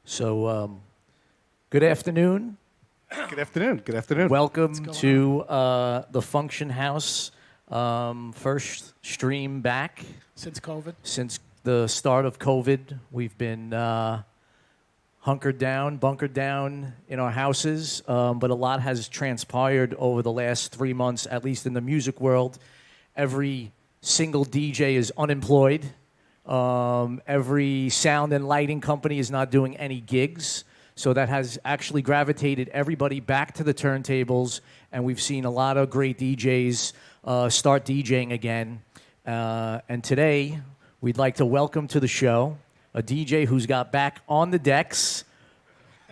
Good afternoon. Good afternoon. Good afternoon. Welcome to the Funktion House. First stream back. Since COVID? Since the start of COVID. We've been bunkered down in our houses. But a lot has transpired over the last 3 months, at least in the music world. Every single DJ is unemployed. Every sound and lighting company is not doing any gigs. So that has actually gravitated everybody back to the turntables, and we've seen a lot of great DJs start DJing again. And today, we'd like to welcome to the show a DJ who's got back on the decks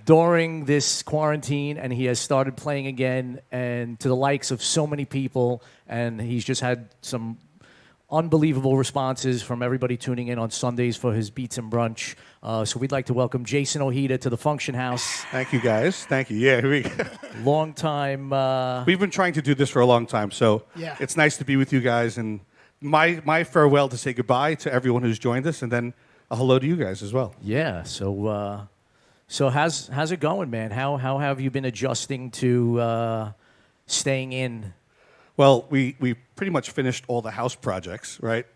during this quarantine, and he has started playing again, and to the likes of so many people, and he's just had some unbelievable responses from everybody tuning in on Sundays for his Beats and Brunch. So we'd like to welcome Jason Ojeda to the Funktion House. Thank you, guys. Thank you. Yeah, here we go. Long time. We've been trying to do this for a long time, so Yeah. It's nice to be with you guys. And my farewell to say goodbye to everyone who's joined us, and then a hello to you guys as well. Yeah. So how's it going, man? How have you been adjusting to staying in? Well, we pretty much finished all the house projects, right?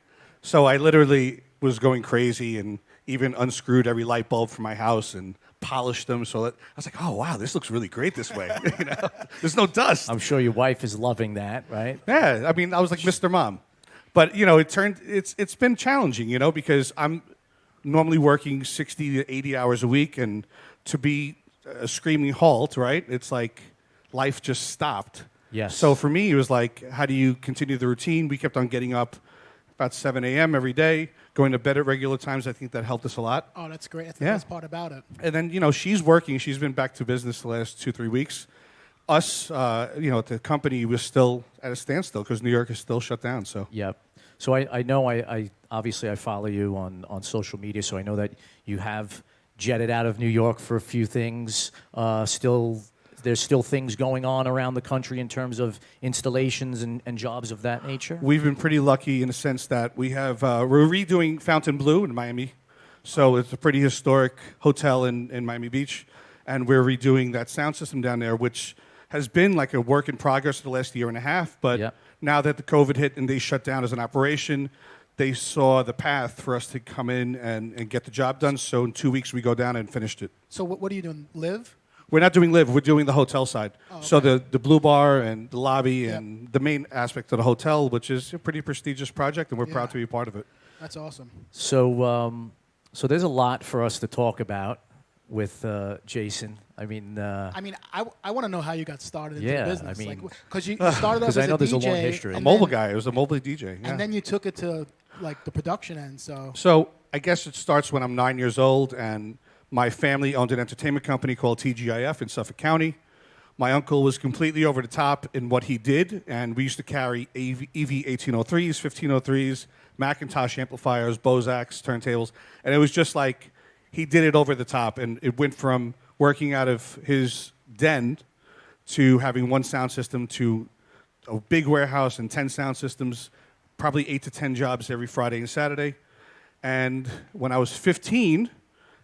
So I literally was going crazy and even unscrewed every light bulb from my house and polished them. So that I was like, oh, wow, this looks really great this way. You know? There's no dust. I'm sure your wife is loving that, right? Yeah, I mean, I was like Mr. Mom. But, you know, it's been challenging, you know, because I'm normally working 60 to 80 hours a week, and to be a screaming halt, right? It's like life just stopped. Yes. So for me, it was like, how do you continue the routine? We kept on getting up about 7 a.m. every day, going to bed at regular times. I think that helped us a lot. Oh, that's great. That's the Yeah. best part about it. And then, you know, she's working. She's been back to business the last 2-3 weeks. Us, you know, the company was still at a standstill because New York is still shut down. So Yep. So I know I obviously I follow you on social media, so I know that you have jetted out of New York for a few things. There's still things going on around the country in terms of installations and jobs of that nature. we've been pretty lucky in the sense that we have we're redoing Fountain Blue in Miami. So it's a pretty historic hotel in Miami Beach, and we're redoing that sound system down there, which has been like a work in progress for the last year and a half. But Yep. now that the COVID hit and they shut down as an operation, they saw the path for us to come in and get the job done. So in 2 weeks, we go down and finished it. So what are you doing? Live? We're not doing live. We're doing the hotel side. Oh, So okay. the blue bar and the lobby Yep. and the main aspect of the hotel, which is a pretty prestigious project, and we're proud Yeah. to be a part of it. That's awesome. So there's a lot for us to talk about with Jason. I mean, I want to know how you got started into Yeah, the business. I mean- Because you started off 'Cause as I know a there's a DJ, long history. A and mobile then- guy. It was a mobile DJ. Yeah. And then you took it to like the production end. So I guess it starts when I'm 9 years old, and my family owned an entertainment company called TGIF in Suffolk County. My uncle was completely over the top in what he did, and we used to carry EV 1803s, 1503s, Macintosh amplifiers, Bozaks, turntables, and it was just like he did it over the top, and it went from working out of his den to having one sound system to a big warehouse and 10 sound systems, probably 8 to 10 jobs every Friday and Saturday. And when I was 15,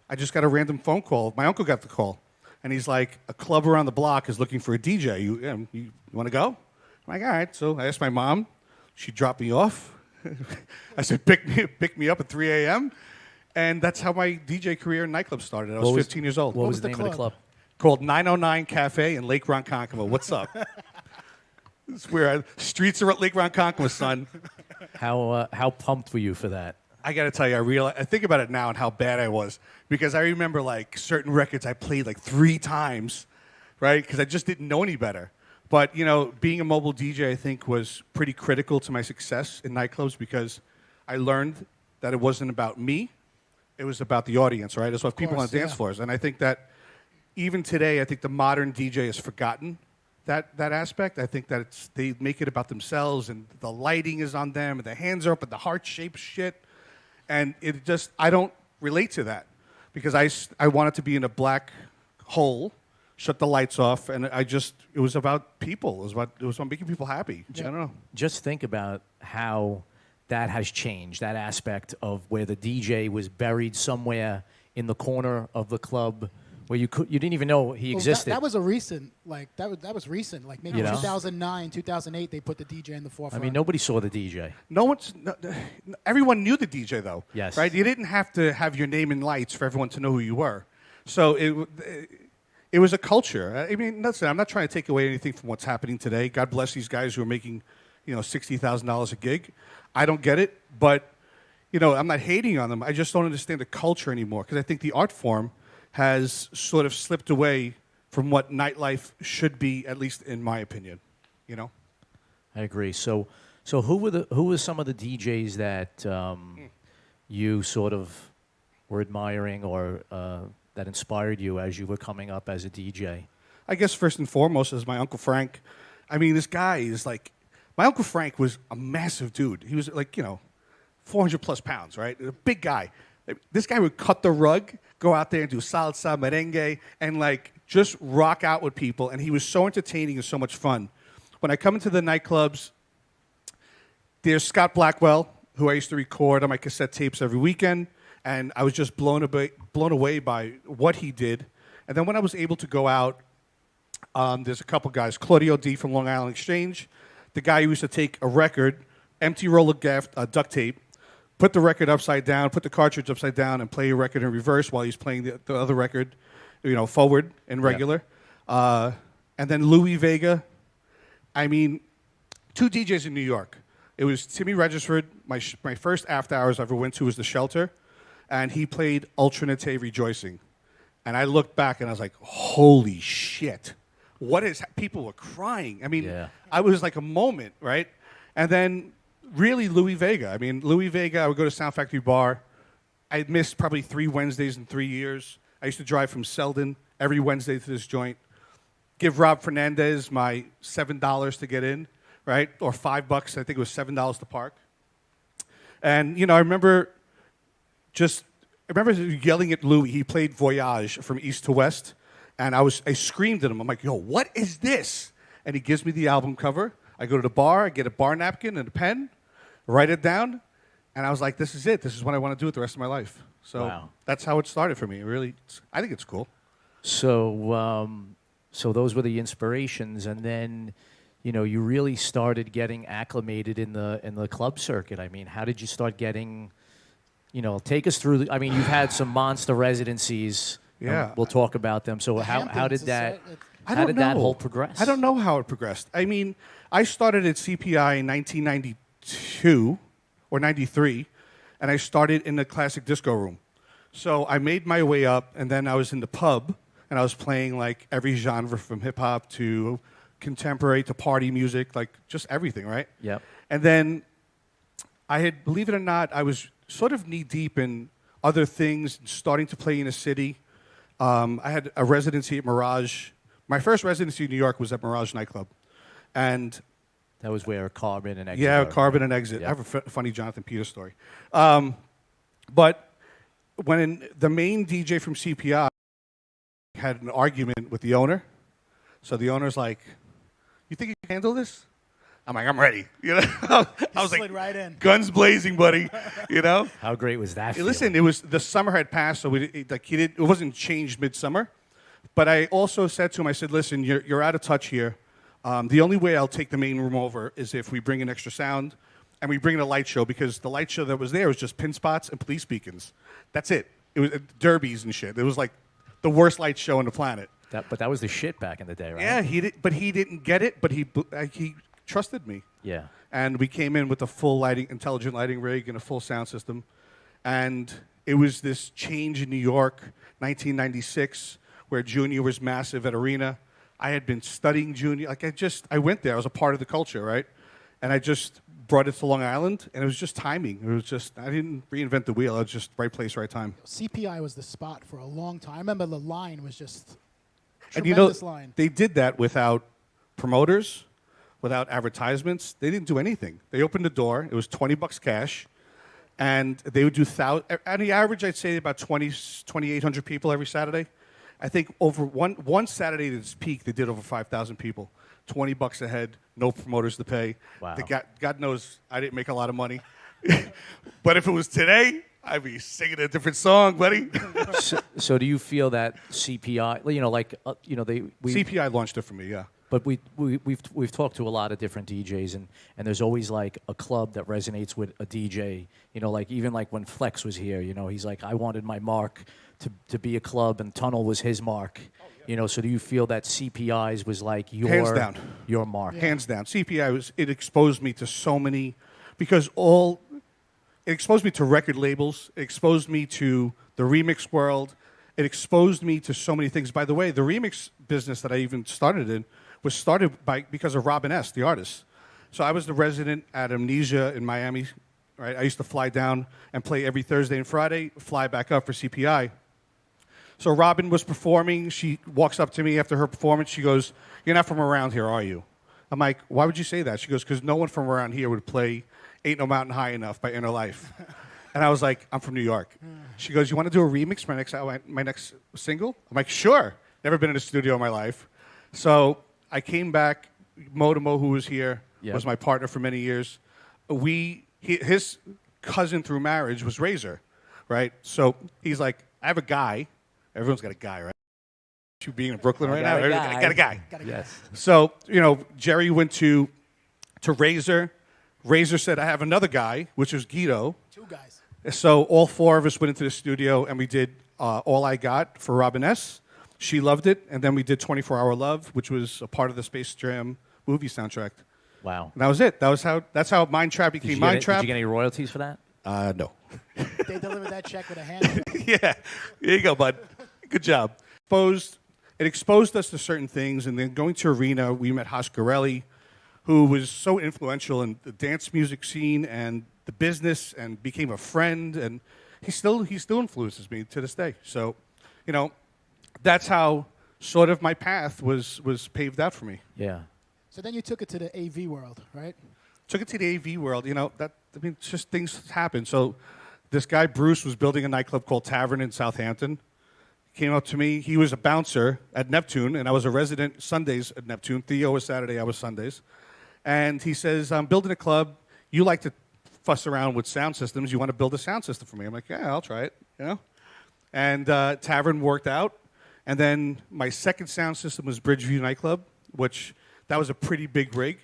I just got a random phone call. My uncle got the call, and he's like, a club around the block is looking for a DJ. You want to go? I'm like, all right. So I asked my mom. She dropped me off. I said, pick me up at 3 a.m., and that's how my DJ career in nightclubs started. I was 15 years old. What was was the the name of the club? club? Called 909 Cafe in Lake Ronkonkoma. What's up? It's where streets are at Lake Ronkonkoma, son. How pumped were you for that? I got to tell you, I think about it now and how bad I was, because I remember like certain records I played like 3 times, right? Because I just didn't know any better. But you know, being a mobile DJ, I think, was pretty critical to my success in nightclubs, because I learned that it wasn't about me; it was about the audience, right? It's what people on course, dance yeah. floors, and I think that even today, I think the modern DJ has forgotten that aspect. I think that they make it about themselves, and the lighting is on them, and the hands are up, and the heart-shaped shit. And it just, I don't relate to that, because I wanted to be in a black hole, shut the lights off, and it was about people. It was about making people happy. I don't know. Just think about how that has changed, that aspect of where the DJ was buried somewhere in the corner of the club where you didn't even know he existed. That was a recent, that was recent. Like maybe You know? 2009, 2008, they put the DJ in the I forefront. mean, nobody saw the DJ. Everyone knew the DJ though. Yes. Right. You didn't have to have your name in lights for everyone to know who you were. So it was a culture. I mean, listen, I'm not trying to take away anything from what's happening today. God bless these guys who are making, $60,000 a gig. I don't get it, but I'm not hating on them. I just don't understand the culture anymore because I think the art form has sort of slipped away from what nightlife should be, at least in my opinion. I agree. So who were some of the DJs that you sort of were admiring or that inspired you as you were coming up as a DJ? I guess first and foremost is my Uncle Frank. I mean, this guy is like, my Uncle Frank was a massive dude. He was like, 400 plus pounds, right? A big guy. This guy would cut the rug, go out there and do salsa, merengue, and just rock out with people. And he was so entertaining and so much fun. When I come into the nightclubs, there's Scott Blackwell, who I used to record on my cassette tapes every weekend. And I was just blown away by what he did. And then when I was able to go out, there's a couple guys. Claudio D from Long Island Exchange, the guy who used to take a record, empty roll of duct tape, put the record upside down, put the cartridge upside down, and play a record in reverse while he's playing the other record, forward and regular. Yeah. And then Louis Vega. I mean, two DJs in New York. It was Timmy Regisford. My first after hours I ever went to was The Shelter, and he played Ultranate Rejoicing. And I looked back and I was like, holy shit. People were crying. I mean, yeah. I was like a moment, right? And then really Louis Vega. I mean, Louis Vega, I would go to Sound Factory Bar. I missed probably 3 Wednesdays in 3 years. I used to drive from Selden every Wednesday to this joint. Give Rob Fernandez my $7 to get in, right? Or $5. I think it was $7 to park. And, I remember yelling at Louis. He played Voyage from East to West. And I screamed at him. I'm like, yo, what is this? And he gives me the album cover. I go to the bar. I get a bar napkin and a pen, write it down. And I was like, this is it. This is what I want to do with the rest of my life. So wow. That's how it started for me. Really, I think it's cool. So those were the inspirations. And then, you really started getting acclimated in the club circuit. I mean, how did you start getting, take us through. You've had some monster residencies. Yeah. We'll talk about them. So how did that whole progress? I don't know how it progressed. I mean, I started at CPI in 1992 or 93, and I started in the classic disco room. So I made my way up, and then I was in the pub, and I was playing every genre from hip-hop to contemporary to party music, just everything, right? Yep. And then believe it or not, I was sort of knee-deep in other things, starting to play in a city. I had a residency at Mirage. My first residency in New York was at Mirage nightclub. And that was where Carbon and Exit. Yeah, Carbon and Exit. Yep. I have a funny Jonathan Peters story. But when the main DJ from CPI had an argument with the owner, so the owner's like, you think you can handle this? I'm like, I'm ready. I was like, right in. Guns blazing, buddy. How great was that? Listen, it was the summer had passed, so it wasn't changed midsummer. But I also said to him, I said, listen, you're out of touch here. The only way I'll take the main room over is if we bring an extra sound and we bring in a light show, because the light show that was there was just pin spots and police beacons. That's it. It was derbies and shit. It was like the worst light show on the planet. But that was the shit back in the day, right? Yeah, he didn't get it, but he trusted me. Yeah. And we came in with a full intelligent lighting rig and a full sound system. And it was this change in New York, 1996, where Junior was massive at Arena. I had been studying Junior. I went there. I was a part of the culture, right? And I just brought it to Long Island, and it was just timing. It was just, I didn't reinvent the wheel. It was just right place, right time. CPI was the spot for a long time. I remember the line was just and tremendous line. They did that without promoters, without advertisements. They didn't do anything. They opened the door. It was $20 cash, and they would do on the average, I'd say about 2,800 people every Saturday. I think over one Saturday at its peak, they did over 5,000 people. $20 a head, no promoters to pay. Wow. God knows I didn't make a lot of money. But if it was today, I'd be singing a different song, buddy. So do you feel that CPI, CPI launched it for me, yeah. but we've talked to a lot of different DJs, and there's always like a club that resonates with a DJ. Like even like when Flex was here, he's like, I wanted my mark to be a club, and Tunnel was his mark. So do you feel that CPI's was like Hands down. your mark? Hands down. CPI it exposed me to so many, because it exposed me to record labels. It exposed me to the remix world. It exposed me to so many things. By the way, the remix business that I even started in was started because of Robin S., the artist. So I was the resident at Amnesia in Miami. Right? I used to fly down and play every Thursday and Friday, fly back up for CPI. So Robin was performing. She walks up to me after her performance. She goes, "You're not from around here, are you?" I'm like, "Why would you say that?" She goes, "Because no one from around here would play Ain't No Mountain High Enough by Inner Life." And I was like, "I'm from New York." She goes, "You want to do a remix for my next single?" I'm like, "Sure." Never been in a studio in my life. So I came back. Mo, who was here, was my partner for many years. His cousin through marriage was Razor, right? So he's like, "I have a guy." Everyone's got a guy, right? You being in Brooklyn right now, everybody got a guy. Yes. So, Jerry went to Razor. Razor said, "I have another guy," which was Guido. 2 guys. So all 4 of us went into the studio, and we did All I Got for Robin S. She loved it. And then we did 24 Hour Love, which was a part of the Space Jam movie soundtrack. Wow. And that was it. That's how Mind Trap became Mind Trap. Did you get any royalties for that? No. They delivered that check with a hand. Yeah. There you go, bud. Good job. It exposed us to certain things, and then going to Arena, we met Hoscarelli, who was so influential in the dance music scene and the business, and became a friend, and he still influences me to this day. So, that's how sort of my path was paved out for me. Yeah. So then you took it to the AV world, right? Took it to the AV world. It's just things happen. So this guy Bruce was building a nightclub called Tavern in Southampton. Came up to me. He was a bouncer at Neptune, and I was a resident Sundays at Neptune. Theo was Saturday, I was Sundays. And he says, "I'm building a club. You like to fuss around with sound systems. You want to build a sound system for me?" I'm like, "Yeah, I'll try it." And Tavern worked out. And then my second sound system was Bridgeview Nightclub, which that was a pretty big rig.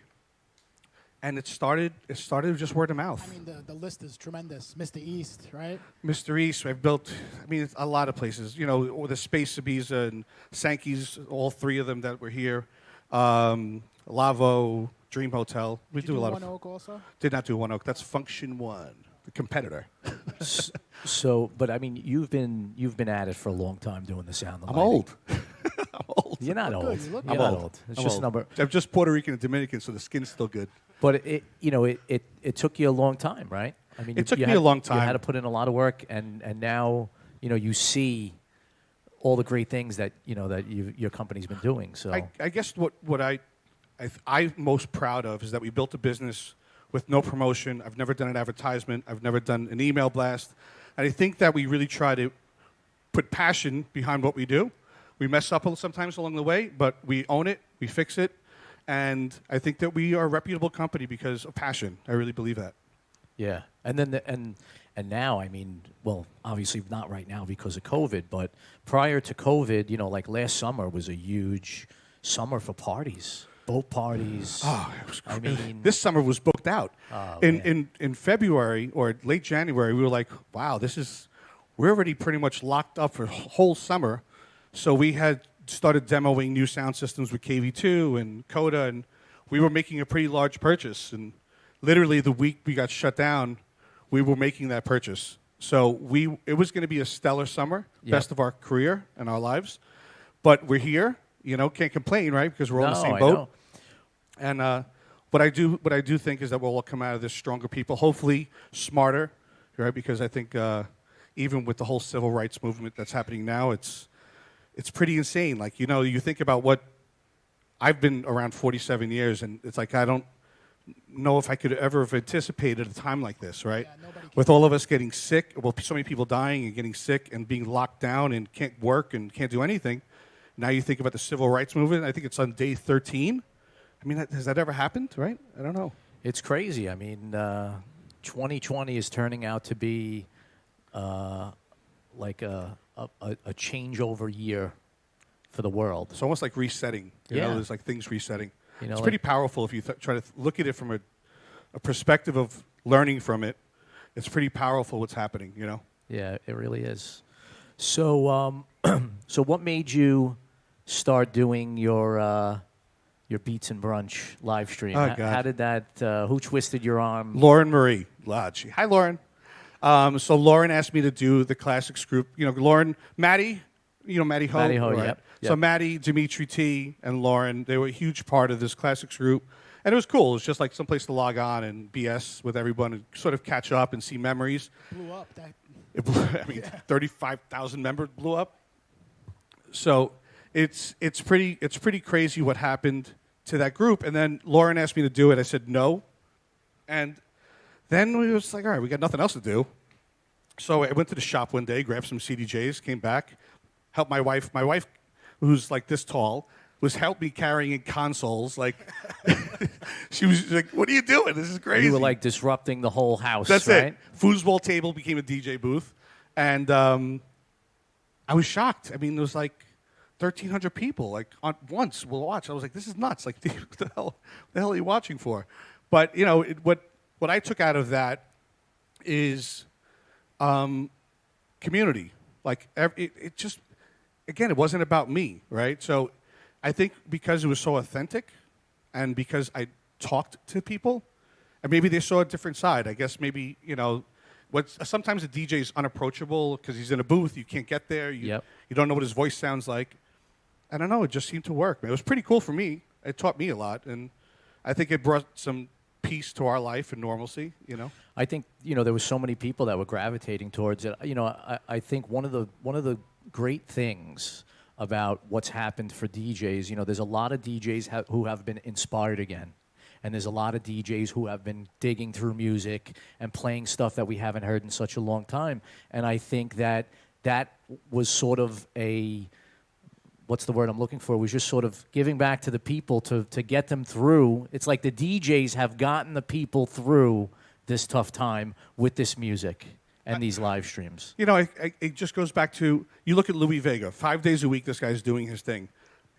And it started just word of mouth. I mean, the list is tremendous. Mr. East, right? Mr. East, I've built, it's a lot of places. Or the Space Ibiza and Sankey's, all 3 of them that were here. Lavo, Dream Hotel. We do a lot One of. Oak also? Did not do One Oak. That's Function One, the competitor. So, but I mean, you've been at it for a long time doing the sound. I'm old. I'm old. You're not old. Good. You look You're good. not old. It's I'm just old. a number. I'm just Puerto Rican and Dominican, so the skin's still good. But it took you a long time, right? I mean, It took you me had- a long time. You had to put in a lot of work, and now you see all the great things that your company's been doing. So I guess what I'm most proud of is that we built a business with no promotion. I've never done an advertisement. I've never done an email blast. And I think that we really try to put passion behind what we do. We mess up sometimes along the way, but we own it. We fix it. And I think that we are a reputable company because of passion. I really believe that. yeah, and then and now, I mean, well, obviously not right now because of COVID, but prior to COVID, like last summer was a huge summer for parties, boat parties. Oh, it was I mean, this summer was booked out. Oh, In February or late January, we were like, wow, we're already pretty much locked up for whole summer. So we had started demoing new sound systems with KV2 and Coda, and we were making a pretty large purchase. And literally the week we got shut down, we were making that purchase. So it was going to be a stellar summer, best of our career and our lives. But we're here, can't complain, right? Because we're all in the same I boat. know. And what I do think is that we'll all come out of this stronger people, hopefully smarter, right? Because I think even with the whole civil rights movement that's happening now, it's pretty insane. Like, you think about what I've been around 47 years, and it's like I don't know if I could ever have anticipated a time like this, right? Yeah, nobody can. With all of us getting sick, so many people dying and getting sick and being locked down and can't work and can't do anything. Now you think about the civil rights movement. I think it's on day 13. I mean, has that ever happened, right? I don't know. It's crazy. I mean, 2020 is turning out to be like a changeover year for the world. It's almost like resetting. You know, there's like things resetting. You know, it's like, pretty powerful if you try to look at it from a perspective of learning from it. It's pretty powerful what's happening, you know? Yeah, it really is. So, so what made you start doing your Beats and Brunch live stream? Oh, God. How did that? Who twisted your arm? Lauren Marie Lodge. Hi, Lauren. So Lauren asked me to do the classics group. You know, Lauren, Maddie, you know Maddie Ho. Maddie Ho, right? yep. So Maddie, Dimitri T, and Lauren, they were a huge part of this classics group. And it was cool. It was just like someplace to log on and BS with everyone and sort of catch up and see memories. Blew up. That It blew, 35,000 members blew up. So it's pretty crazy what happened to that group. And then Lauren asked me to do it. I said no. And then we was like, all right, we got nothing else to do. So I went to the shop one day, grabbed some CDJs, came back, helped my wife. My wife, who's like this tall, was helped me carrying in consoles. Like, she was like, what are you doing? This is crazy. You were like disrupting the whole house. That's right? it. Foosball table became a DJ booth. And I was shocked. I mean, there was like 1,300 people like on once will watch. I was like, this is nuts. Like, what the hell are you watching for? But, you know, what I took out of that is community. Like, it just, again, it wasn't about me, right? So I think because it was so authentic and because I talked to people, and maybe they saw a different side. I guess maybe, you know, sometimes a DJ is unapproachable because he's in a booth. You can't get there. You don't know what his voice sounds like. I don't know. It just seemed to work. It was pretty cool for me. It taught me a lot. And I think it brought some peace to our life and normalcy, you know? I think, you know, there was so many people that were gravitating towards it. You know, I think one of the great things about what's happened for DJs, you know, there's a lot of DJs who have been inspired again. And there's a lot of DJs who have been digging through music and playing stuff that we haven't heard in such a long time. And I think that was sort of what's the word I'm looking for? Was just sort of giving back to the people to get them through. It's like the DJs have gotten the people through this tough time with this music and these live streams. You know, it just goes back to, you look at Louis Vega. 5 days a week, this guy's doing his thing.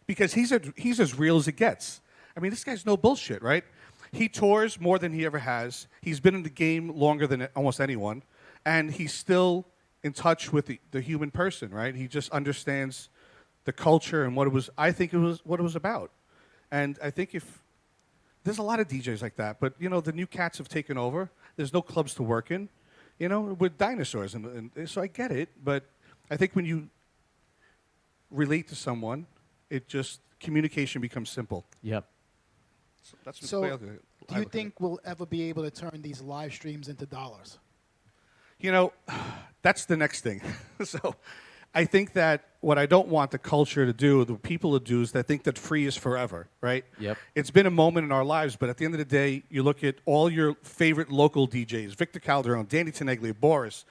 Because he's as real as it gets. I mean, this guy's no bullshit, right? He tours more than he ever has. He's been in the game longer than almost anyone. And he's still in touch with the human person, right? He just understands the culture and what it was about. And I think there's a lot of DJs like that, but, you know, the new cats have taken over. There's no clubs to work in, you know, with dinosaurs. And so I get it, but I think when you relate to someone, communication becomes simple. Yep. So that's So, the way do you think we'll ever be able to turn these live streams into dollars? You know, that's the next thing. So I think that what I don't want the culture to do, the people to do, is they think that free is forever, right? Yep. It's been a moment in our lives, but at the end of the day, you look at all your favorite local DJs, Victor Calderon, Danny Teneglia, Boris.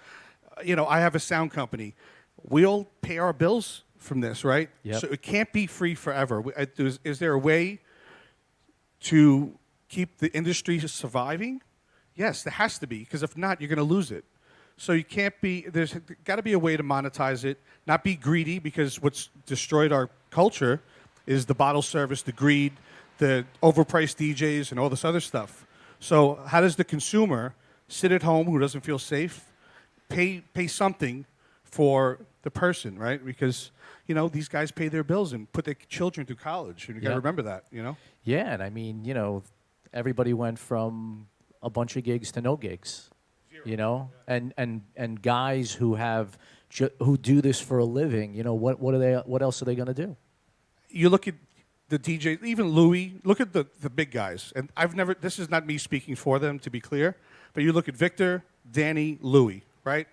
You know, I have a sound company. We all pay our bills from this, right? Yep. So it can't be free forever. Is there a way to keep the industry surviving? Yes, there has to be, because if not, you're going to lose it. So you can't be, there's got to be a way to monetize it, not be greedy, because what's destroyed our culture is the bottle service, the greed, the overpriced DJs, and all this other stuff. So how does the consumer sit at home who doesn't feel safe, pay something for the person, right? Because, you know, these guys pay their bills and put their children through college, and you got to remember that, you know? Yeah, and I mean, you know, everybody went from a bunch of gigs to no gigs. You know, and guys who who do this for a living, you know, what else are they going to do? You look at the DJ, even Louis. Look at the big guys, and this is not me speaking for them, to be clear, but you look at Victor, Danny, Louis, right?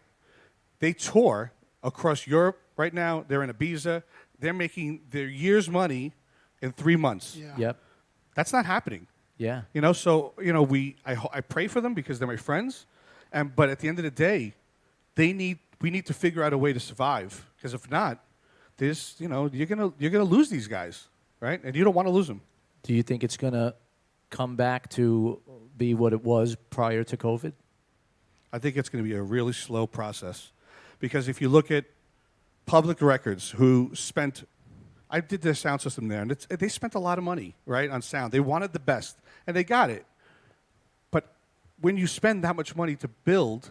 They tour across Europe right now. They're in Ibiza. They're making their year's money in 3 months. Yeah. Yep. That's not happening. Yeah. You know, so, you know, I pray for them because they're my friends. But at the end of the day, we need to figure out a way to survive. Because if not, you're gonna lose these guys, right? And you don't want to lose them. Do you think it's gonna come back to be what it was prior to COVID? I think it's going to be a really slow process. Because if you look at Public Records, who spent, I did their sound system there, and they spent a lot of money, right, on sound. They wanted the best, and they got it. But when you spend that much money to build,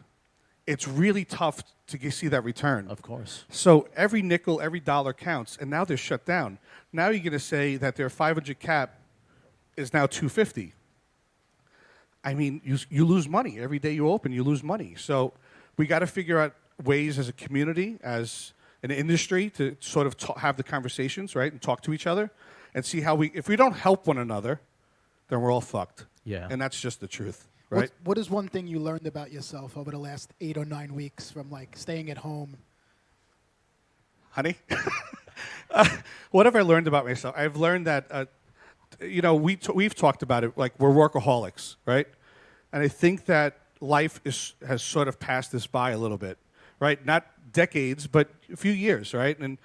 it's really tough to see that return. Of course. So every nickel, every dollar counts, and now they're shut down. Now you're going to say that their 500 cap is now 250. I mean, you lose money. Every day you open, you lose money. So we got to figure out ways as a community, as an industry, to sort of have the conversations, right, and talk to each other and see how if we don't help one another, then we're all fucked. Yeah. And that's just the truth, right? What is one thing you learned about yourself over the last 8 or 9 weeks from like staying at home? Honey? What have I learned about myself? I've learned that, we've talked about it, like we're workaholics, right? And I think that life has sort of passed us by a little bit, right? Not decades, but a few years, right? And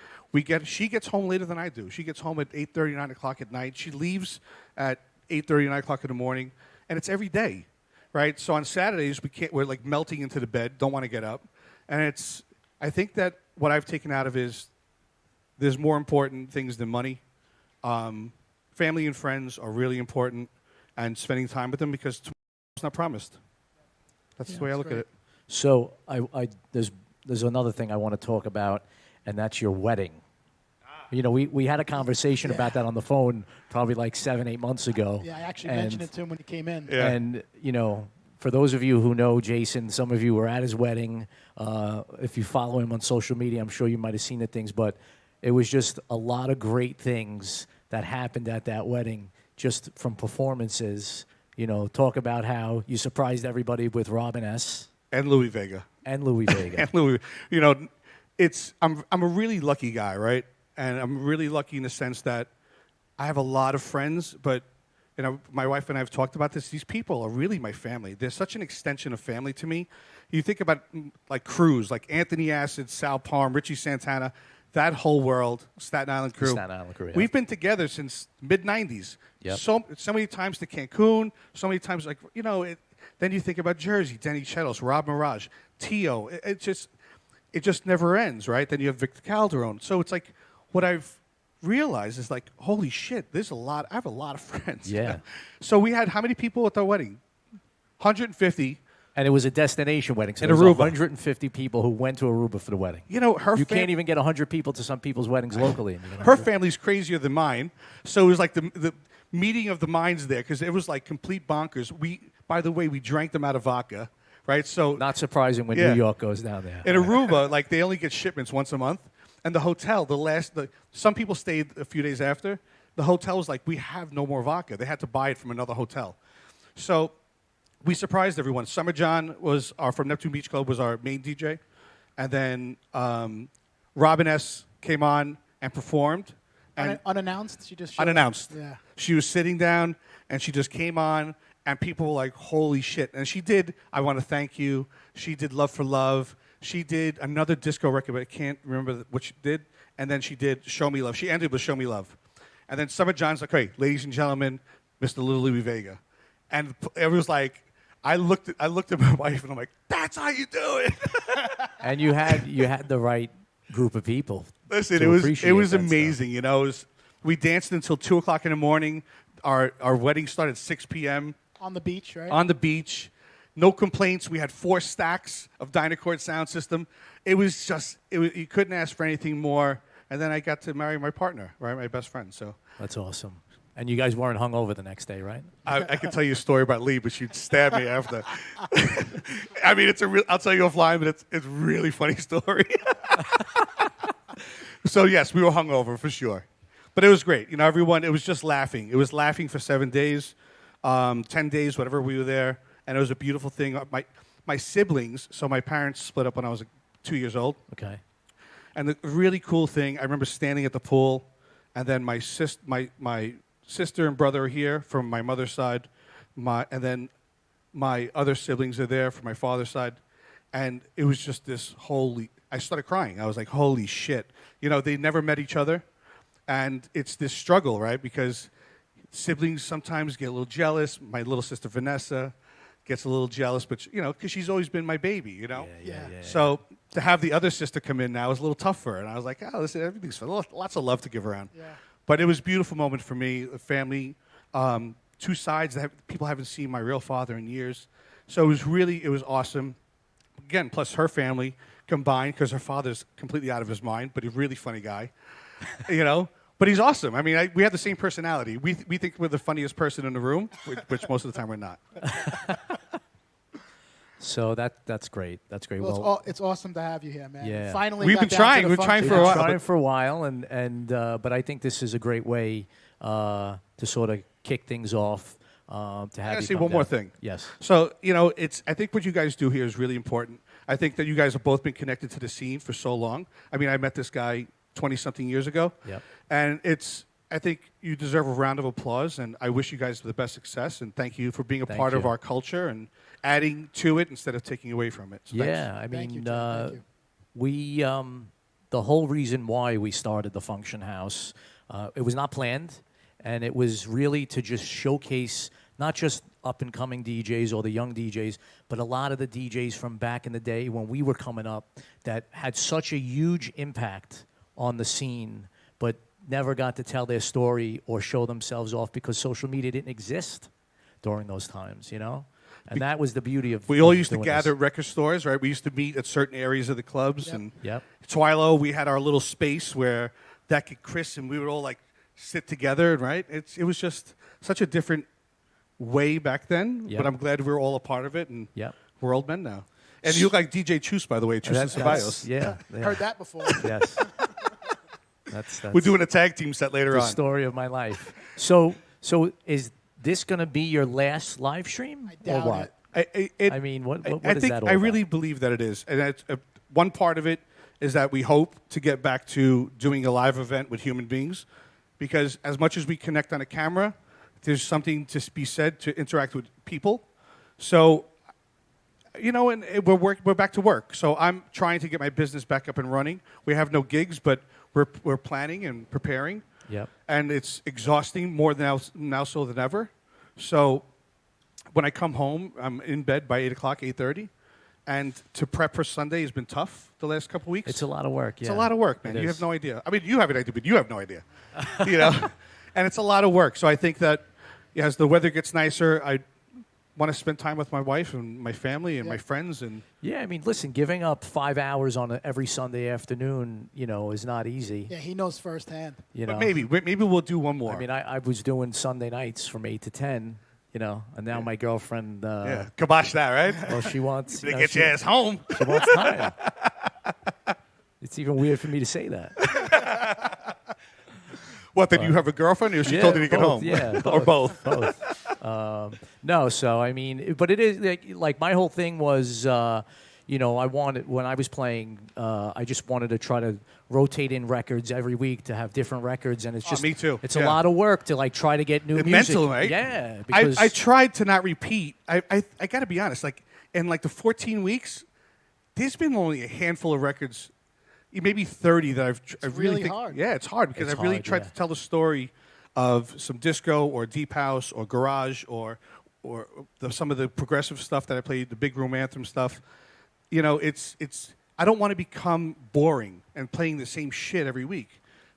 she gets home later than I do. She gets home at 8:30, 9 o'clock at night. She leaves at 8:30, 9 o'clock in the morning, and it's every day, right? So on Saturdays, we're like melting into the bed, don't want to get up. And I think that what I've taken out of is there's more important things than money. Family and friends are really important, and spending time with them, because tomorrow's not promised. That's the way I look at it. So there's another thing I want to talk about, and that's your wedding. You know, we had a conversation about that on the phone probably like 7-8 months ago. Yeah, I actually mentioned it to him when he came in. Yeah. And, for those of you who know Jason, some of you were at his wedding. If you follow him on social media, I'm sure you might have seen the things. But it was just a lot of great things that happened at that wedding, just from performances. Talk about how you surprised everybody with Robin S. And Louis Vega. And Louis Vega. And Louis, I'm a really lucky guy, right? And I'm really lucky in the sense that I have a lot of friends, but my wife and I have talked about this. These people are really my family. They're such an extension of family to me. You think about like crews, like Anthony Acid, Sal Palm, Richie Santana, that whole world, Staten Island crew. Staten Island crew, yeah. We've been together since mid-'90s. Yep. So many times to Cancun, so many times then you think about Jersey, Denny Chetos, Rob Mirage, Tio. It just never ends, right? Then you have Victor Calderon. So it's like what I've realized is like, holy shit, I have a lot of friends. Yeah. So we had how many people at the wedding? 150. And it was a destination wedding. So In there was Aruba. 150 people who went to Aruba for the wedding. You can't even get 100 people to some people's weddings locally. Her family's crazier than mine. So it was like the meeting of the minds there, because it was like complete bonkers. By the way, we drank them out of vodka, right? So not surprising when New York goes down there. In Aruba, like they only get shipments once a month. And the hotel, some people stayed a few days after. The hotel was like, we have no more vodka. They had to buy it from another hotel. So we surprised everyone. Summer John from Neptune Beach Club was our main DJ. And then Robin S. came on and performed. And unannounced? She just showed unannounced. Up. Yeah. She was sitting down, and she just came on, and people were like, holy shit. And she did I Want to Thank You. She did Love for Love. She did another disco record, but I can't remember what she did. And then she did Show Me Love. She ended with Show Me Love. And then Summer John's like, hey, ladies and gentlemen, Mr. Little Louis Vega. And it was like, I looked at my wife, and I'm like, that's how you do it. And you had the right group of people. Listen, it was amazing. We danced until 2 o'clock in the morning. Our wedding started at 6 p.m. On the beach, right? On the beach. No complaints. We had 4 stacks of Dynacord sound system. It was just, you couldn't ask for anything more. And then I got to marry my partner, right, my best friend. So that's awesome. And you guys weren't hungover the next day, right? I could tell you a story about Lee, but she'd stab me after. I mean, I'll tell you offline, but it's a really funny story. So yes, we were hungover for sure, but it was great. Everyone, it was just laughing. It was laughing for 7 days, 10 days, whatever we were there, and it was a beautiful thing. My siblings, so my parents split up when I was 2 years old. Okay. And the really cool thing, I remember standing at the pool, and then my sister and brother are here from my mother's side, and then my other siblings are there from my father's side, and it was just this I started crying. I was like, holy shit. They never met each other, and it's this struggle, right? Because siblings sometimes get a little jealous. My little sister Vanessa gets a little jealous, but because she's always been my baby, Yeah. So to have the other sister come in now is a little tougher. And I was like, oh, listen, everything's fun. Lots of love to give around. Yeah. But it was a beautiful moment for me, the family, two sides that people haven't seen my real father in years. So it was awesome. Again, plus her family combined, because her father's completely out of his mind, but he's a really funny guy, you know. But he's awesome. I mean, we have the same personality. We think we're the funniest person in the room, which most of the time we're not. So that's great. That's great. Well, it's awesome to have you here, man. Yeah. Finally, We've got been down trying. to the We're trying function. for a while. trying for a while, but I think this is a great way to sort of kick things off. To have I gotta you say come one more down. thing. Yes. So, I think what you guys do here is really important. I think that you guys have both been connected to the scene for so long. I mean, I met this guy 20-something years ago. Yep. And I think you deserve a round of applause, and I wish you guys the best success, and thank you for being a Thank part of you. our culture and adding to it instead of taking away from it. So Yeah, I Thank you, mean, Tim. Thank you. we the whole reason why we started the Funktion House, it was not planned, and it was really to just showcase not just up and coming DJs or the young DJs, but a lot of the DJs from back in the day when we were coming up that had such a huge impact on the scene, but never got to tell their story or show themselves off because social media didn't exist during those times, you know? And that was the beauty of We all used to doing gather this. at record stores, right? We used to meet at certain areas of the clubs. Yep. And Yep. Twilo, we had our little space where that could Chris and we would all like sit together, right? It was just such a different way back then, Yep. but I'm glad we're all a part of it, and Yep. we're old men now. And you look like DJ Chus, by the way, Chus and Ceballos. Yeah. Heard that before. Yes. That's We're doing a tag team set later the on. story of my life. So is this going to be your last live stream I or doubt what? it. I mean, what I is think that all I about? really believe that it is, and that's, one part of it is that we hope to get back to doing a live event with human beings, because as much as we connect on a camera, there's something to be said to interact with people. So, and we're back to work. So I'm trying to get my business back up and running. We have no gigs, but we're planning and preparing. Yep. And it's exhausting more now so than ever. So when I come home, I'm in bed by 8 o'clock, 8:30. And to prep for Sunday has been tough the last couple weeks. It's a lot of work. It's a lot of work, man. It You is. have no idea. I mean, you have an idea, but you have no idea. And it's a lot of work. So I think that as the weather gets nicer, I want to spend time with my wife and my family and my friends. And Yeah, I mean, listen, giving up 5 hours on every Sunday afternoon, is not easy. Yeah, he knows firsthand. You but know, maybe we'll do one more. I mean, I was doing Sunday nights from 8 to 10. And now my girlfriend. yeah, kibosh that, right? Well, she wants. To get your ass home. She wants time. It's even weird for me to say that. What, then you have a girlfriend, or she told you to get both, home? Yeah, Or both? Both. No, so I mean, but it is like my whole thing was, I wanted when I was playing, I just wanted to try to rotate in records every week to have different records, and it's just me too. It's Yeah. a lot of work to like try to get new It's music. mental, right? Yeah, because I tried to not repeat. I got to be honest. Like in the 14 weeks, there's been only a handful of records, maybe 30 that I've really think, hard. Yeah, it's hard because It's I've really hard, tried yeah. to tell the story of some disco or deep house or garage or some of the progressive stuff that I played, the big room anthem stuff. It's I don't want to become boring and playing the same shit every week.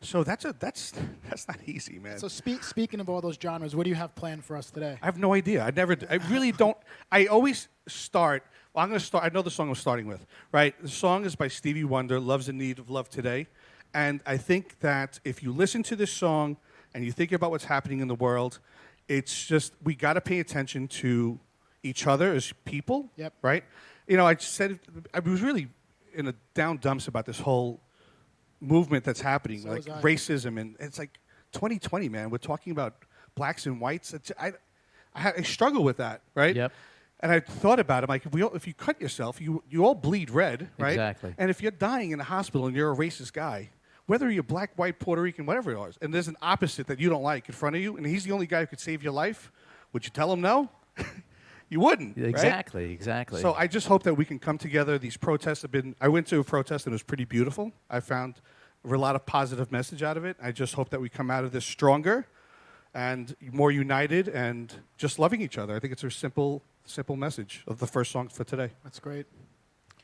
So that's not easy, man. So speaking of all those genres, what do you have planned for us today? I have no idea. I really don't. I always start. Well, I'm going to start. I know the song I'm starting with, right? The song is by Stevie Wonder, Love's in Need of Love Today. And I think that if you listen to this song and you think about what's happening in the world, it's just, we got to pay attention to each other as people, Yep. right? I said, I was really in a down dumps about this whole movement that's happening, So like was I. racism. And it's like 2020, man. We're talking about blacks and whites. I struggle with that, right? Yep. And I thought about it. I'm like, if you cut yourself, you all bleed red, right? Exactly. And if you're dying in a hospital and you're a racist guy, whether you're black, white, Puerto Rican, whatever it is, and there's an opposite that you don't like in front of you, and he's the only guy who could save your life, would you tell him no? You wouldn't. right? Exactly. So I just hope that we can come together. These protests have been. I went to a protest and it was pretty beautiful. I found a lot of positive message out of it. I just hope that we come out of this stronger and more united and just loving each other. I think it's a simple message of the first song for today. That's great.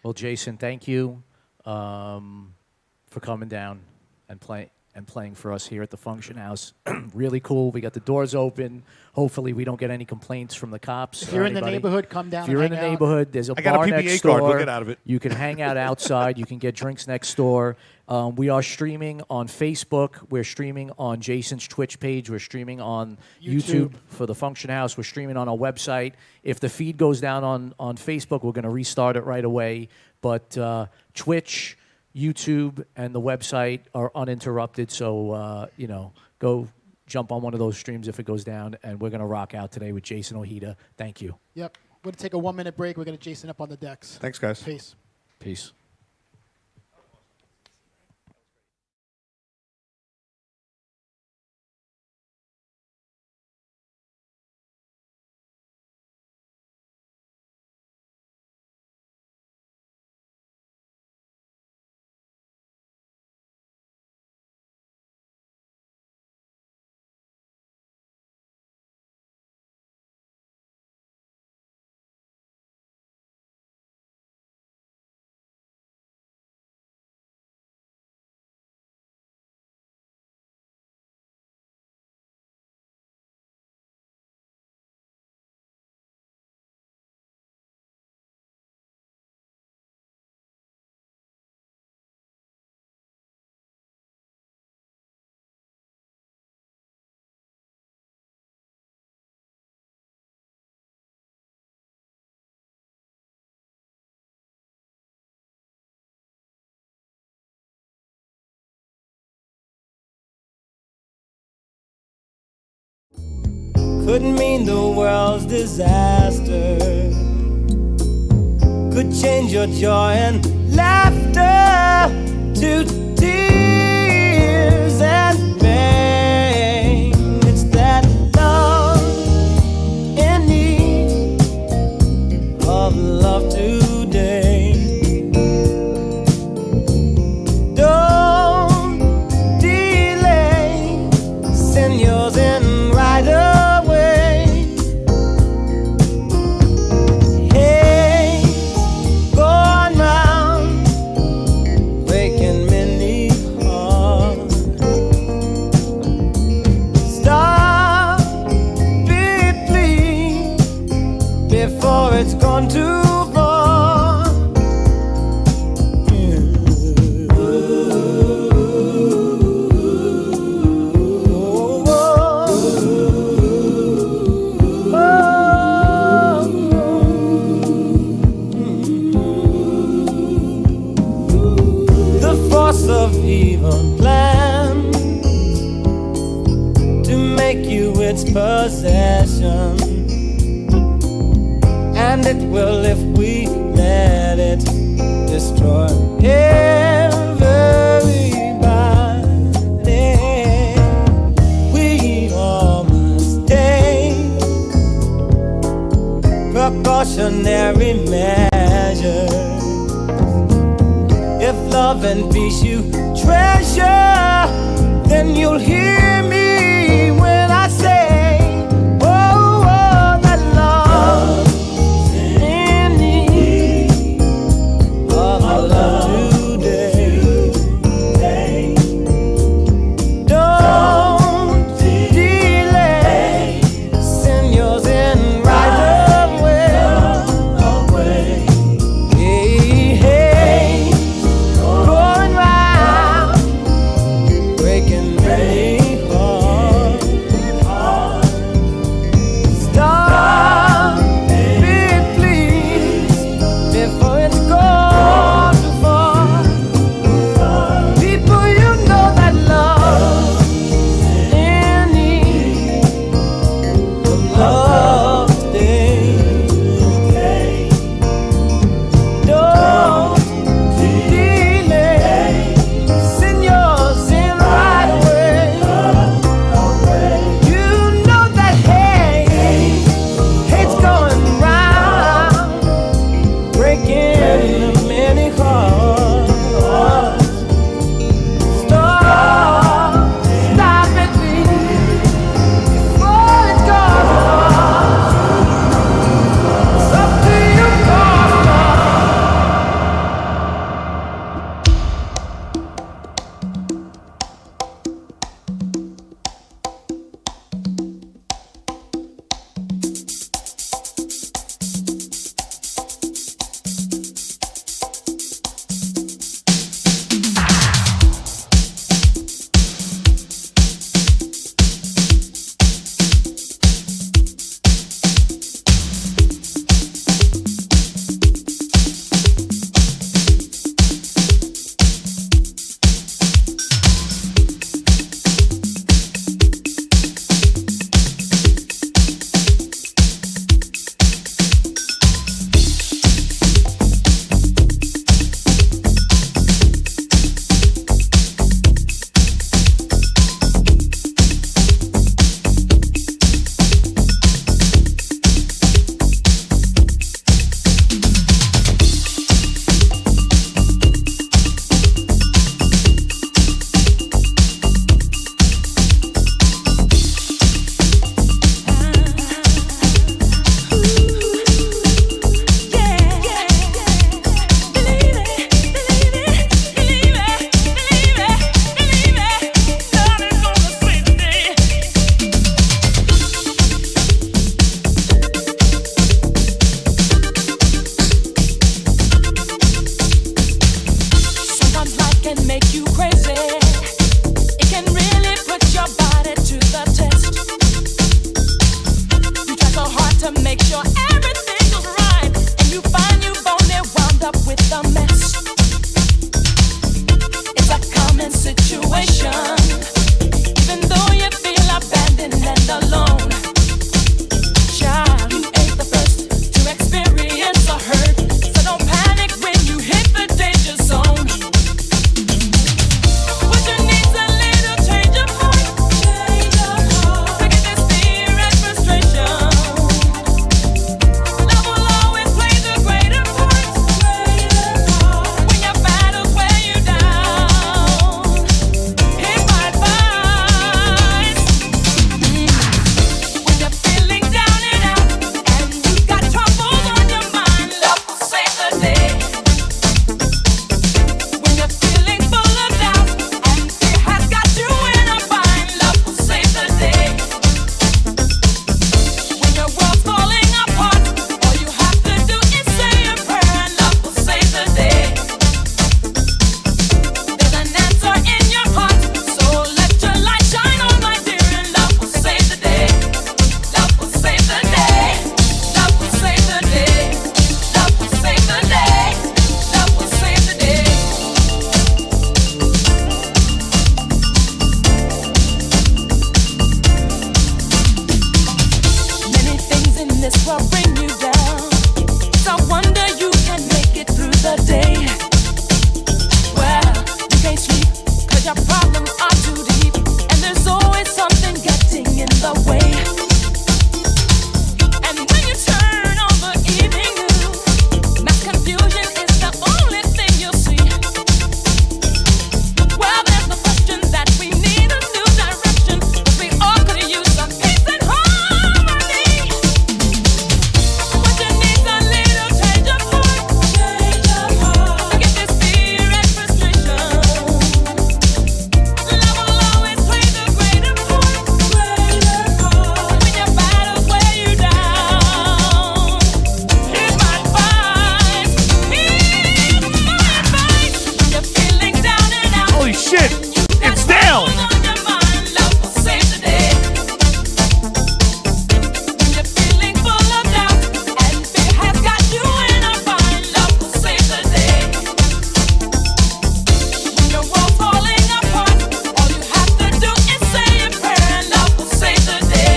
Well, Jason, thank you. for coming down and playing for us here at the Funktion House. Really cool. We got the doors open. Hopefully, we don't get any complaints from the cops. If you're in the neighborhood, come down. If you're in the neighborhood, there's a I got bar a next PBA door. card. We'll get out of it. You can hang out outside. You can get drinks next door. We are streaming on Facebook. We're streaming on Jason's Twitch page. We're streaming on YouTube for the Funktion House. We're streaming on our website. If the feed goes down on Facebook, we're going to restart it right away. But Twitch, YouTube, and the website are uninterrupted. So, go jump on one of those streams if it goes down. And we're going to rock out today with Jason Ojeda. Thank you. Yep. We're going to take a 1-minute break. We're going to Jason up on the decks. Thanks, guys. Peace. Peace. Could mean the world's disaster, could change your joy and laughter to tears and pain. It's that love in need of love today. Don't delay, send yours in right away. It's gone too far. The force of evil plans to make you its possession. And it will if we let it destroy everybody. We all must take precautionary measures. If love and peace you treasure, then you'll hear me when I say, oh, that love. Away. to make sure everything goes right, and you find you've only wound up with a mess. It's a common situation, even though you feel abandoned and alone. Child, you ain't the first to experience a hurt, so don't panic when you hit the danger zone. What you need's a little change of heart. Forget this fear and frustration. Love will always play the greater part. When your battles weigh you down, here's my advice. When you're feeling down and out, and you got troubles on your mind, love will save the day. When you're feeling full of doubt, and fear has got you in a bind, love will save the day. When your world's falling apart, all you have to do is say a prayer, and love will save the day. There's an answer in your heart, so let your light shine on, my dear, and love will save the day. Love will save the day. Love will save the day. Love will save the day. Love will save the day. Many things in this world bring you down. It's a wonder you can make it through the day. Well, you can't sleep 'cause your problems are too deep, and there's always something getting in the way. And when you turn on the evening news, mass confusion is the only thing you'll see. Well, there's no question that we need a new direction, 'cause we all could use some peace and harmony. What you need's a little change of heart. Forget this fear and frustration. Love will always play the greater part. When your battles weigh you down, here's my advice. Here's my advice. When you're feeling down and out, Holy shit! It's Dale! on your mind, love will save the day. When you're feeling full of doubt, and fear has got you in a bind, love will save the day. When your world's falling apart, all you have to do is say a prayer, and love will save the day.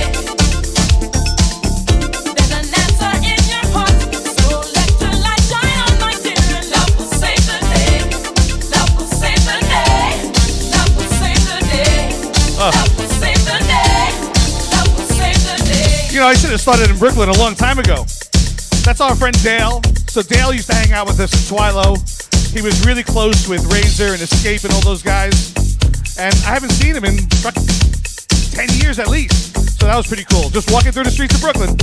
There's an answer in your heart, so let your light shine on, my dear, and love will save the day. Love will save the day. Love will save the day. Love will save the day. Love will save the day. You know, I should have started in Brooklyn a long time ago. That's our friend Dale. So Dale used to hang out with us at Twilo. He was really close with Razor and Escape and all those guys. And I haven't seen him in fucking 10 years at least. So that was pretty cool. Just walking through the streets of Brooklyn.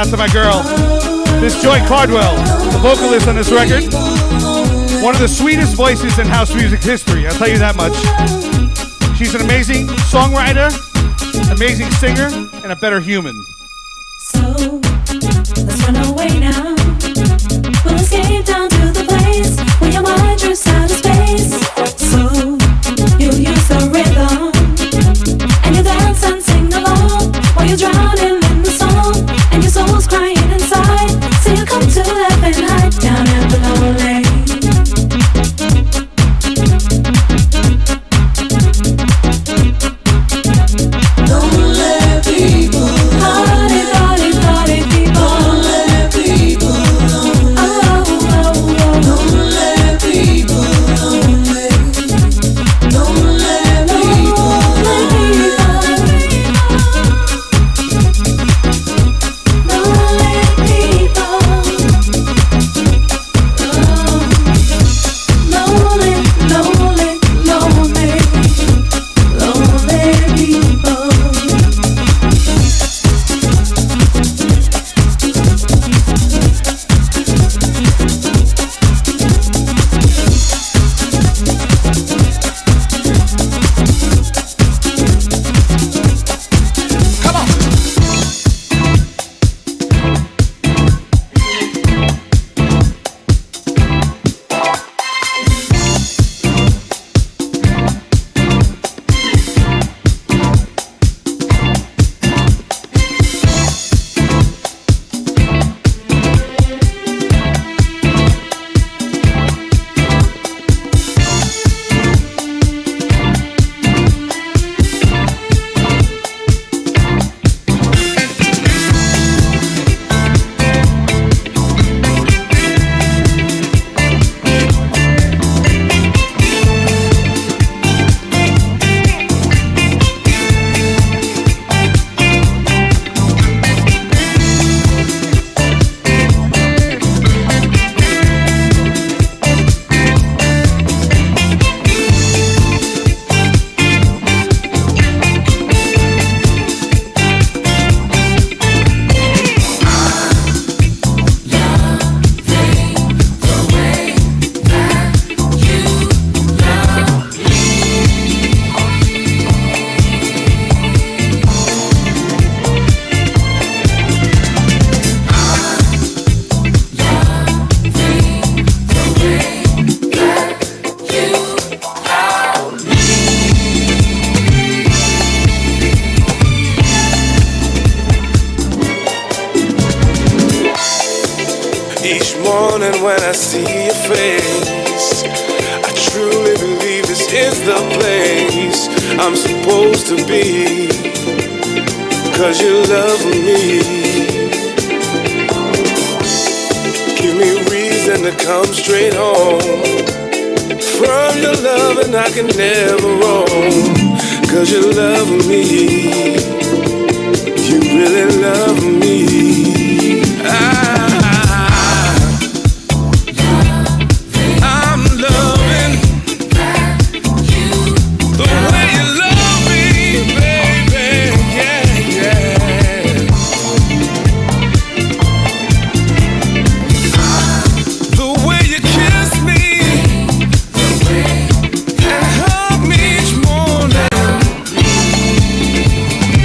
out to my girl, Miss Joy Cardwell, the vocalist on this record. One of the sweetest voices in house music history, I'll tell you that much. She's an amazing songwriter, amazing singer, and a better human. So, let's run away now. We'll escape down to the place where your mind drifts out of space. So, you use the rhythm, and you dance and sing along while you're drowning in the song, and your soul's crying inside. So you come to laugh and hide down at the lonely.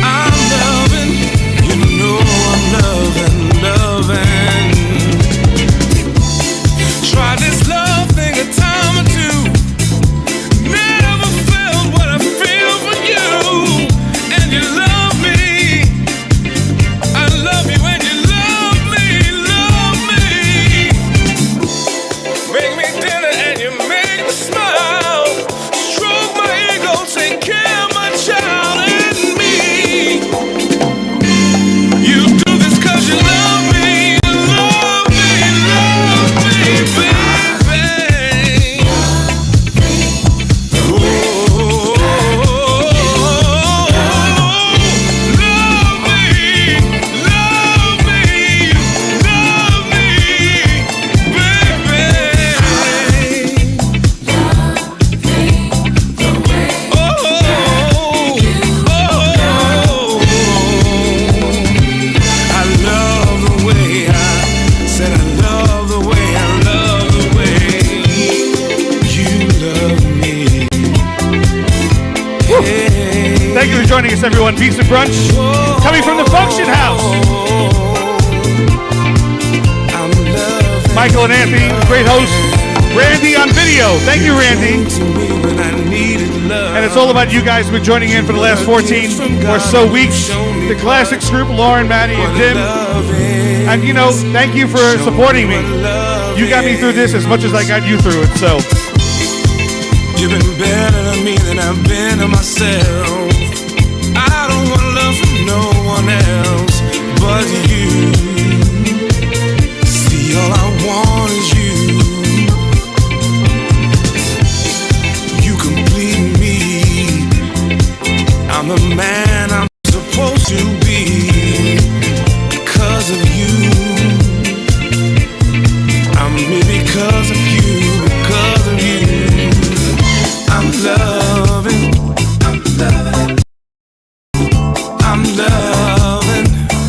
I'm loving, you know I'm loving. joining us, everyone. Beats Brunch, coming from the Funktion House. Michael and Anthony, great hosts. Randy on video. Thank you, Randy. And it's all about you guys who've been joining in for the last 14 or so weeks. The Classics group, Lauren, Maddie, and Tim. And, you know, thank you for supporting me. You got me through this as much as I got you through it, so. You've been better to me than I've been to myself. I don't want love from no one else but you. See, all I want is you. You complete me. I'm the man I'm supposed to be because of you. I'm me because of you, because of you. I'm loving, I'm loving, I'm loving,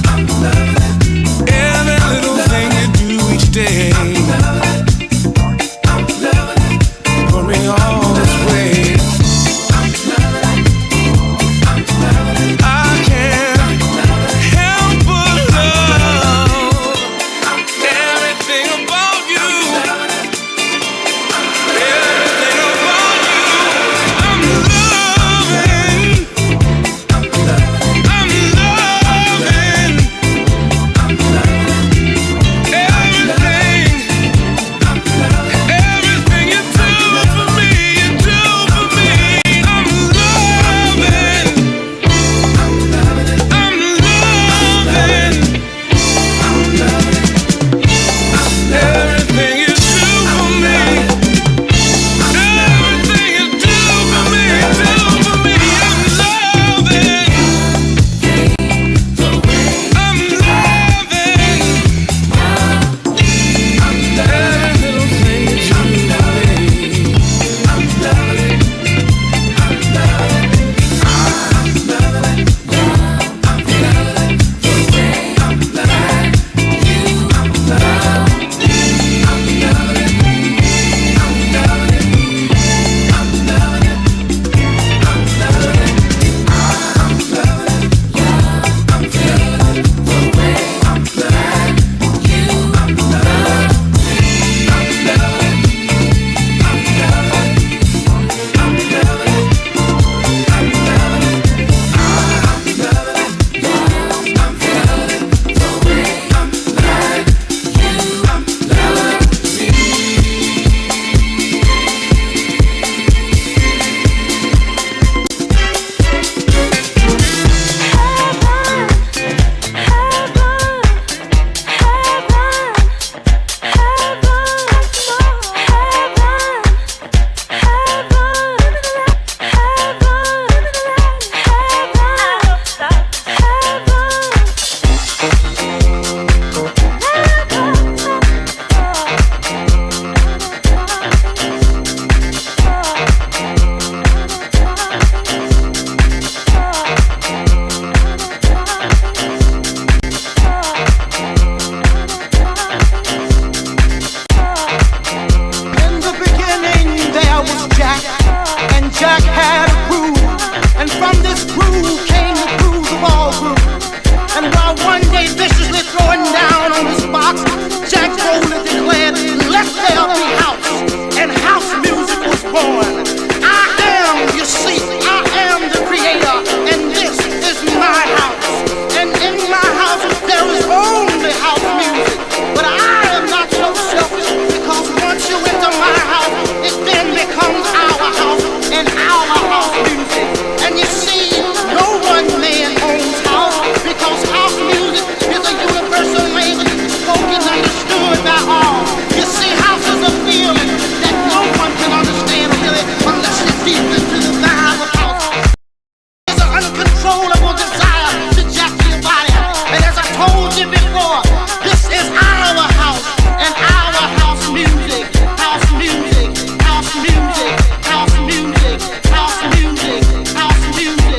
I'm loving every little thing you do each day. I'm loving, I'm loving, put me all this way. I'm loving, I'm loving, I can't help but love everything about you. Everything about you. I'm loving, I'm loving, I'm loving everything, everything you do for me, you do for me. I'm loving, I'm loving, I'm loving everything you do for me. Everything you do for me, do for me. I'm loving, I'm loving every little thing you do for me. I'm loving, I'm loving, In the beginning there was Jack, and Jack had a groove, and from this groove came the grooves of all grooves. And while one day viciously throwing down on his box, Jack boldly declared, "Let there be house," and house music was born. I am, you see, I am the creator, and this is my house. And in my house there is only house music, but I am not so selfish, because once you enter my house, it then becomes our house and our house music. And you see, no one man owns house, because house music is a universal language spoken and understood by all. You see, house is a feeling that no one can understand really unless you're deep into the vibe of house. It's an uncontrollable desire to jack your body. And as I told you before, this is our house and our house music. House music, house music, house music, house music, house music.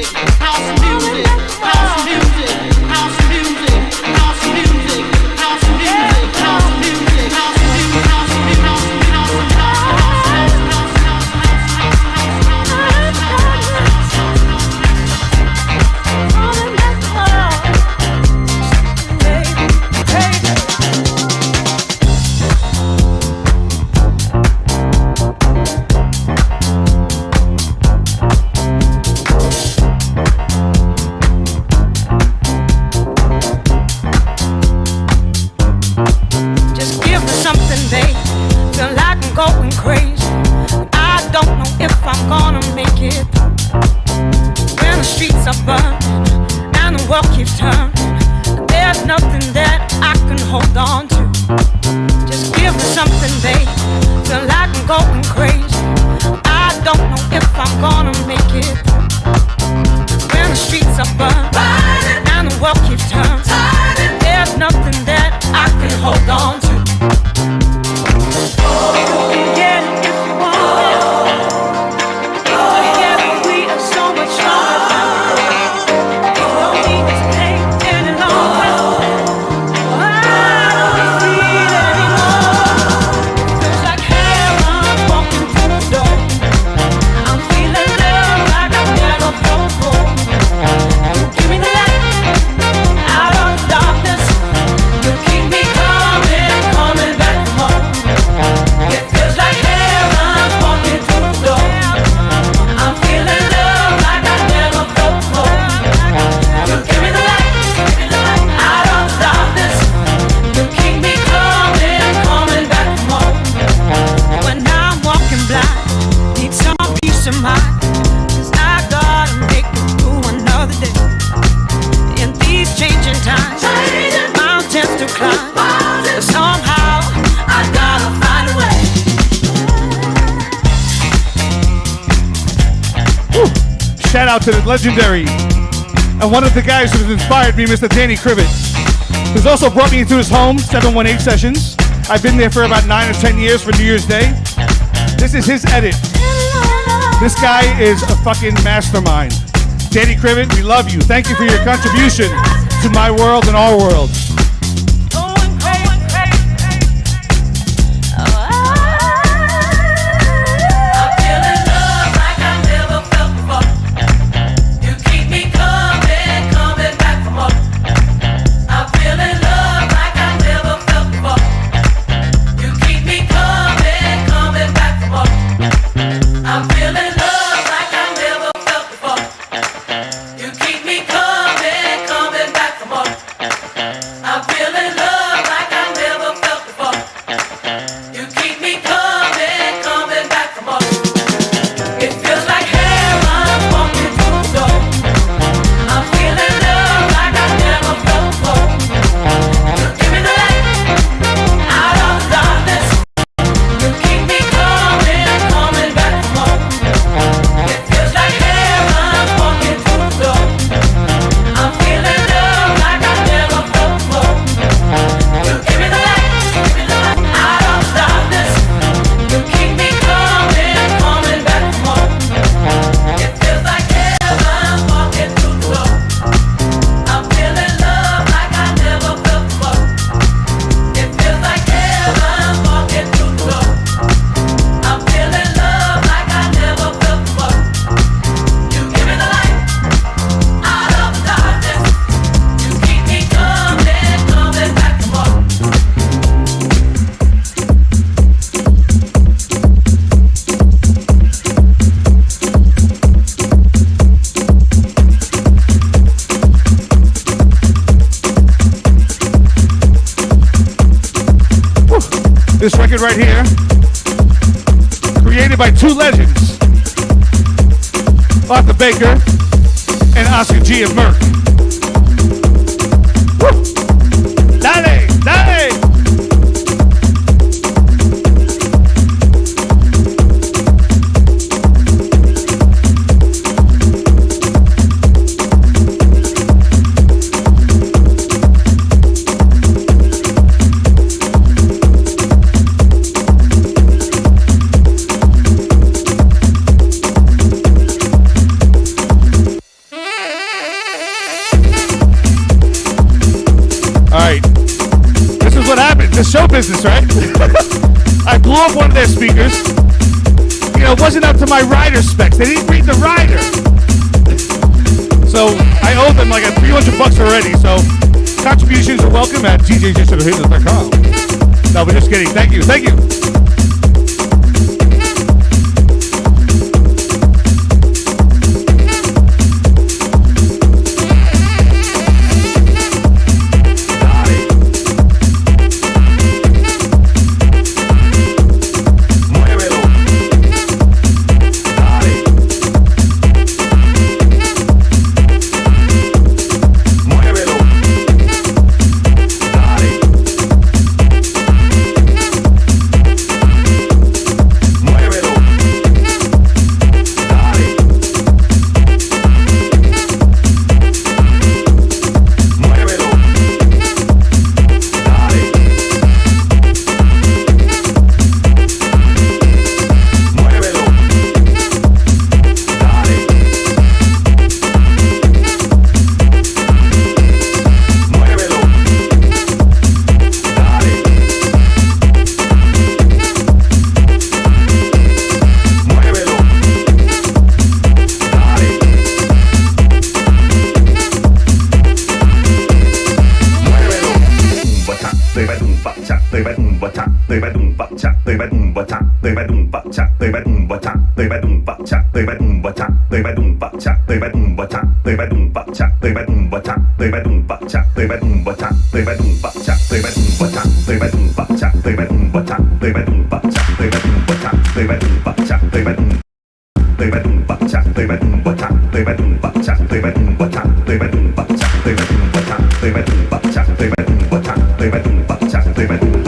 going crazy. I don't know if I'm gonna make it. When the streets are burned and the world keeps turning, there's nothing that I can hold on to. Just give me something, babe. Feel like I'm going crazy. I don't know if I'm gonna make it. When the streets are burned and the world keeps turning, there's nothing that I can hold on to. You can get it if you want it. Together we are so much stronger. You don't need this pain any longer. I don't feel it anymore. Feels like heaven walking through the door. I'm feeling love like I've never felt before. Give me the light out of the darkness. You keep me coming, coming back for more. It feels like heaven walking through the door. I'm feeling love like I've never felt before. You give me the light out of the darkness. You keep me coming, coming back for more. When I'm walking blind, need some peace of mind. 'Cause I gotta make it through another day. In these changing times, mountains to climb, but somehow I gotta find a way. Shout out to the legendary and one of the guys who's inspired me, Mr. Danny Crivet, who's also brought me into his home, 718 Sessions. I've been there for about 9 or 10 years for New Year's Day. This is his edit. This guy is a fucking mastermind. Danny Crivet, we love you. Thank you for your contribution to my world and our world. Going crazy. I'm feeling love like I never felt before. You keep me coming, coming back for more. I'm feeling love like I never felt before. You keep me coming, coming back for more. I'm feeling love like I never felt before. You keep me coming, coming back for more. I'm feeling love like I never felt before. You keep me coming, coming back for more. It feels like heaven walking through the door. I'm feeling love like I never felt before. You give me the light out of the darkness. You keep me coming, coming back for more. It feels like heaven walking through the door. I'm feeling love like I never felt before. You give me the light out of the darkness. You keep me coming, coming back for more. It feels like heaven walking through the door. I'm feeling love like I never felt before. It feels like heaven walking through the door. I'm feeling love like I never felt before. You give me the light out of the darkness. You keep me coming, coming back for more. This record right here, created by two legends, Arthur Baker and Oscar G. of Merck. Woo! Dale, dale! The show business, right? I blew up one of their speakers. You know, it wasn't up to my rider specs. They didn't read the rider. So I owe them like $300 already. So contributions are welcome at djjshouldahitlist.com. No, we're just kidding. Thank you. Thank you.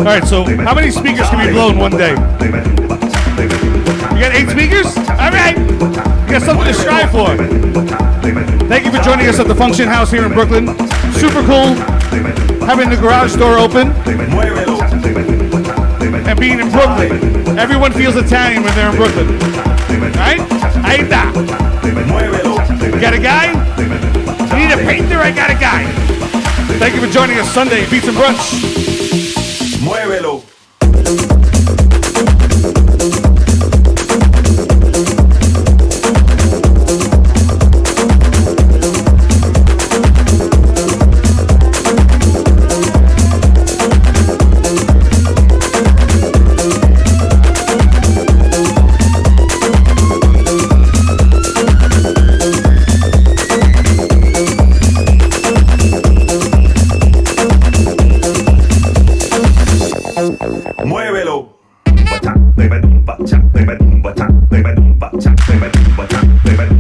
All right, so how many speakers can be blown one day? You got 8 speakers? All right. You got something to strive for. Thank you for joining us at the Funktion House here in Brooklyn. Super cool having the garage door open and being in Brooklyn. Everyone feels Italian when they're in Brooklyn. Right? Ojeda. You got a guy? You need a painter? I got a guy. Thank you for joining us Sunday, Beats and Brunch. Muévelo.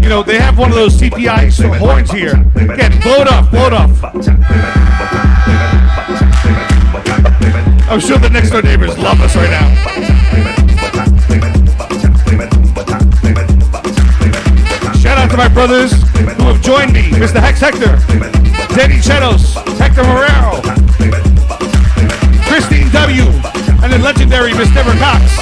You know, they have one of those CPI horns here. Again, blow it off, blow it off. I'm sure the next door neighbors love us right now. Shout out to my brothers who have joined me, Mr. Hex Hector, Danny Chetos, Hector Morero, Christine W, and the legendary Miss Deborah Cox.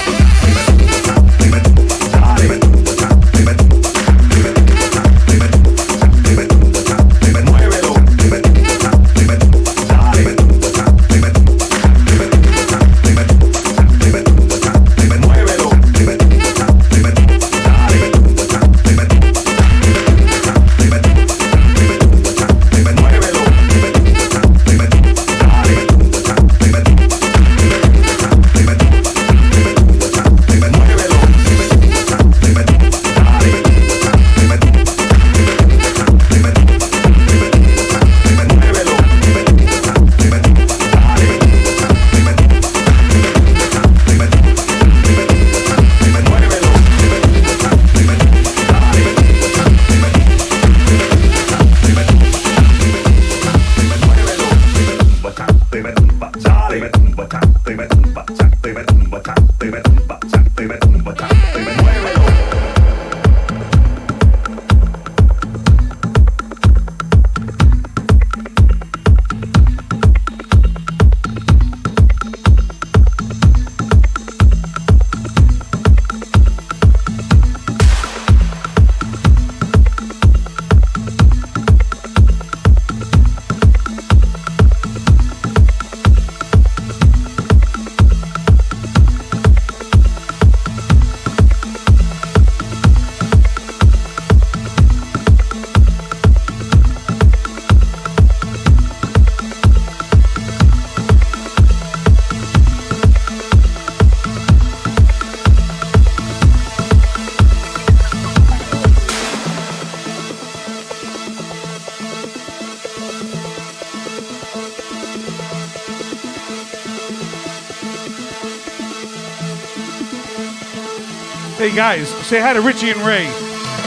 Hey guys, say hi to Richie and Ray.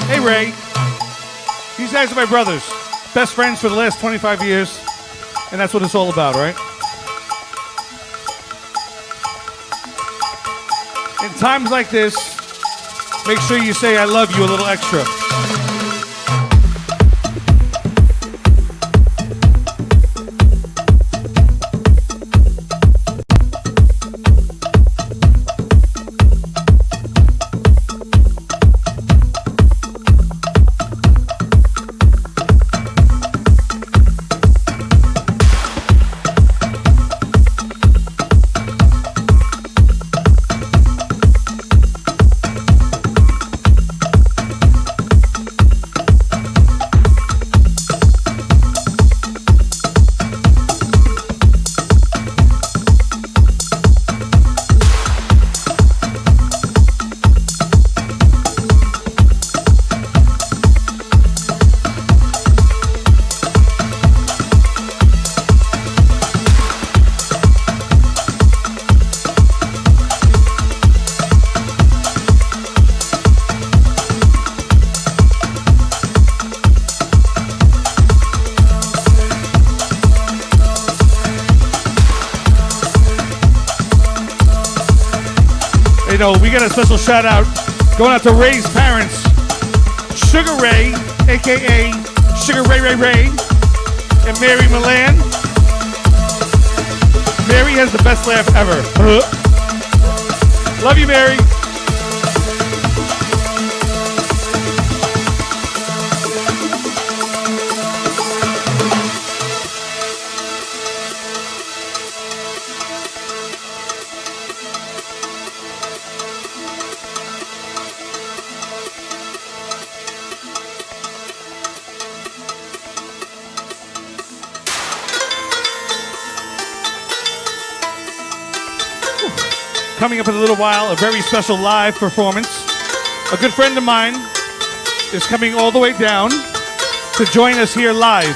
Hey Ray. These guys are my brothers. Best friends for the last 25 years. And that's what it's all about, right? In times like this, make sure you say I love you a little extra. know, we got a special shout out going out to Ray's parents, Sugar Ray, aka Sugar Ray, and Mary Milan. Mary has the best laugh ever. Love you, Mary. Coming up in a little while, a very special live performance. A good friend of mine is coming all the way down to join us here live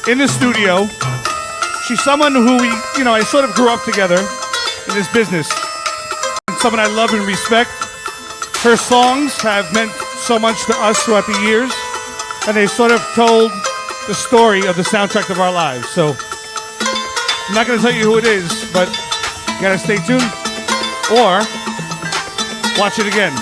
in the studio. She's someone who I sort of grew up together in this business. And someone I love and respect. Her songs have meant so much to us throughout the years, and they sort of told the story of the soundtrack of our lives. So I'm not going to tell you who it is, but you got to stay tuned. Or watch it again.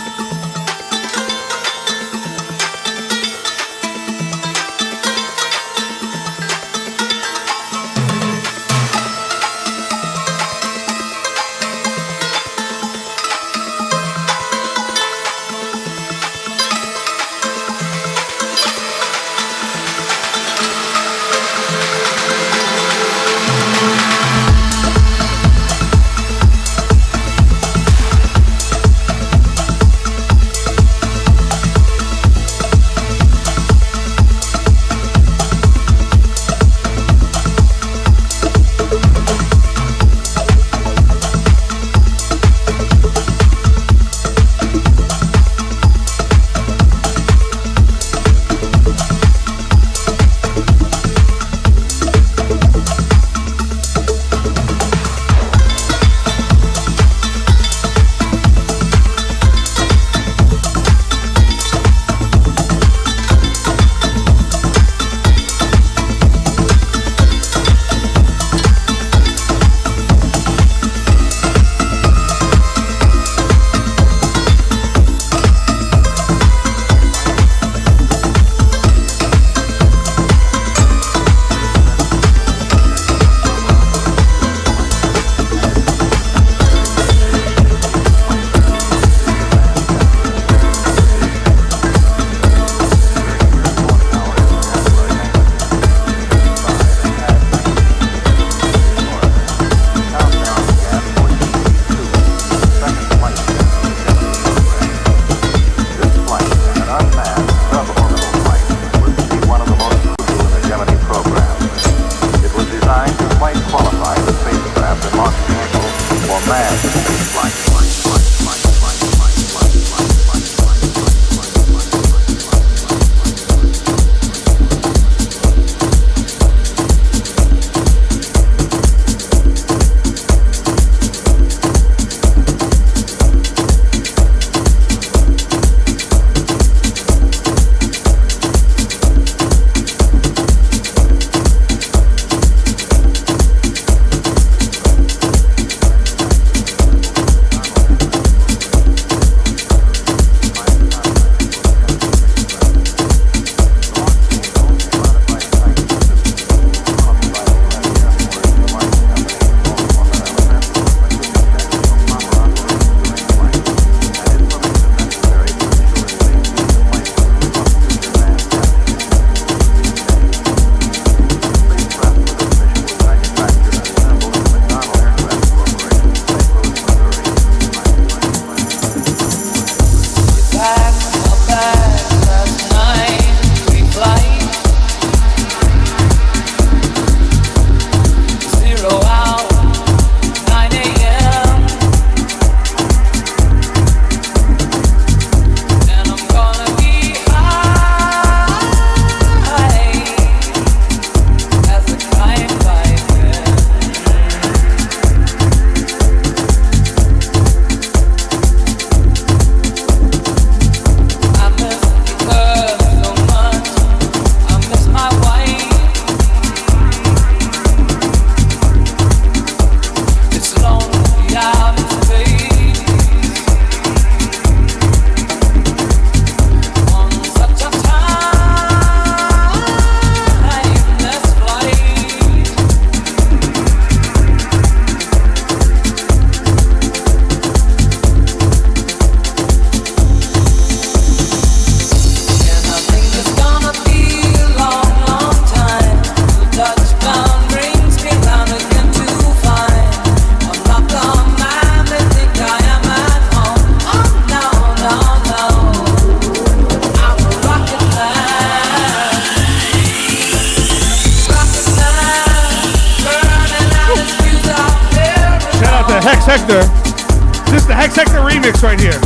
remix right here.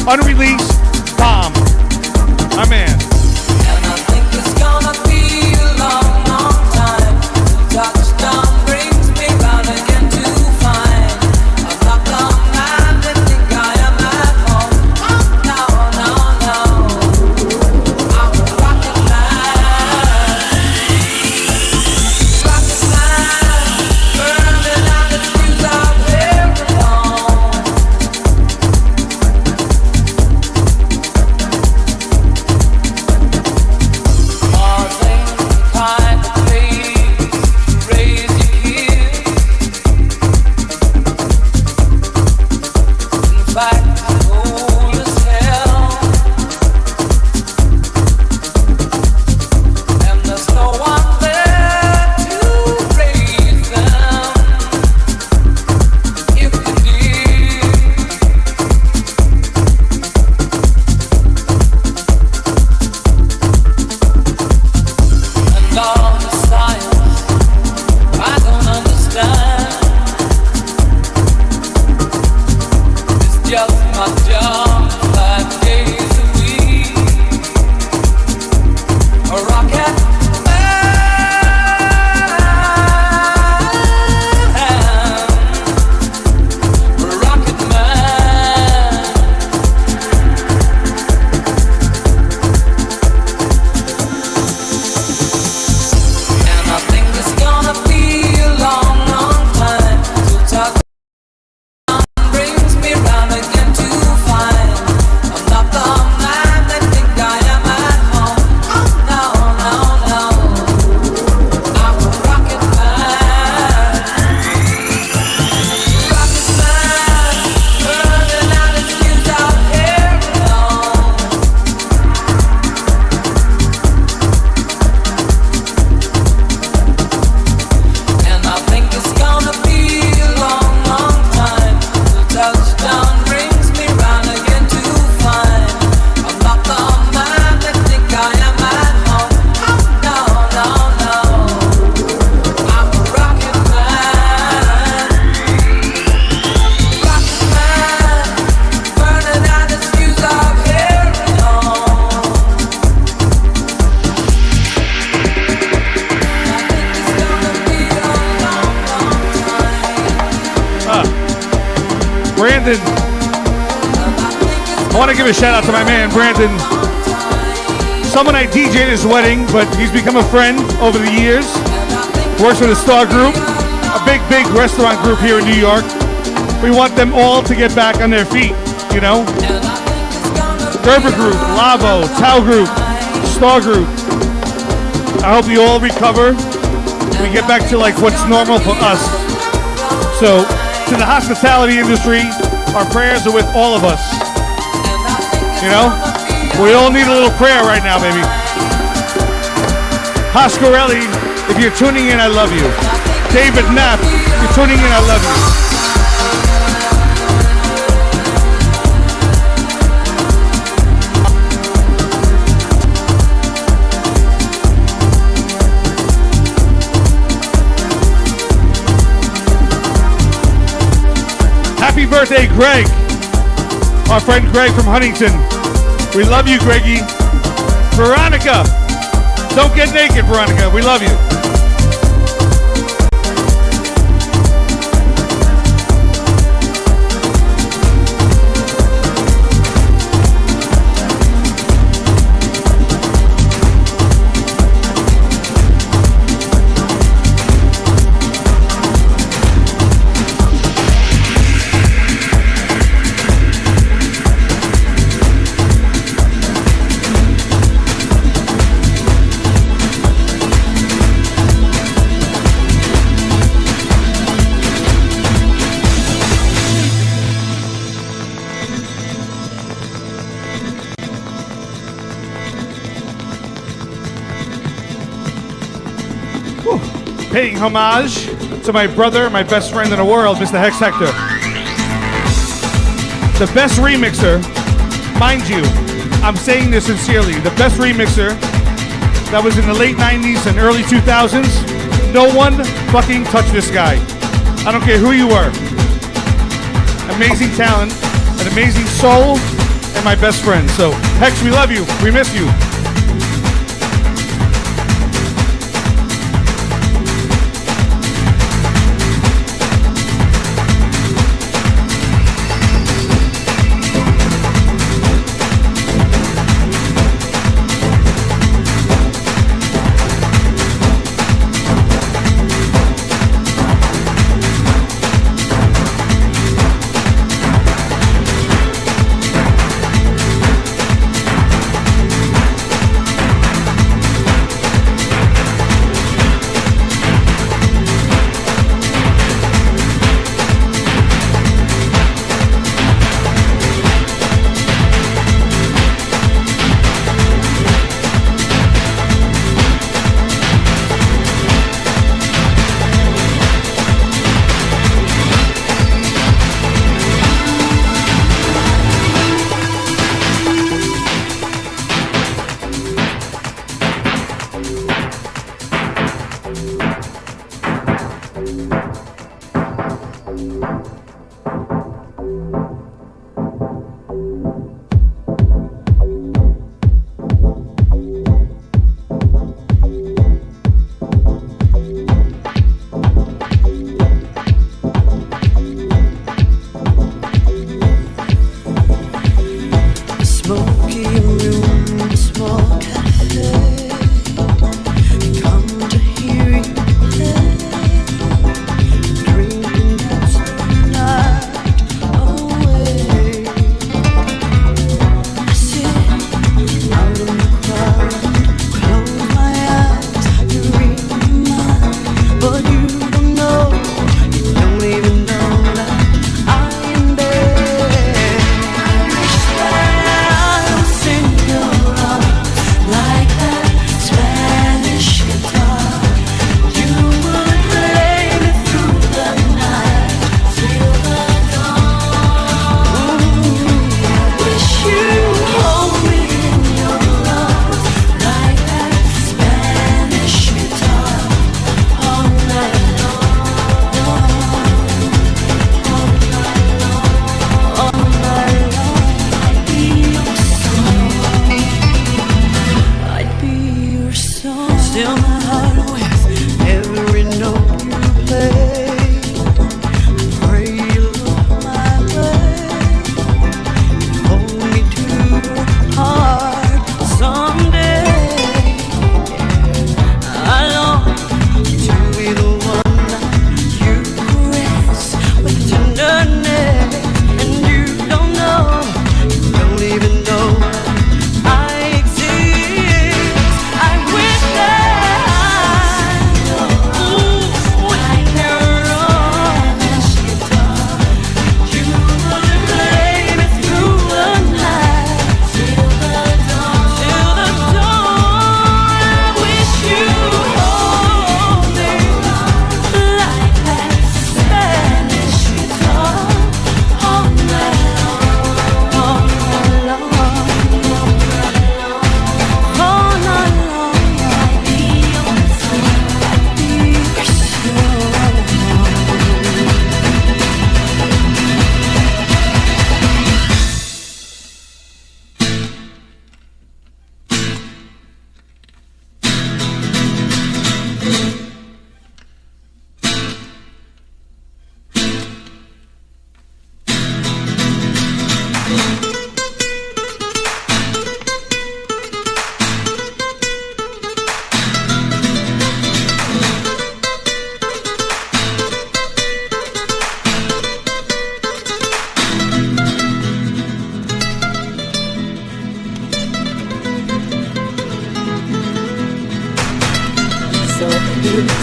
Unreleased bomb. My man. And I think it's gonna be a long, long time. Touchdown brings me round again to find I'm not the man that think I am at home. No, no, no. I'm a rocket man. Rocket man. Burning out the fuse out there alone. Pausing, time to please raise your kids. In fact, cold as hell. And there's no one there to raise them. If you did. And all the science I don't understand. It's just my job 5 days a week. A rocket man. A rocket man. And I think it's gonna be a long, long time till touchdown brings me round again to find I'm not the man they think I am at home. No, no, no. I'm a rocket man. Rocket man. Burning out its fuse out here alone. And I think it's gonna be a long, long time till touchdown brings me round again to find I'm not the man they think I am at home. No, no, no. I'm a rocket man. Rocket man. Burning out its fuse out here alone. I think it's gonna be a long, long time. Brandon. I want to give a shout out to my man, Brandon. Someone I DJ'd his wedding, but he's become a friend over the years. Works with the Star Group, a big, big restaurant group here in New York. We want them all to get back on their feet, you know? Gerber Group, Lavo, Tau Group, Star Group. I hope you all recover. We get back to like what's normal for us. So, to the hospitality industry, our prayers are with all of us. You know? We all need a little prayer right now, baby. Hoscarelli, if you're tuning in, I love you. David Knapp, if you're tuning in, I love you. Happy birthday, Greg. Our friend Greg from Huntington. We love you, Greggy. Veronica. Don't get naked, Veronica. We love you. Paying homage to my brother, my best friend in the world, Mr. Hex Hector. The best remixer, mind you, I'm saying this sincerely, the best remixer that was in the late 90s and early 2000s, no one fucking touched this guy. I don't care who you were. Amazing talent, and an amazing soul, and my best friend. So, Hex, we love you. We miss you.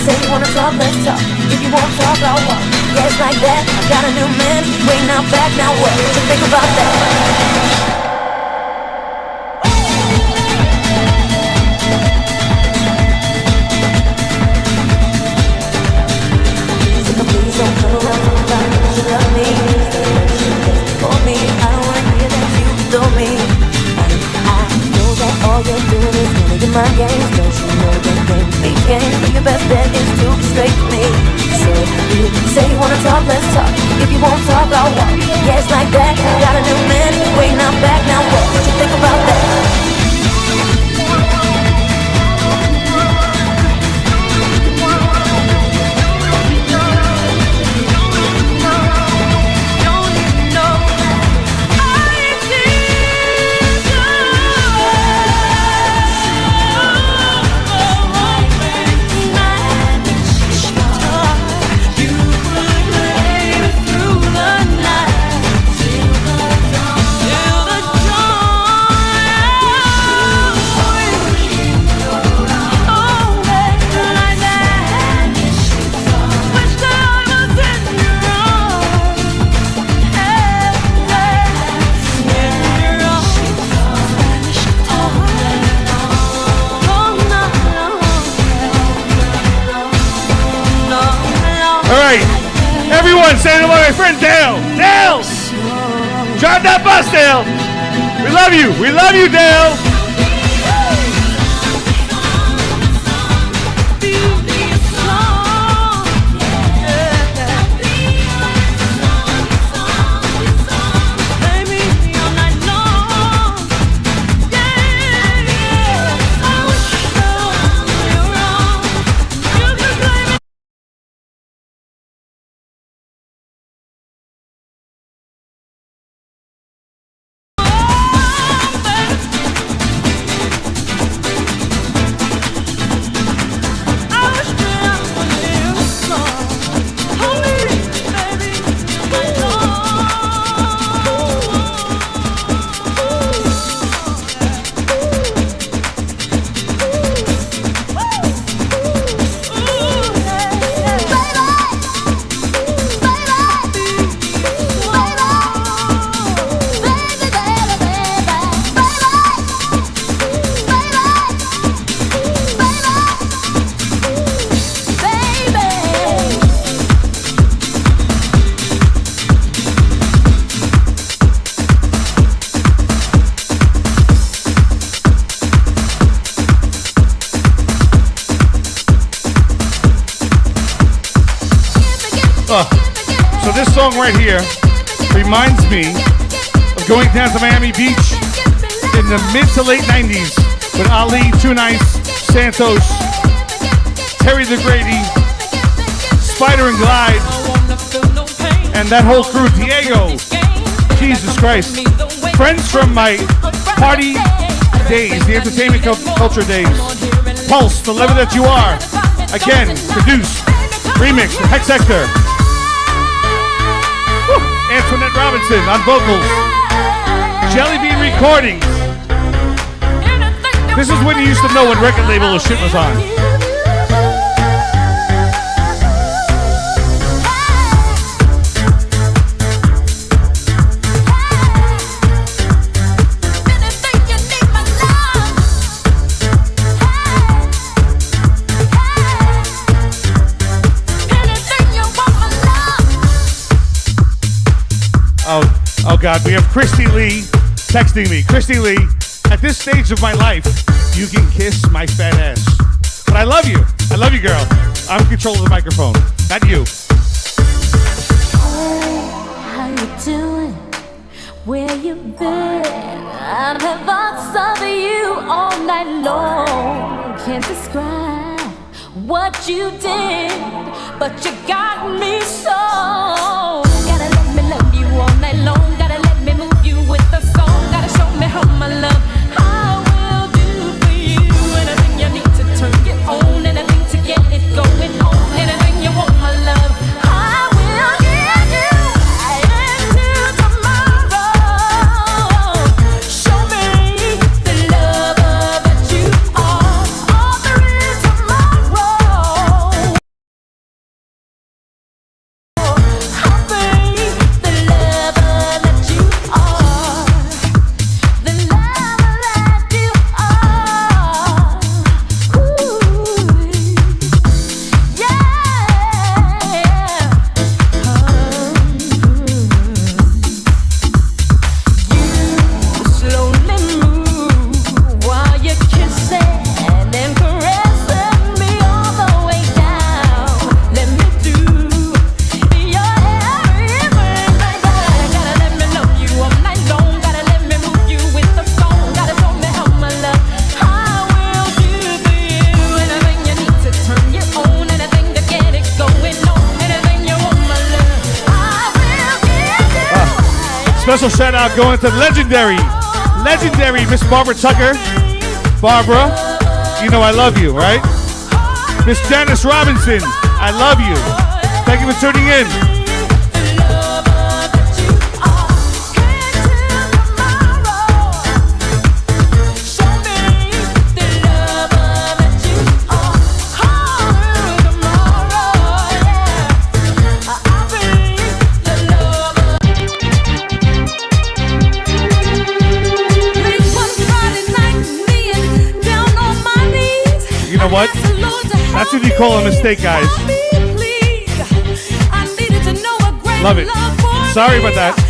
Say you wanna talk, let's talk. If you won't talk, I'll walk. Yeah, it's like that. I got a new man. Wait, now back, now what? What you think about that? Please don't come around about you love me. For me, I don't wanna hear that you adore me. I know that all you're doing is playing my games. Don't you know that game? Big game, but your best bet is to be straight with me. say you say you wanna talk, let's talk. If you won't talk, I'll walk. Yeah, it's like that. Got a new man, waiting out back. Now what you think about that? Everyone, say hello to my friend Dale. Dale! Drive that bus, Dale! We love you! We love you, Dale! So this song right here reminds me of going down to Miami Beach in the mid to late 90s with Ali, Too Nice, Santos, Terry the Grady, Spider and Glide, and that whole crew, Diego. Jesus Christ. Friends from my party days, the entertainment culture days. Pulse, The Lover That You Are. Again, produced, remixed, Hex Hector. Antoinette Robinson on vocals. Jelly Bean Recordings. This is when you used to know when record label shit was on. Oh God, we have Christy Lee texting me. Christy Lee, at this stage of my life, you can kiss my fat ass. But I love you. I love you, girl. I'm in control of the microphone, not you. Hey, how you doing? Where you been? I've had thoughts of you all night long. Can't describe what you did, but you got me so. Gotta let me love you all night long. Gotta let me move you with the song. Gotta show me how my love I will do for you. Anything you need to turn it on, anything to get it going on, anything you want, my love, I will give you right into tomorrow. Show me the lover that you are. All there is tomorrow. special shout out going to legendary Miss Barbara Tucker. Barbara, you know I love you, right? Miss Janice Robinson, I love you. Thank you for tuning in. You know what? That's what you call a mistake, guys. Love it. Sorry about that.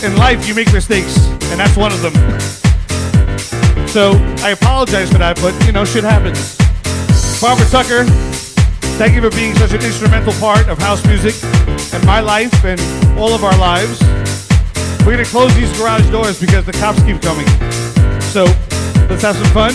In life, you make mistakes, and that's one of them. So I apologize for that, but shit happens. Barbara Tucker, thank you for being such an instrumental part of house music and my life and all of our lives. We're gonna close these garage doors because the cops keep coming. So let's have some fun.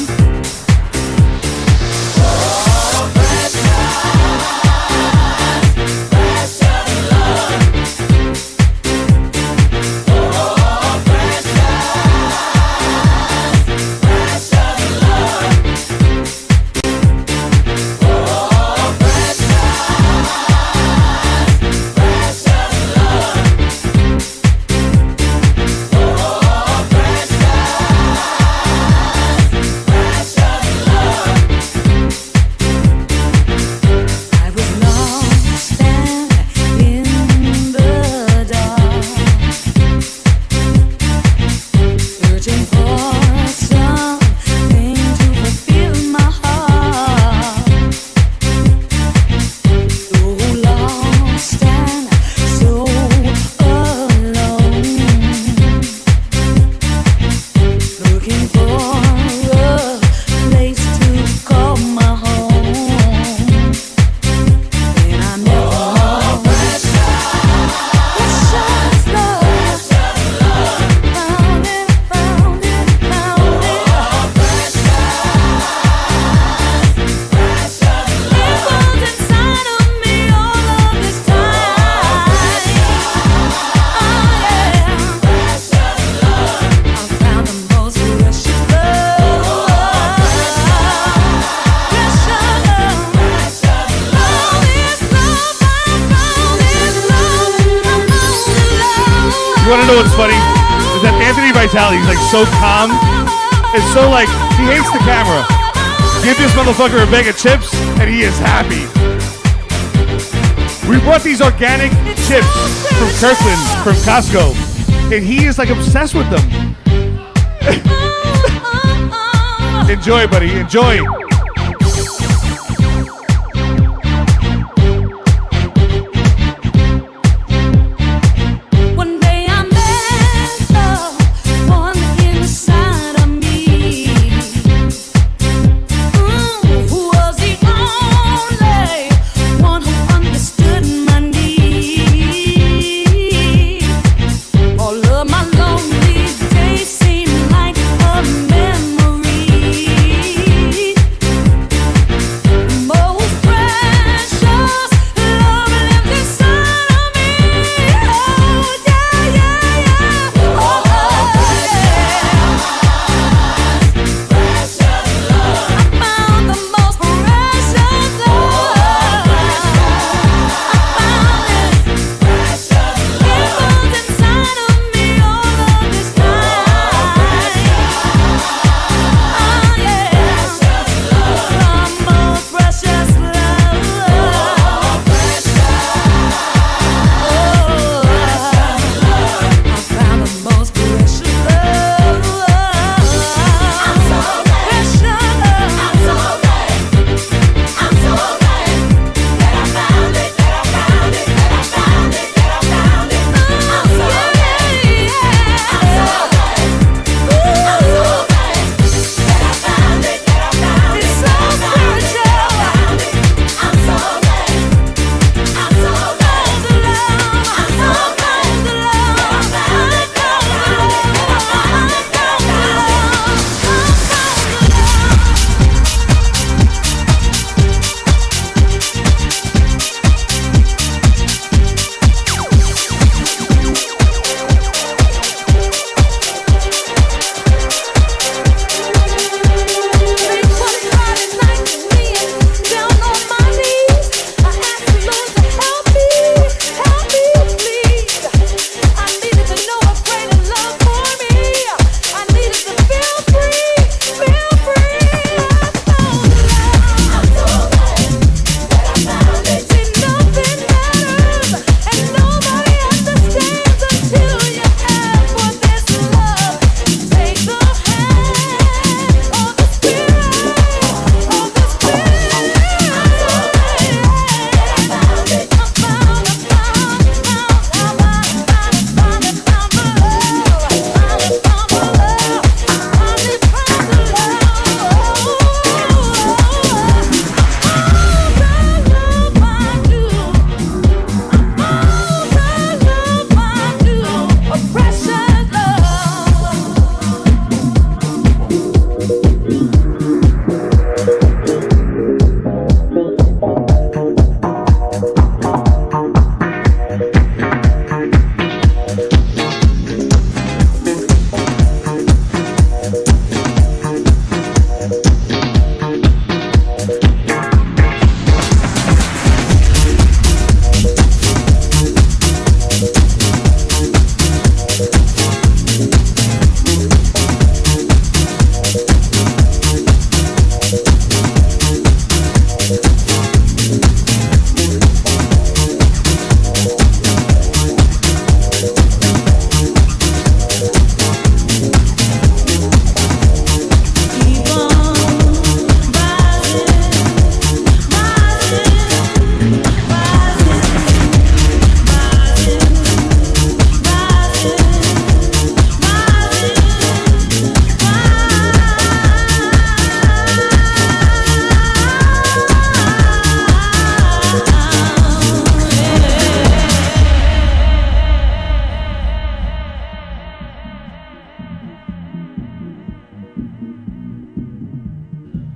You want to know what's funny? Is that Anthony Vitale, he's like so calm. It's so like, he hates the camera. Give this motherfucker a bag of chips and he is happy. We brought these organic chips from Kirkland, from Costco, and he is like obsessed with them. Enjoy, buddy, enjoy.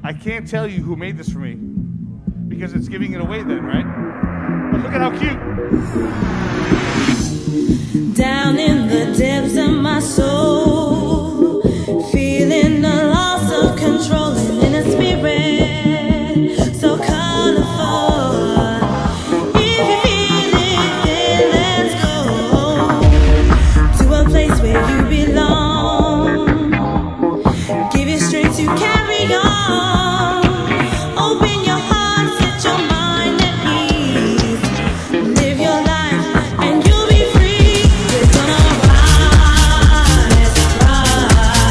I can't tell you who made this for me because it's giving it away then, right? But look at how cute. Down in the depths of my soul, feeling the loss of control in a spirit so colorful. If you feel it, then let's go to a place where you belong. Give you strength to carry on. Open your heart, set your mind at ease. Live your life and you'll be free. We're gonna rise, rise,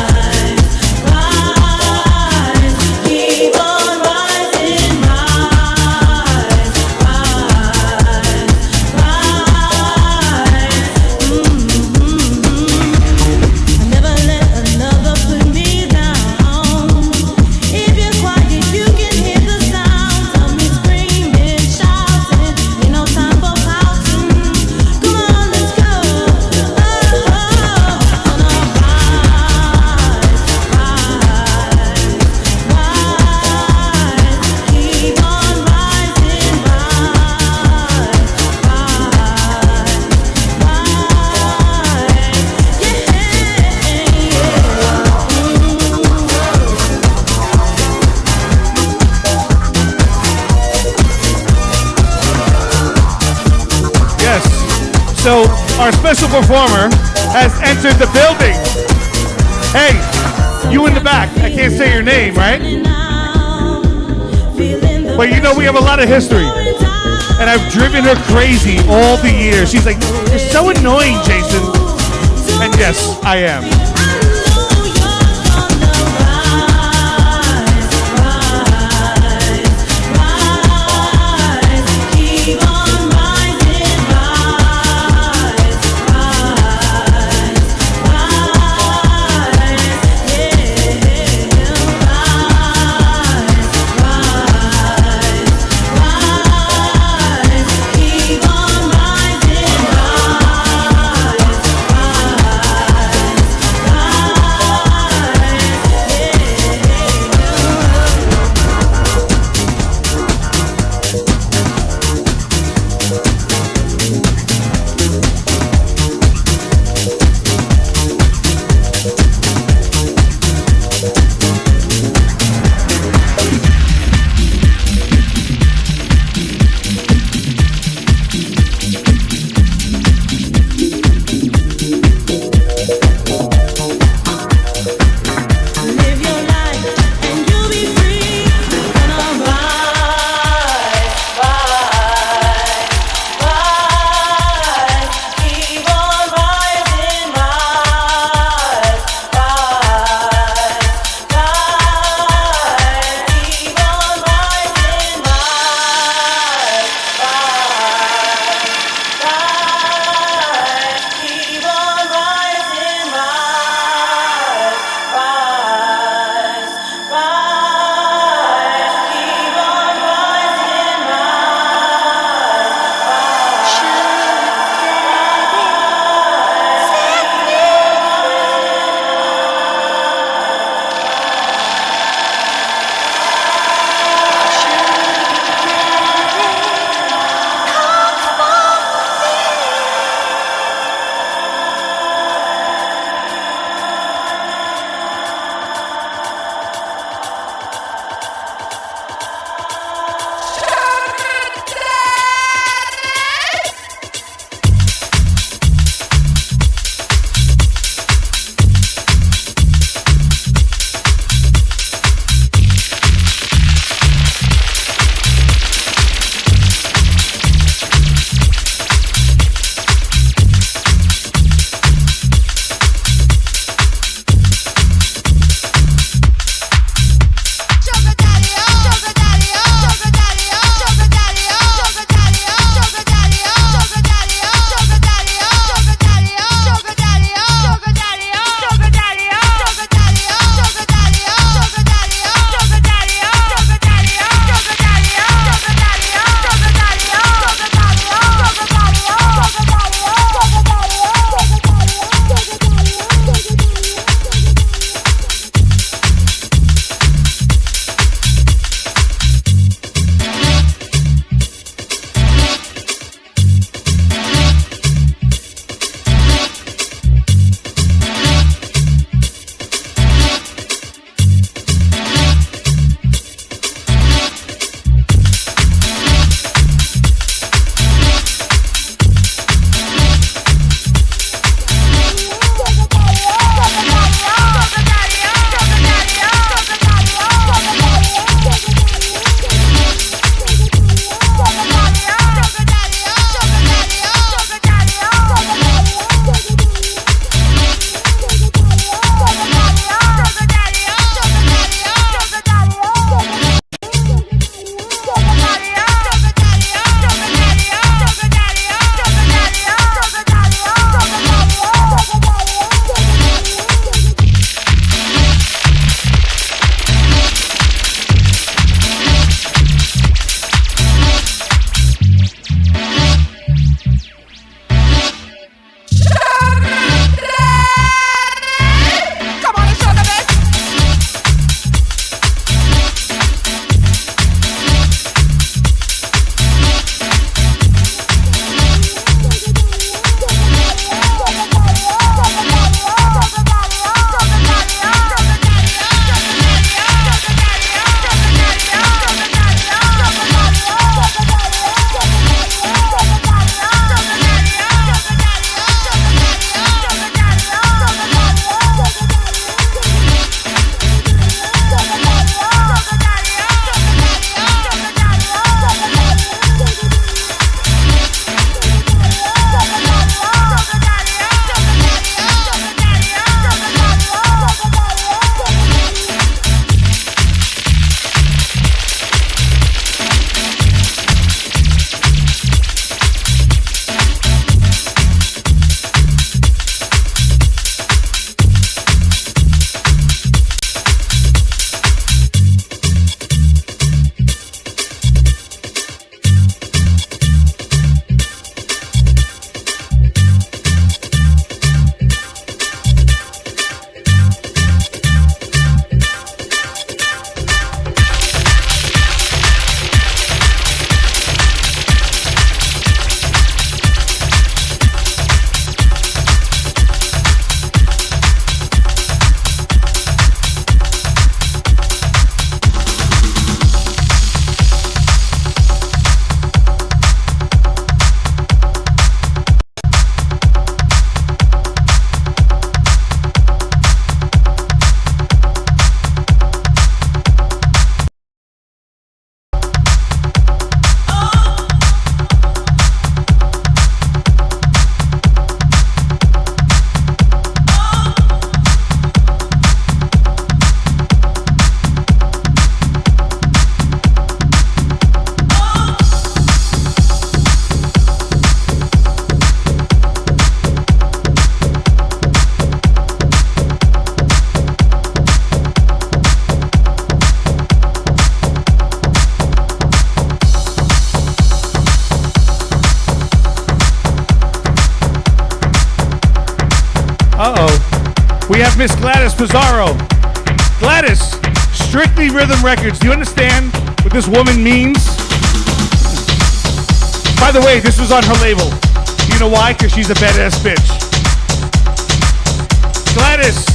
rise. Keep on rising, rise, rise, rise. I never let another put me down. If you're quiet, you can hear the sounds of me screaming, shouting. Ain't no time for pouting. Come on, let's go. Gonna rise, rise, rise. Keep on rising, rise, Yes. So our special performer has entered the building. Hey, you in the back. I can't say your name, right? But you know we have a lot of history. And I've driven her crazy all the years. She's like, you're so annoying, Jason. And yes, I am. Keep on rising, rise, rise, rise, yeah, rise, keep on rising, rise, rise, Miss Gladys Pizarro. Gladys, Strictly Rhythm Records. Do you understand what this woman means? By the way, this was on her label. You know why? Because she's a badass bitch. Gladys,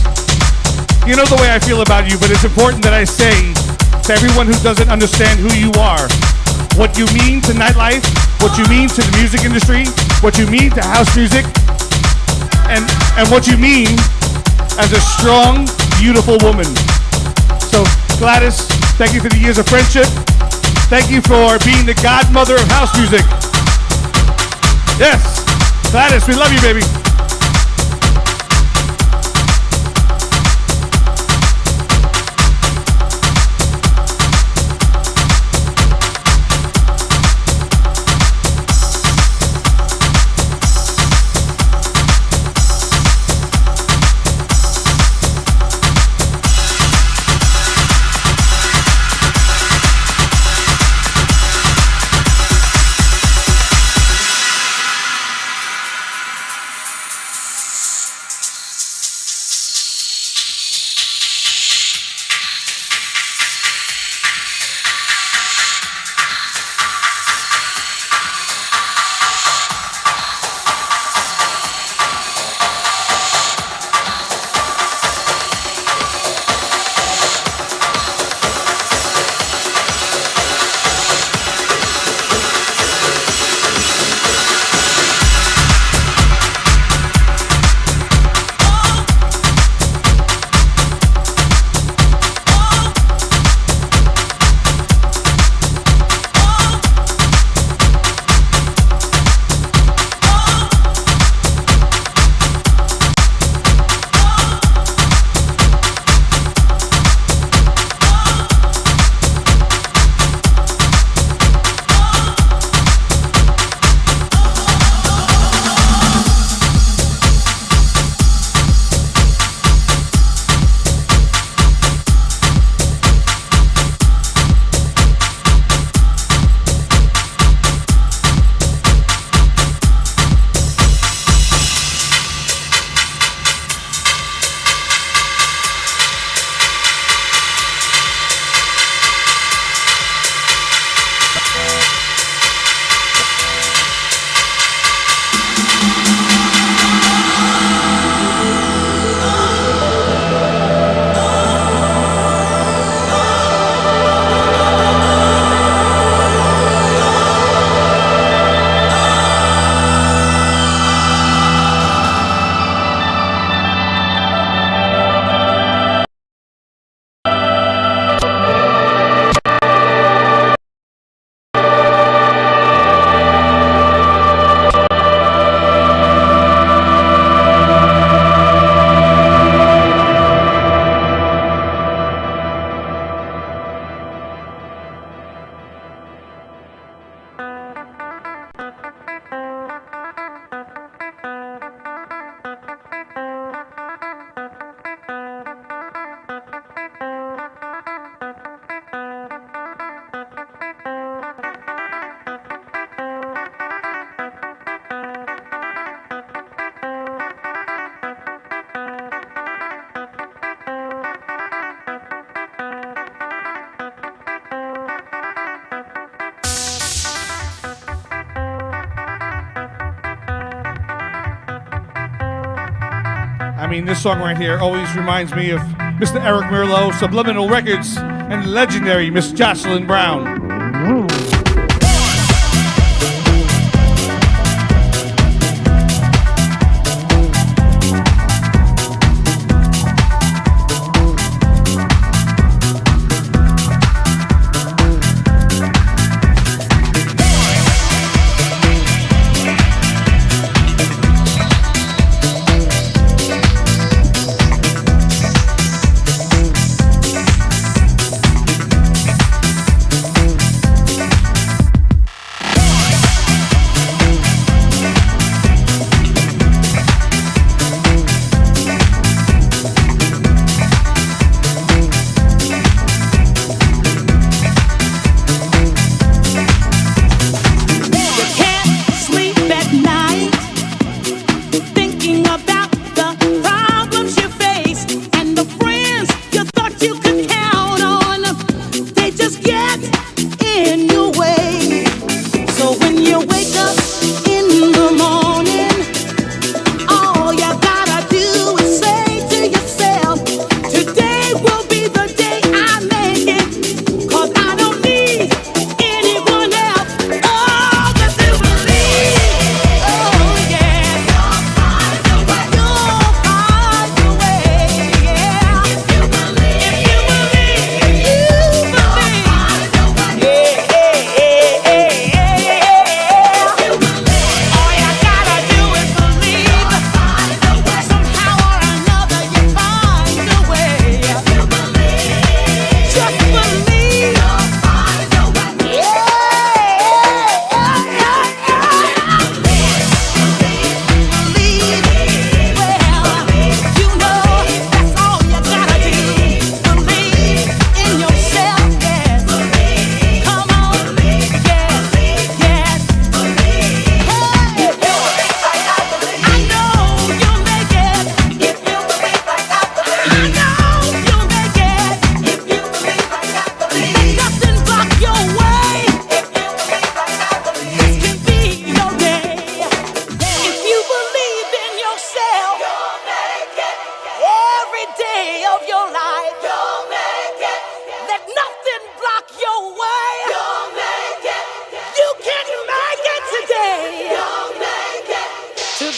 you know the way I feel about you, but it's important that I say to everyone who doesn't understand who you are, what you mean to nightlife, what you mean to the music industry, what you mean to house music, and what you mean as a strong, beautiful woman. So, Gladys, thank you for the years of friendship. Thank you for being the godmother of house music. Yes, Gladys, we love you, baby. I mean, this song right here always reminds me of Mr. Eric Merlot, Subliminal Records, and legendary Miss Jocelyn Brown.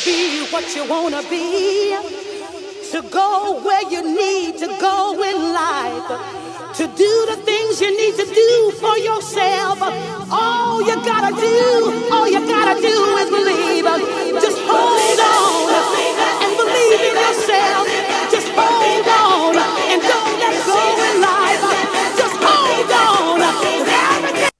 be what you wanna be, to go where you need to go in life, to do the things you need to do for yourself. All you gotta do is believe. Just hold on and believe in yourself. Just hold on and don't let go in life. Just hold on. Everything.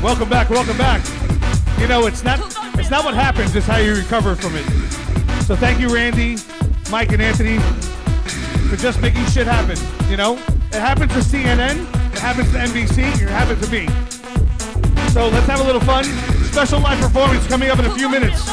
Welcome back, welcome back. You know, it's not what happens, it's how you recover from it. So thank you, Randy, Mike, and Anthony, for just making shit happen, you know? It happens to CNN, it happens to NBC, it happens to me. So let's have a little fun. Special live performance coming up in a few minutes.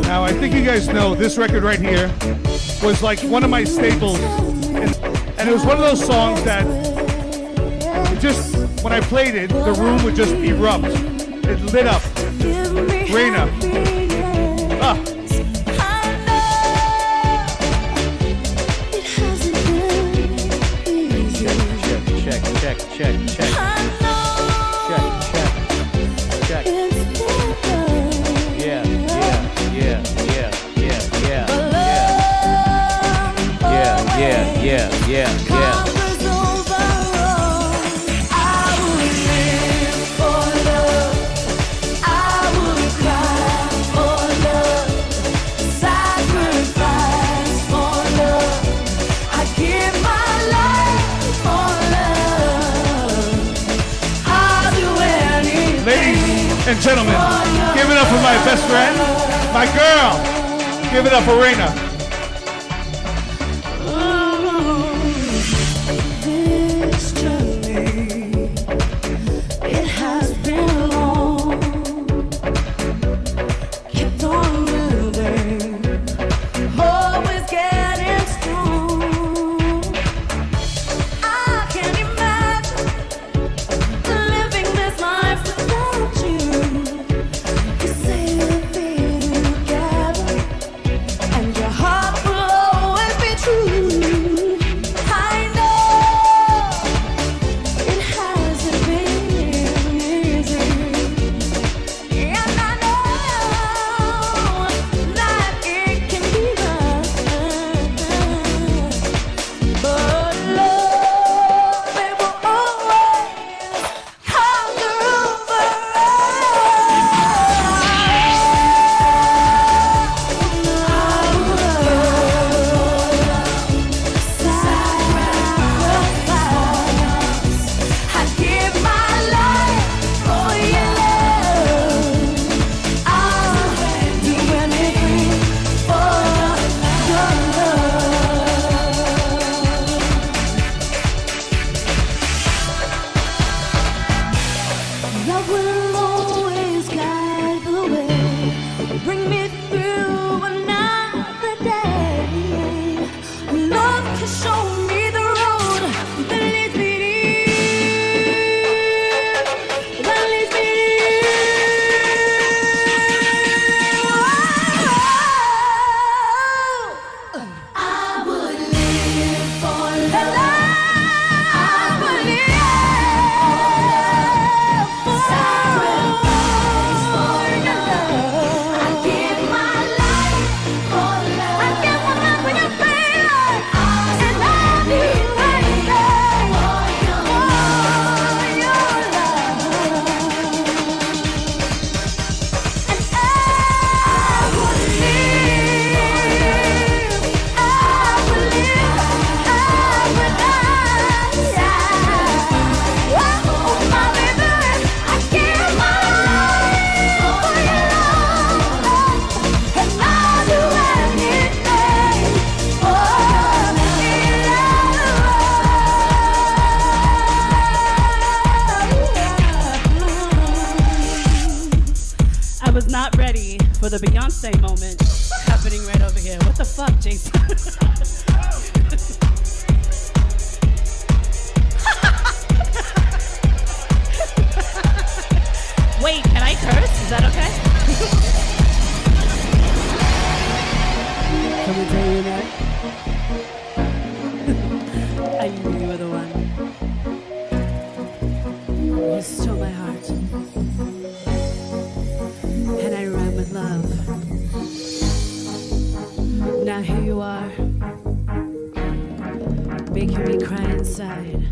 Now, I think you guys know this record right here was like one of my staples. And it was one of those songs that it just, when I played it, the room would just erupt. It lit up. Reina. Ah. Check. Yeah. I would live for love. I would cry. and gentlemen, give it up for my best friend, my girl. Give it up for Reina. This journey, it has been long. Kept on moving, always getting strong. I can't imagine living this life without you. You say we'll be together, and your heart will always be true. I know it hasn't been easy, and I know that it can be rough, but love, it will always conquer over I give my life for your love. I'll do anything for your love. Love will always guide the way, bring me through another day. Love can show me the road that leads me to you, that leads me to you. I would live for love. I would live for sacrifice for your love. I give my life for love. I give my life for your favor, and I'll do anything for your love. And I would I was not ready for the Beyonce moment happening right over here. What the fuck, Jason? Wait, can I curse? Is that okay? Can we tell you that? I knew you were the one. You stole my heart. And I ran with love. Now here you are, making me cry inside.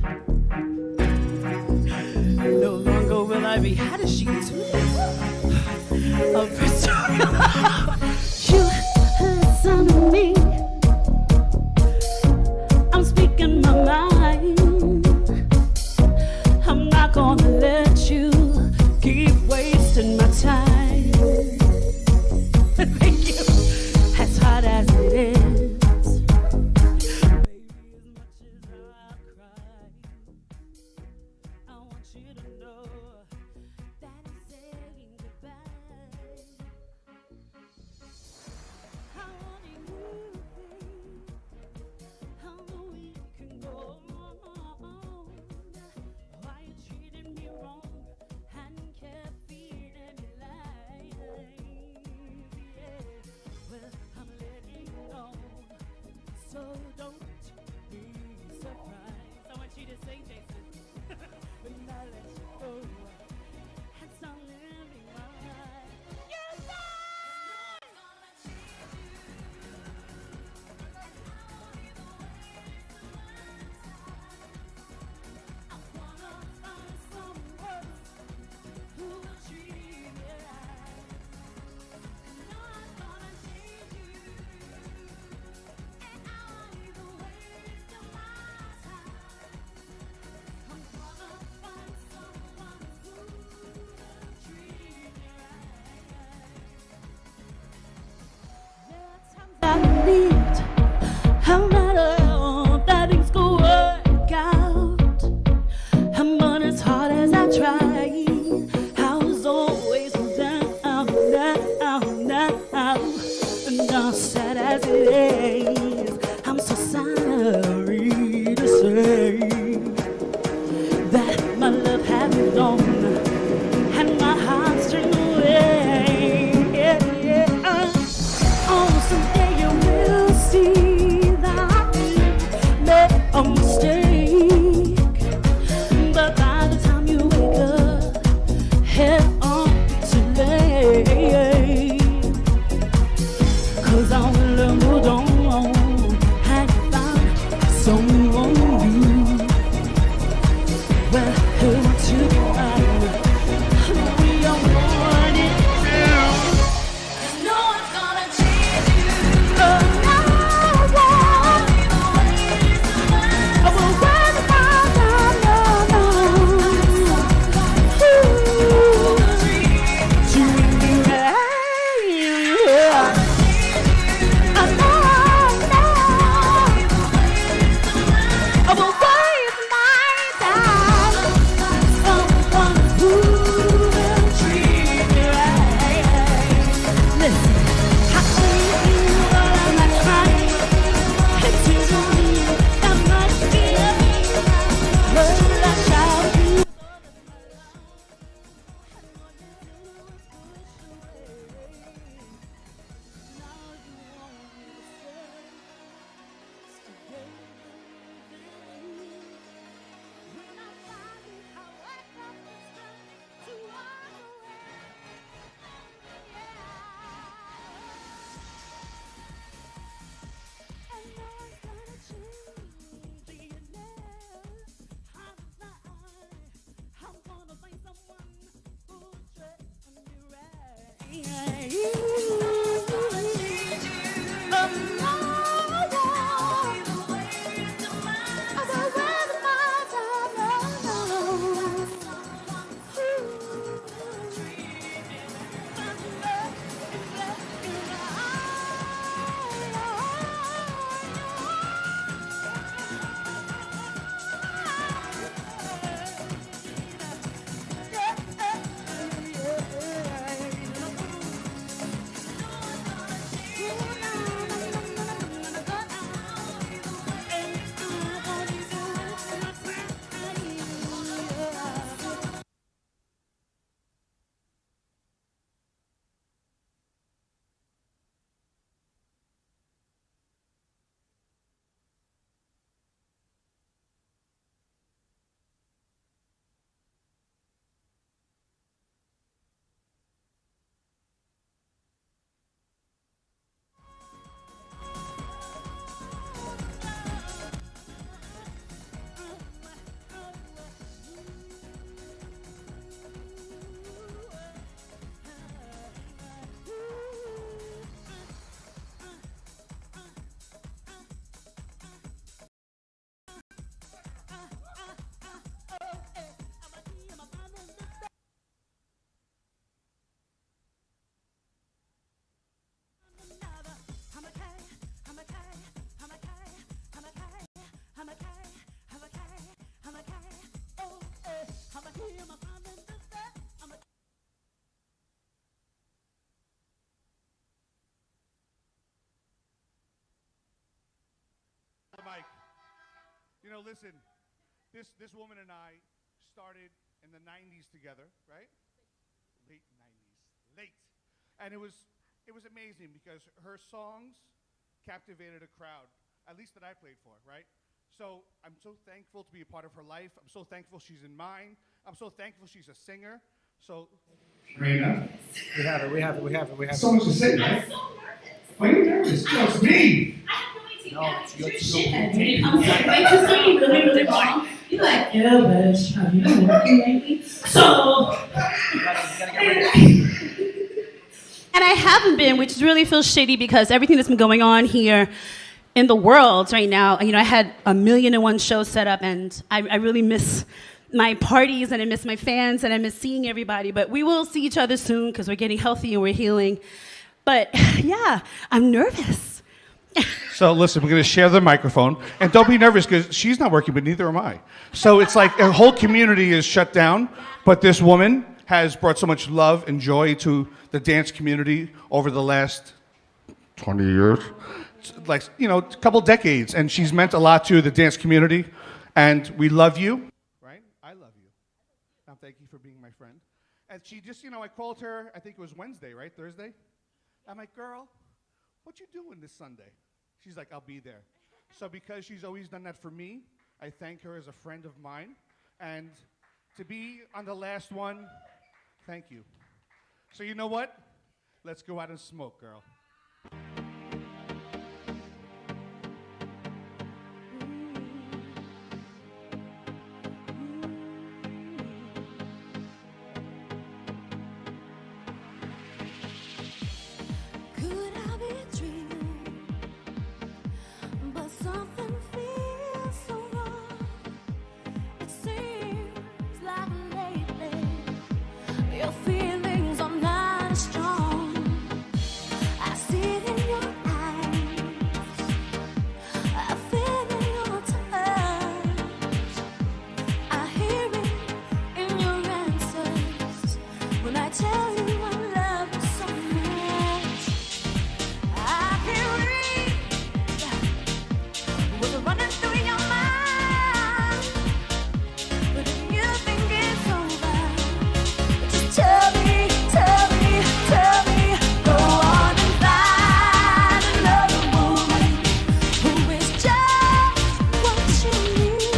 No longer will I be. How does she do this? A prisoner. You listen to me. I'm speaking my mind. I'm not gonna let you keep wasting my time. Thank you. As hard as it is, baby, as much as I cry, I want you to know that I'm saying goodbye. How do you think? How we can go on? Why you treated me wrong and kept feeding me lies? hold on, and my heart's turned away. Oh, someday you will see that you made a mistake. But by the time you wake up, head on too late. 'Cause I will have moved on, had found someone new. Well, who to be mine? We are wanting to. No one's gonna change you. Oh, no one. I will wear the no. Mike, you know, listen, this woman and I started in the 90s together, right? Late 90s, late. And it was amazing because her songs captivated a crowd, at least that I played for, right? So I'm so thankful to be a part of her life. I'm so thankful she's in mine. I'm so thankful she's a singer. So, Raina, We have it. so much to say, right? Why are you nervous? No, it's me. I have no idea. No, you're a shithead when it comes to like just something really, really wrong. You're like, yeah, bitch, have you been working lately? So, and I haven't been, which really feels shady because everything that's been going on here in the world right now, you know, I had 1,000,001 shows set up, and I really miss my parties, and I miss my fans, and I miss seeing everybody. But we will see each other soon because we're getting healthy and we're healing. But yeah, I'm nervous. So listen, we're going to share the microphone, and don't be nervous because she's not working, but neither am I. So it's like a whole community is shut down, but this woman has brought so much love and joy to the dance community over the last 20 years, like, you know, a couple decades, and she's meant a lot to the dance community, and we love you, right? I love you. thank you for being my friend. And she just, I called her, I think it was Wednesday, right? Thursday? I'm like, girl, what you doing this Sunday? She's like, I'll be there. So because she's always done that for me, I thank her as a friend of mine. And to be on the last one, thank you. So you know what? Let's go out and smoke, girl. Could I be dreaming? But something feels so wrong. It seems like lately your feelings are not as strong. I see it in your eyes. I feel it in your touch. I hear it in your answers when I tell you I love you so much. I can read what's running through your mind. But if you think it's over, just tell me, tell me, tell me. Go on and find another woman who is just what you need.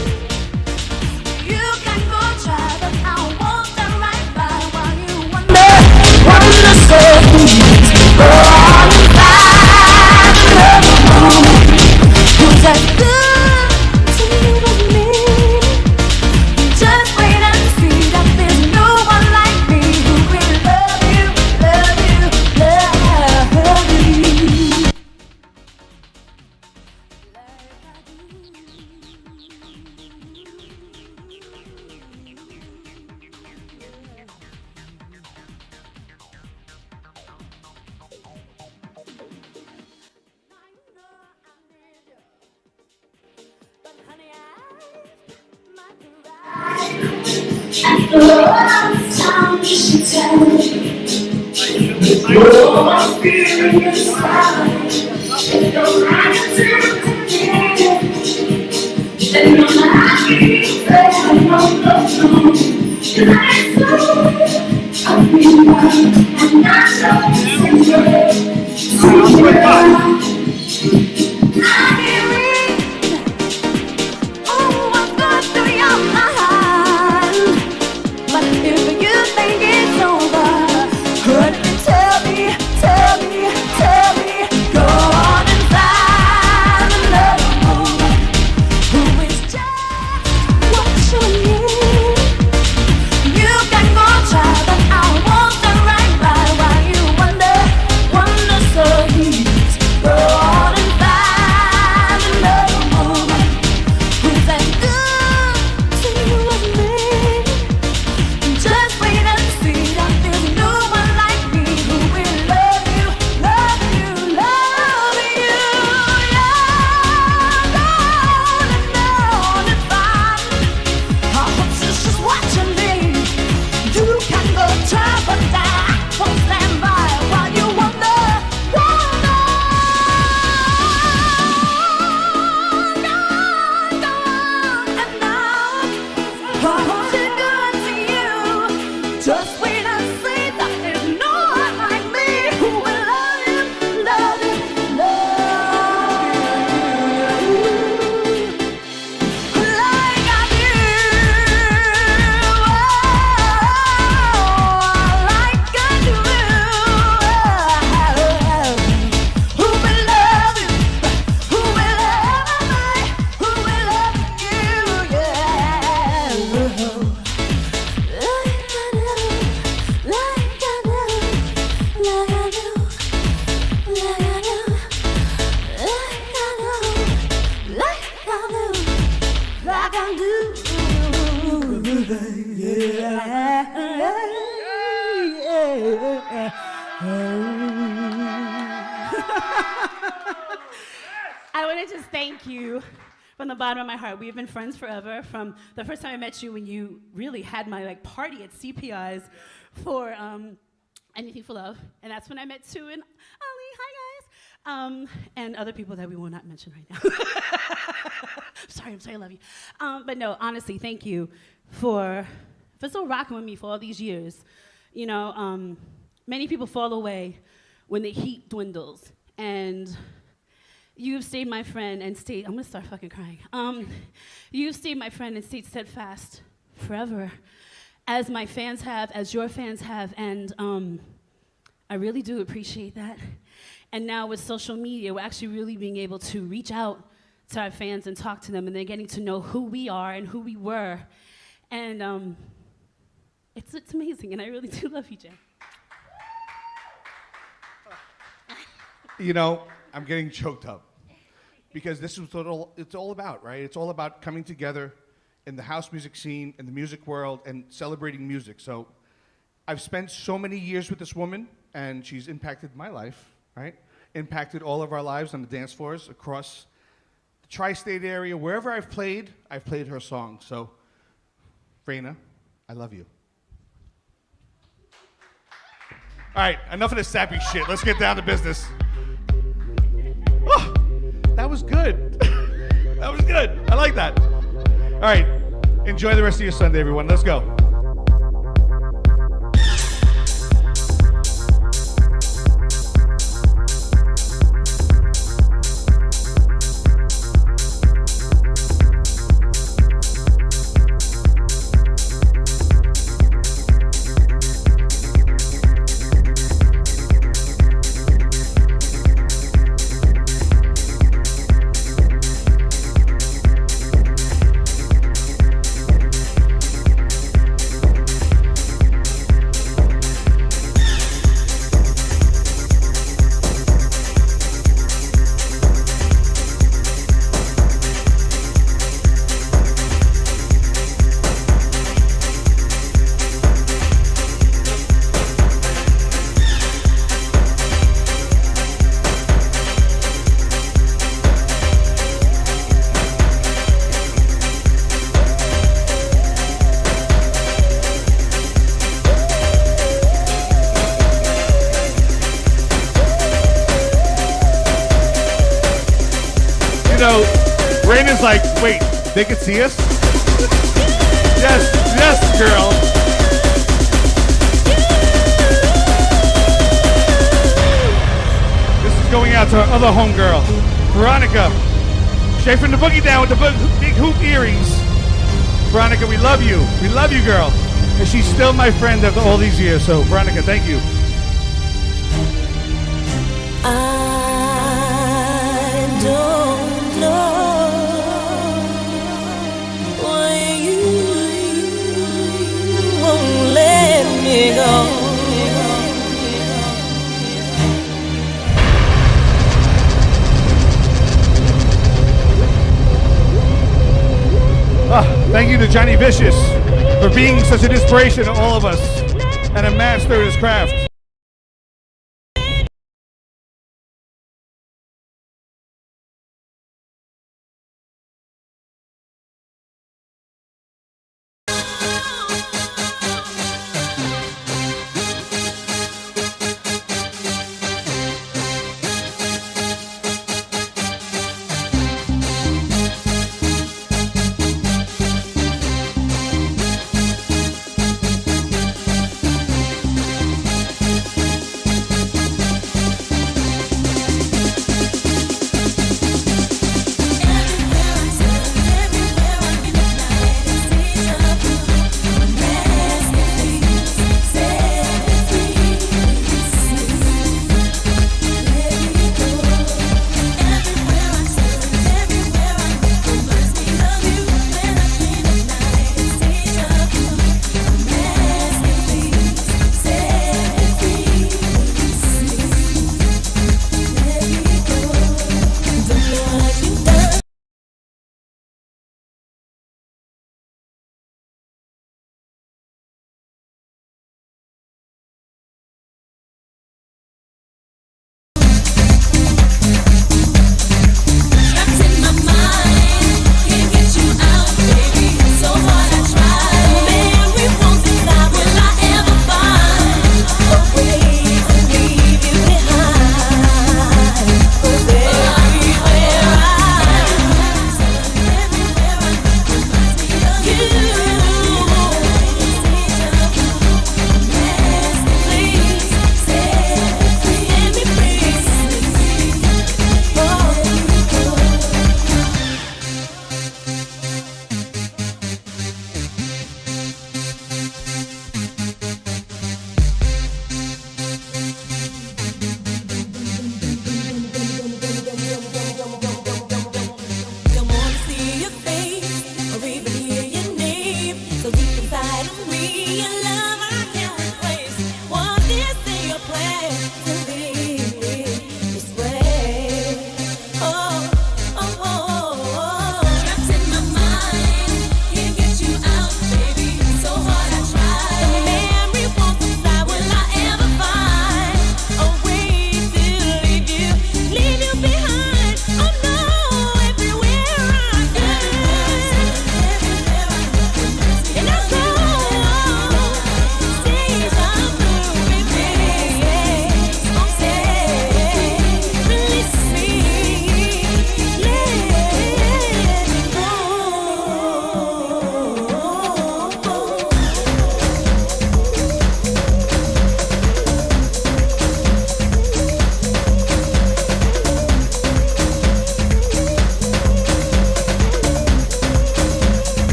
You can go try, but I won't stand right by while you wonder so please. Go on and find another woman who's as good to you as me. Just wait and see that there's no one like me who will love you, love you, love you. But honey, after all this time, you should tell me. Oh, I'm feeling inside. If you're right to then you're not even there. No, no, no. 'Cause I saw I've been wrong. I'm not so secret. I can read what's going through your mind. But if you think it's over, honey, tell me, tell me, tell me. Go on and find another woman who is just what you need. You can go try, but I won't stand right by while you wonder so please. Go on and find another woman who's as good to you as me. Just wait and see that there's no one like me who will love you, love you, love you. On and find. I hope she's just watching me. You can go try, but I won't stand by while you wonder. Just wait and see that there's no one like me who will love you, love you, love you, like I do, like I do. Who will love you? Who will love me? Who will love you? Yeah. I want to just thank you from the bottom of my heart. We've been friends forever. From the first time I met you, when you really had my party at CPI's for Anything for Love, and that's when I met Sue and Ali. Hi guys, and other people that we will not mention right now. I'm sorry, I love you. But no, honestly, thank you for for still rocking with me for all these years. You know, many people fall away when the heat dwindles, and you've stayed my friend and stayed, I'm gonna start fucking crying. You've stayed my friend and stayed steadfast forever, as my fans have, as your fans have, and I really do appreciate that. And now with social media, we're actually really being able to reach out to our fans and talk to them, and they're getting to know who we are and who we were. And it's amazing, and I really do love you, Jay. You know, I'm getting choked up because this is what it's all about, right? It's all about coming together in the house music scene, in the music world, and celebrating music. So I've spent so many years with this woman, and she's impacted my life, right? Impacted all of our lives on the dance floors across the tri-state area. Wherever I've played her song. So, Raina, I love you. All right, enough of this sappy shit. Let's get down to business. Oh, that was good. That was good. I like that. All right, enjoy the rest of your Sunday, everyone. Let's go. Raina's like, wait, they could see us? Yes, yes, girl. This is going out to our other homegirl, Veronica. Straight from the boogie down with the big hoop earrings. Veronica, we love you. We love you, girl. And she's still my friend after all these years. So, Veronica, thank you. I don't know why you won't let me go. Thank you to Johnny Vicious for being such an inspiration to all of us and a master of his craft.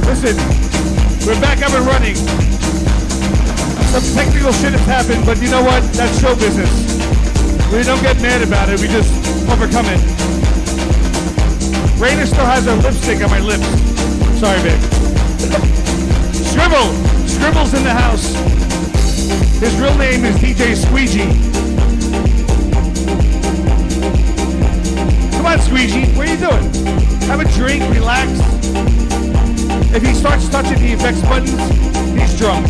Listen, we're back up and running. Some technical shit has happened, but you know what? That's show business. We don't get mad about it. We just overcome it. Raina still has her lipstick on my lips. Sorry, babe. Scribble. Scribble's in the house. His real name is DJ Squeegee. Come on, Squeegee. What are you doing? Have a drink, relax. If he starts touching the effects buttons, he's drunk.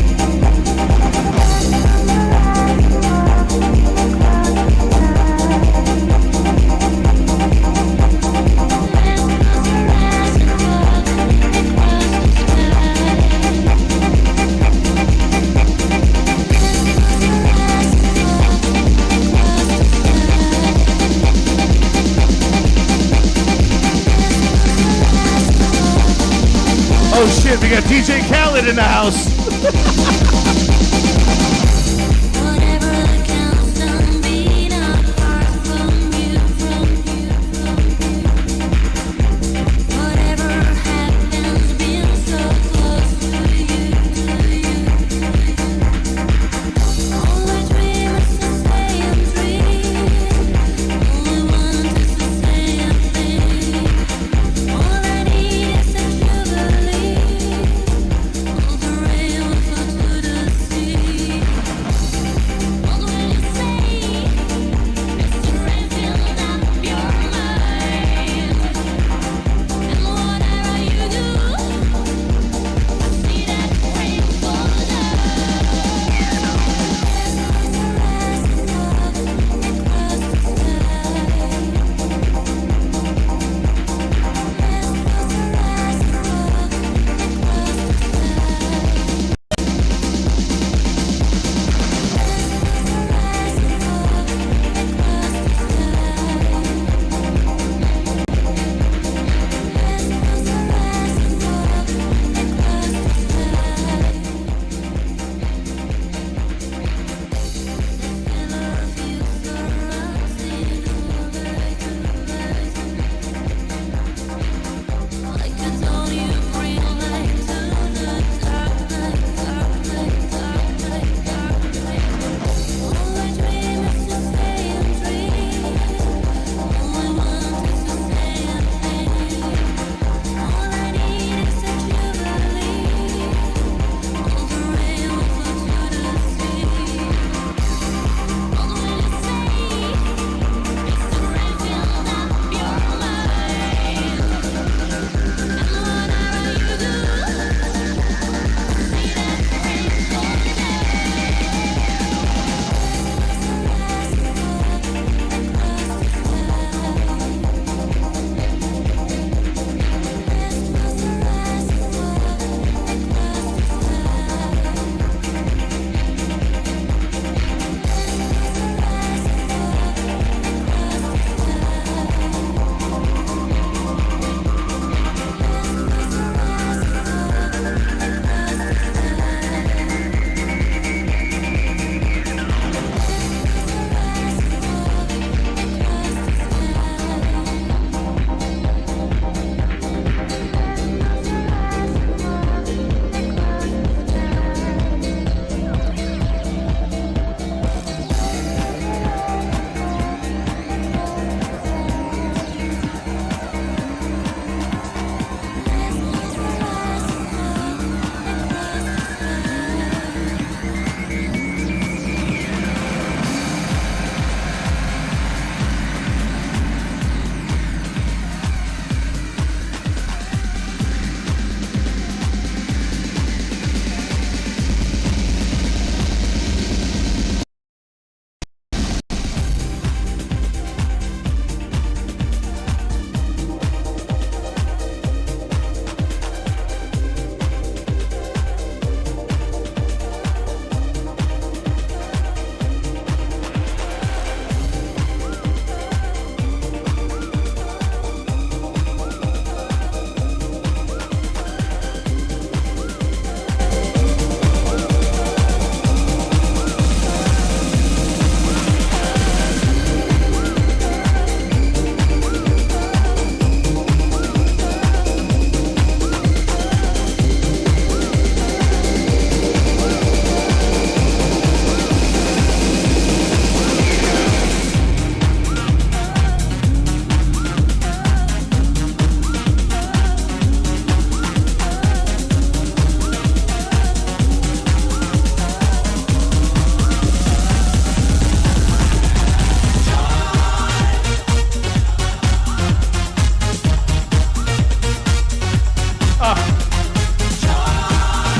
Oh shit, we got DJ Khaled in the house.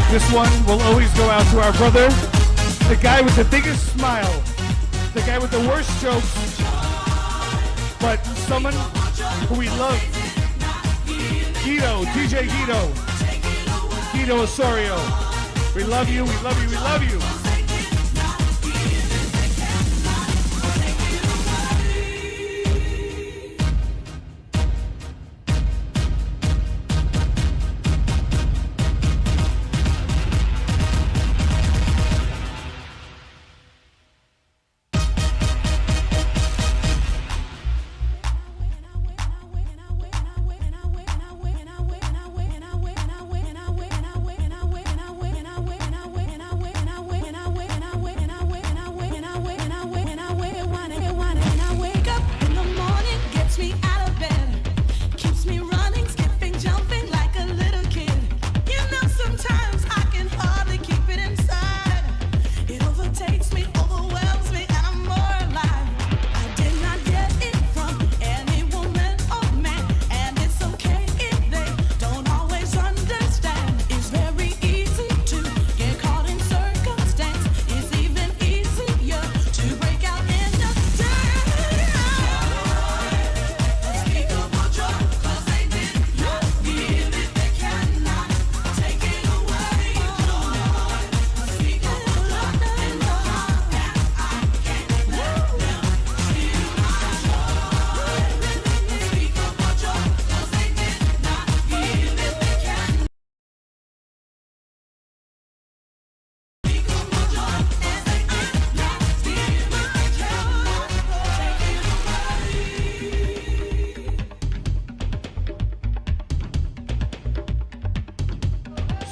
This one will always go out to our brother, the guy with the biggest smile, the guy with the worst jokes, but someone who we love. Guido, DJ Guido. Guido Osorio. We love you, we love you, we love you.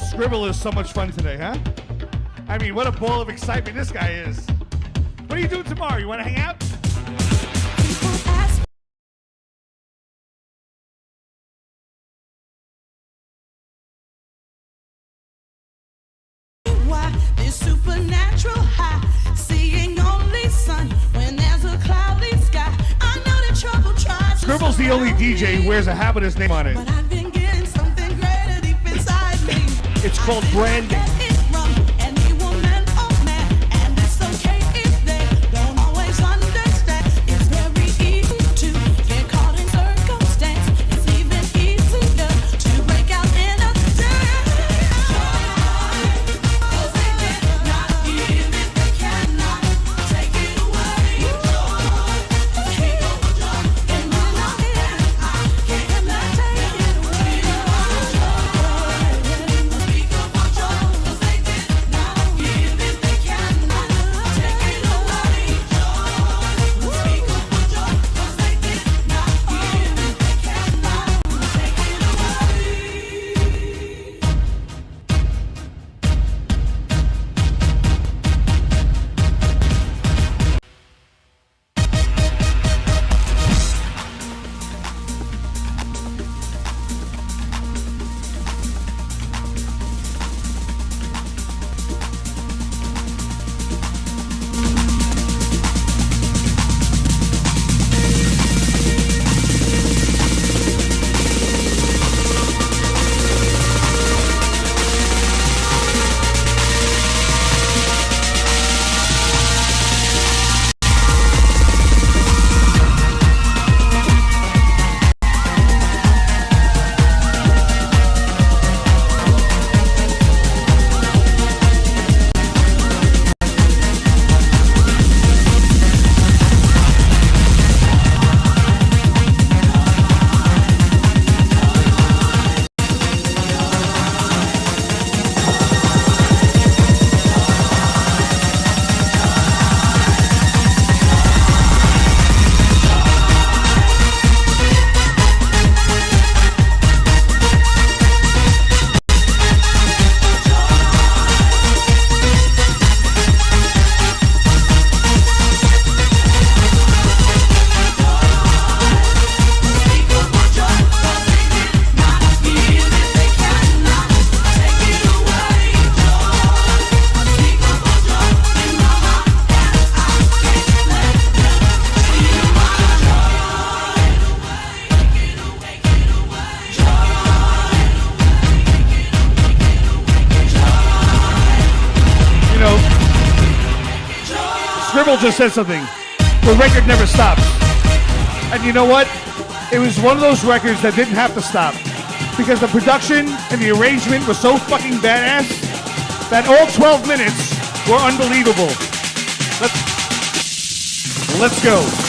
Scribble is so much fun today, huh? I mean, what a ball of excitement this guy is. What are you doing tomorrow? You want to hang out? This supernatural high, seeing only sun when there's a cloudy sky. I know that trouble tries. Scribble's the only DJ who wears a hat with his name on it. But I've been getting something greater deep inside me. It's called branding. Verbal just said something. The record never stops. And you know what? It was one of those records that didn't have to stop. Because the production and the arrangement was so fucking badass that all 12 minutes were unbelievable. Let's go.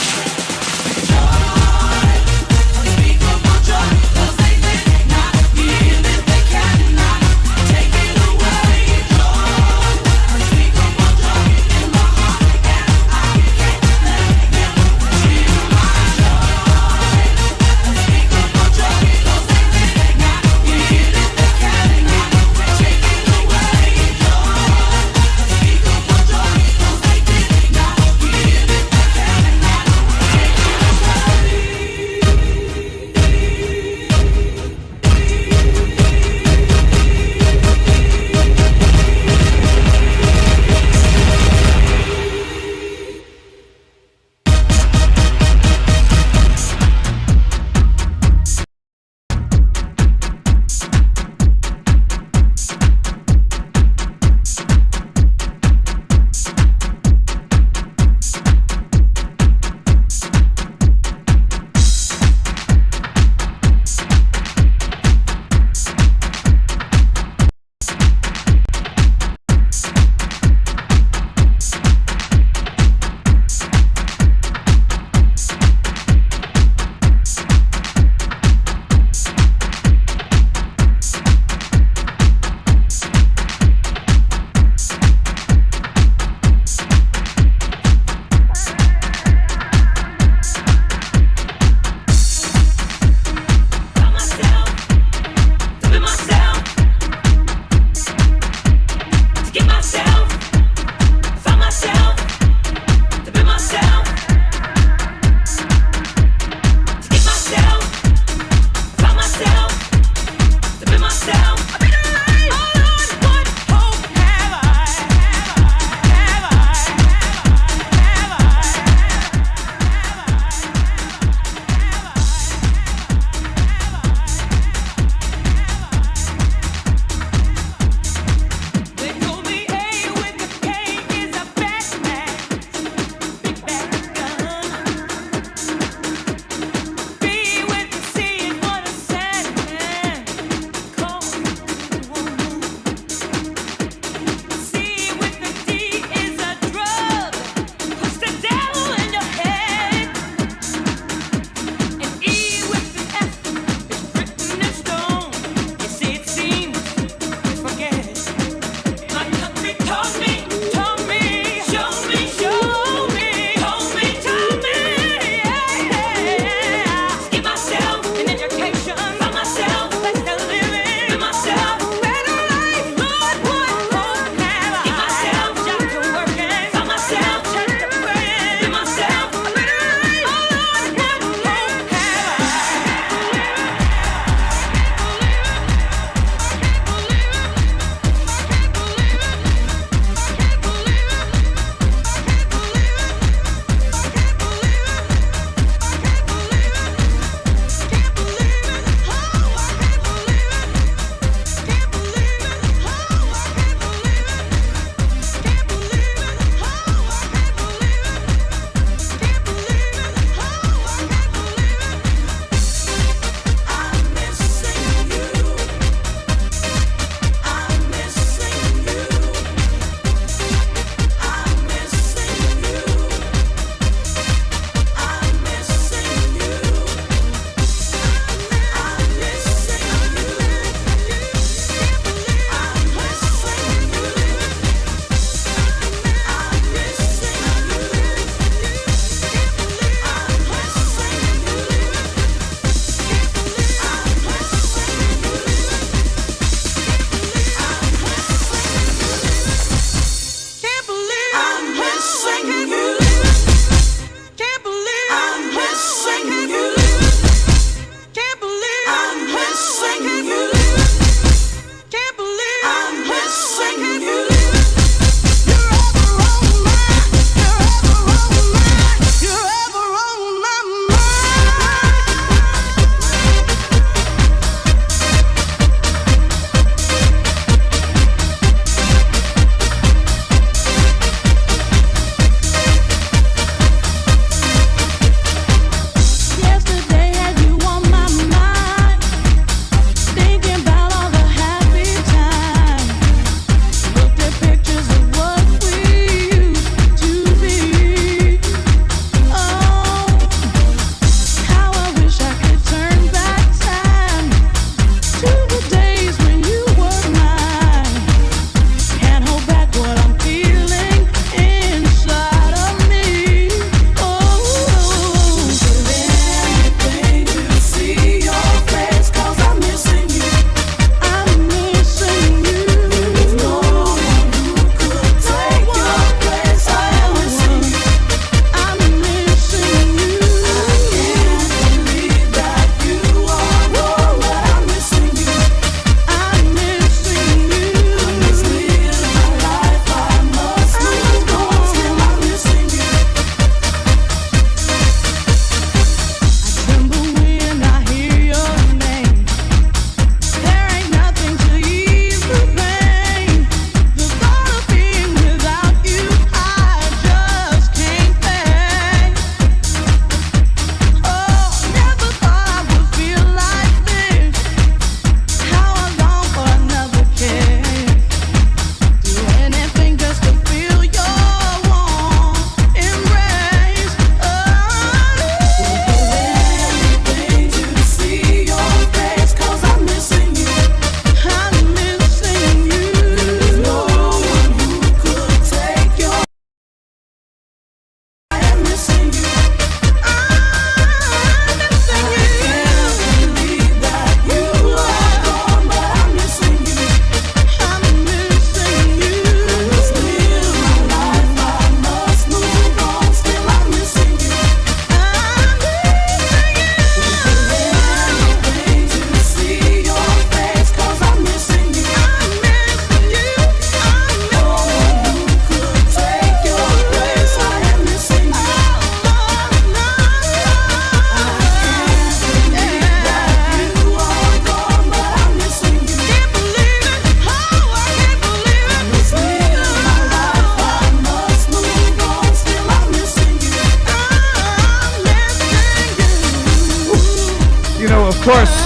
course,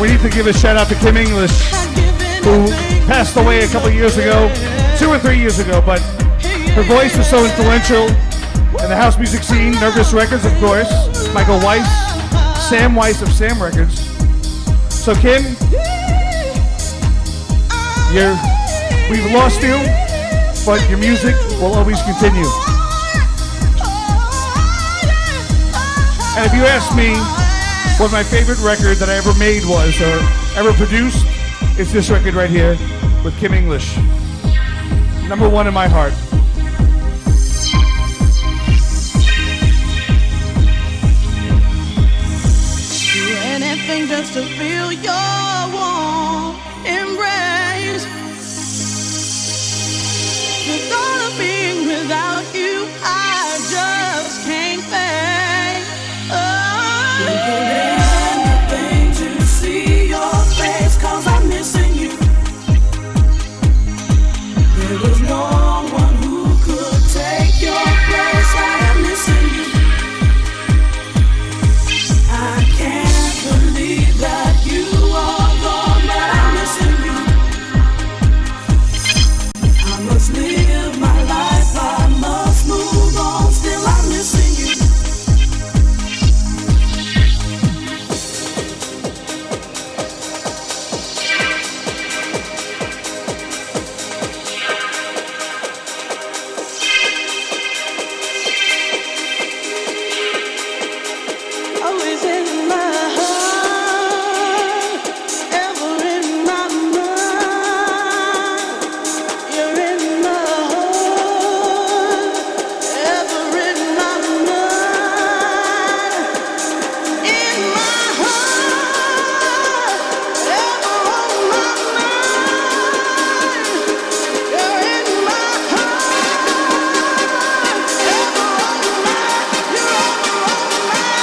we need to give a shout out to Kim English, who passed away a couple years ago, 2 or 3 years ago, but her voice was so influential in the house music scene. Nervous Records, of course, Michael Weiss, Sam Weiss of Sam Records. So Kim, we've lost you, but your music will always continue. And if you ask me what my favorite record that I ever made was or ever produced, it's this record right here with Kim English. Number 1 in my heart. Do anything just to feel your warm embrace. The thought of being without you, I just can't face. Anything to see your face, 'cause I'm missing you. There was no one who could take your place. I am missing you. I can't believe that you are gone, but I'm missing you. I must live my life, I must move on, still I'm missing you. Always in my heart, ever in my mind. You're in my heart, ever in my mind. In my heart, ever on my mind. You're in my heart, ever on my. You're ever on my.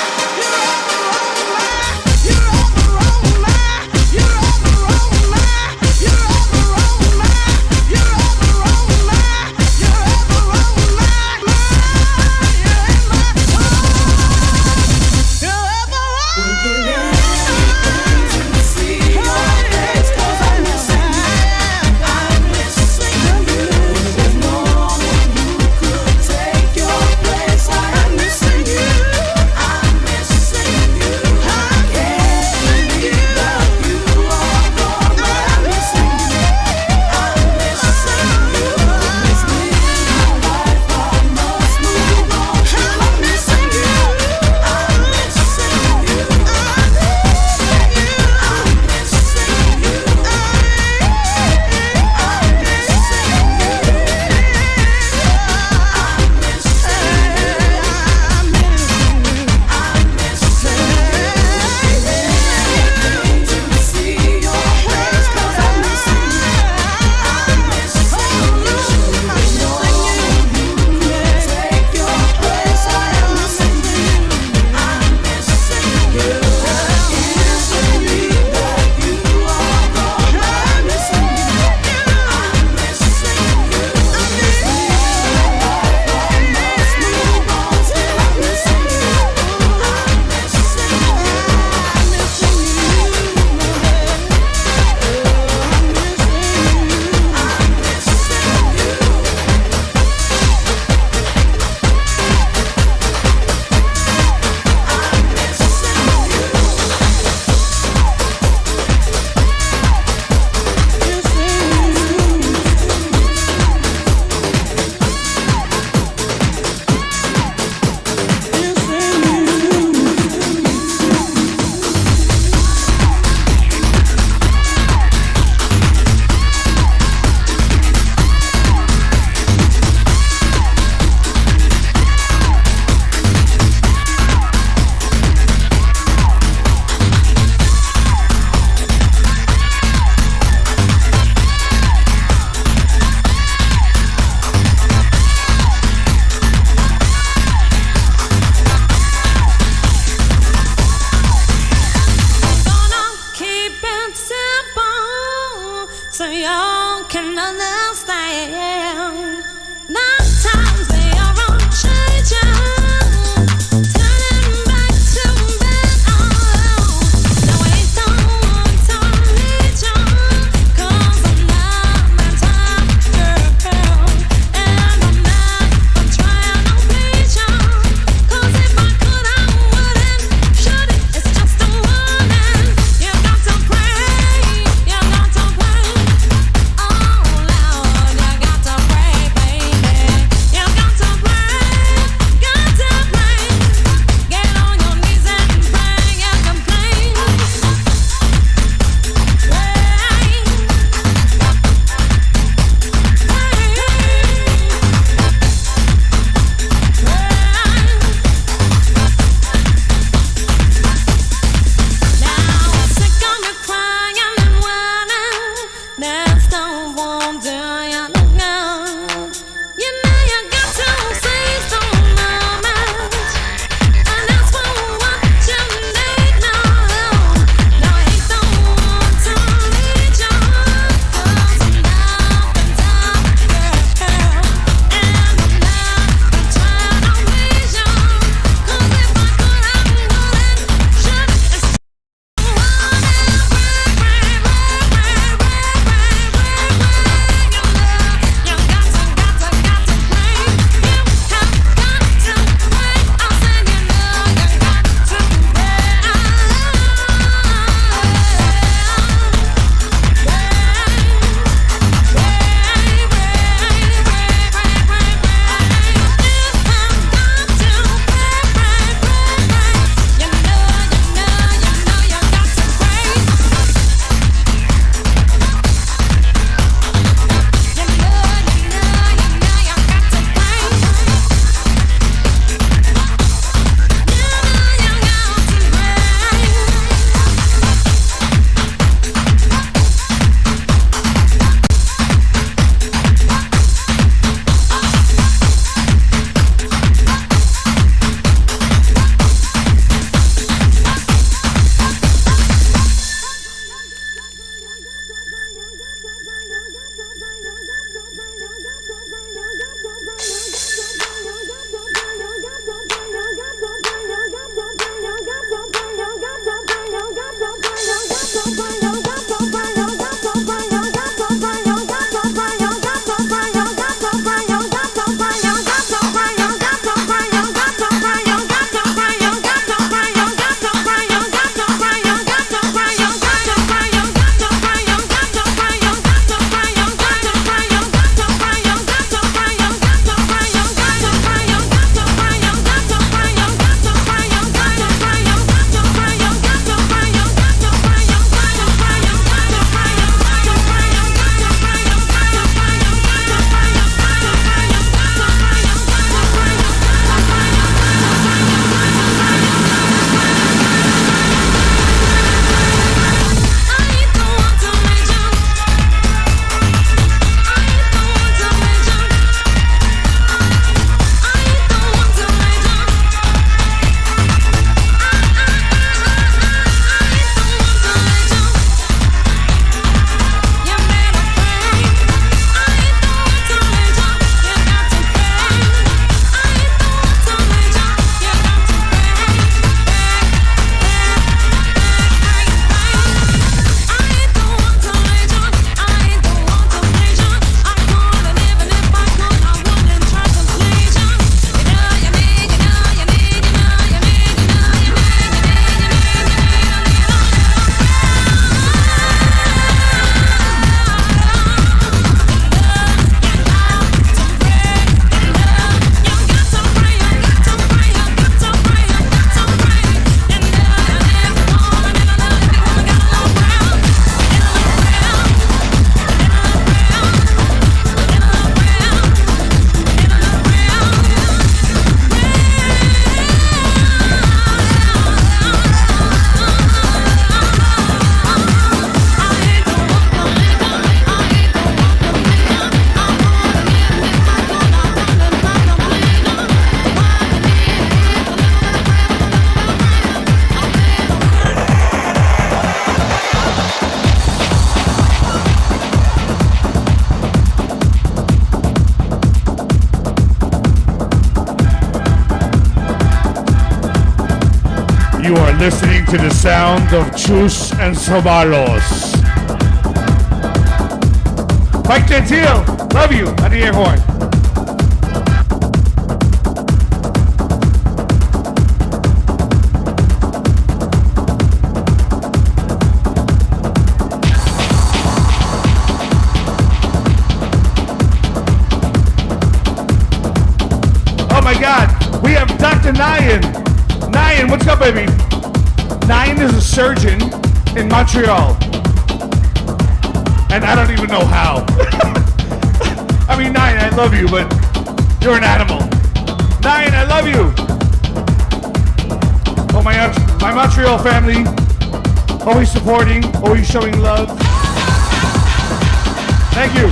listening to the sound of Chus and Sobalos. Mike Gentile, love you, on the air horn. Oh my God, we have Dr. Nyan. Nyan, what's up, baby? Nyan is a surgeon in Montreal. And I don't even know how. I mean, Nyan, I love you, but you're an animal. Nyan, I love you. Oh, my Montreal family, always supporting, always showing love. Thank you.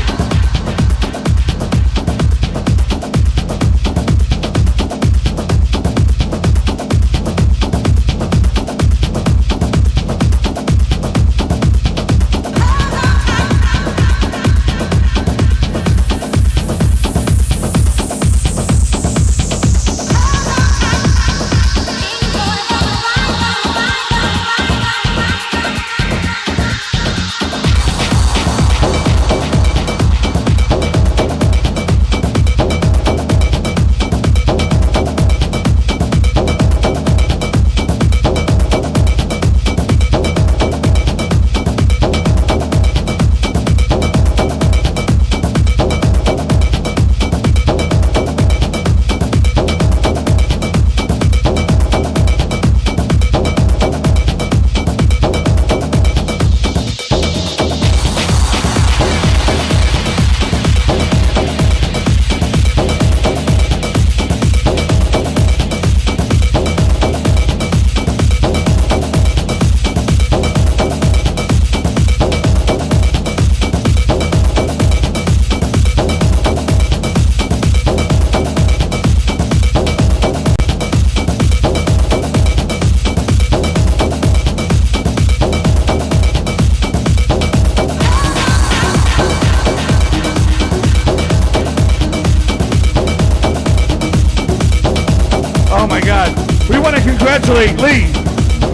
Congratulate Lee.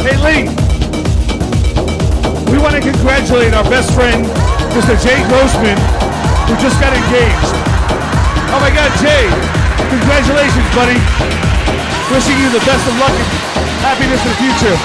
Hey Lee, we want to congratulate our best friend, Mr. Jay Grossman, who just got engaged. Oh my God, Jay, congratulations, buddy. Wishing you the best of luck and happiness in the future.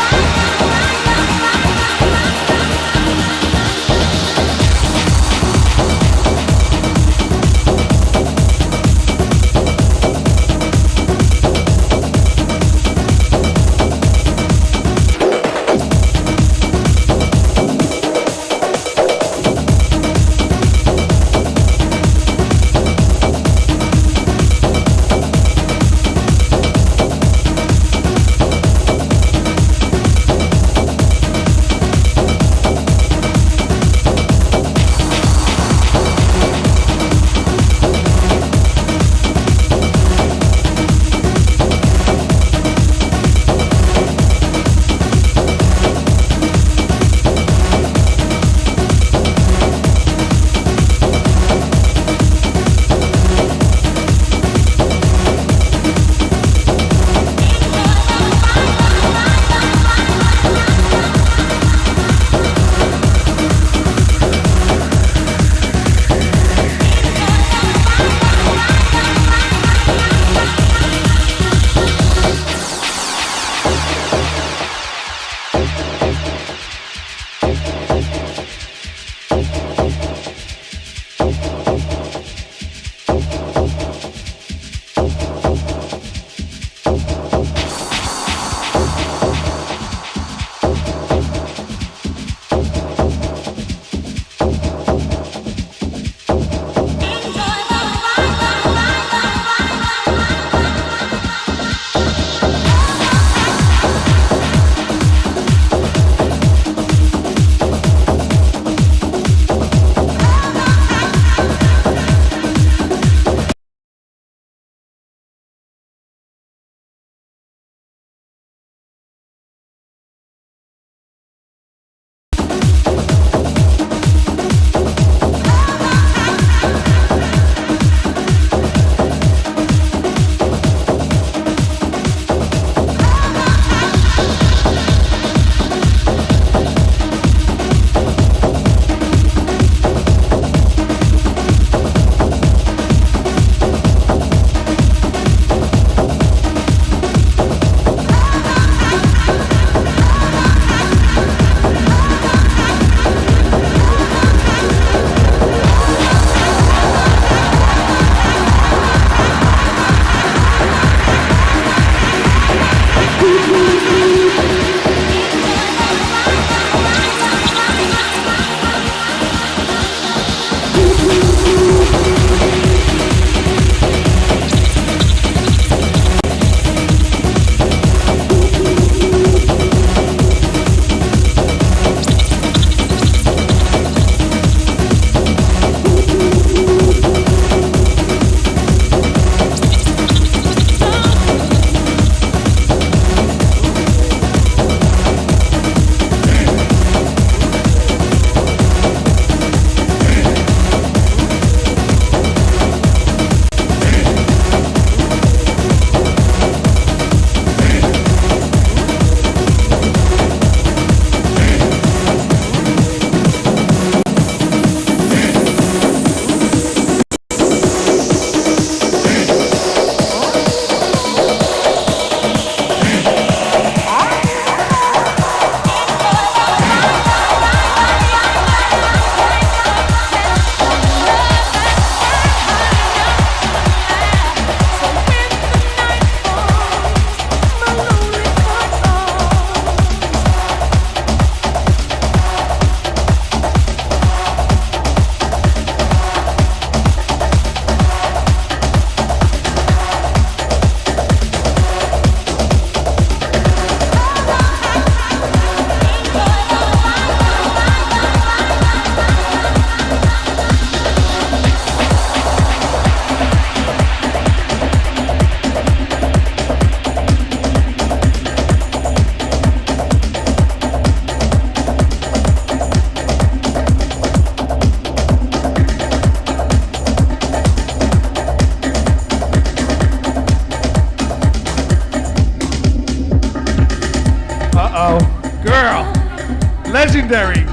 legendary.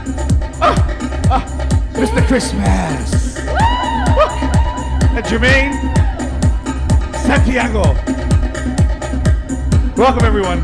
Mr. Christmas. And Jermaine Santiago. Welcome, everyone.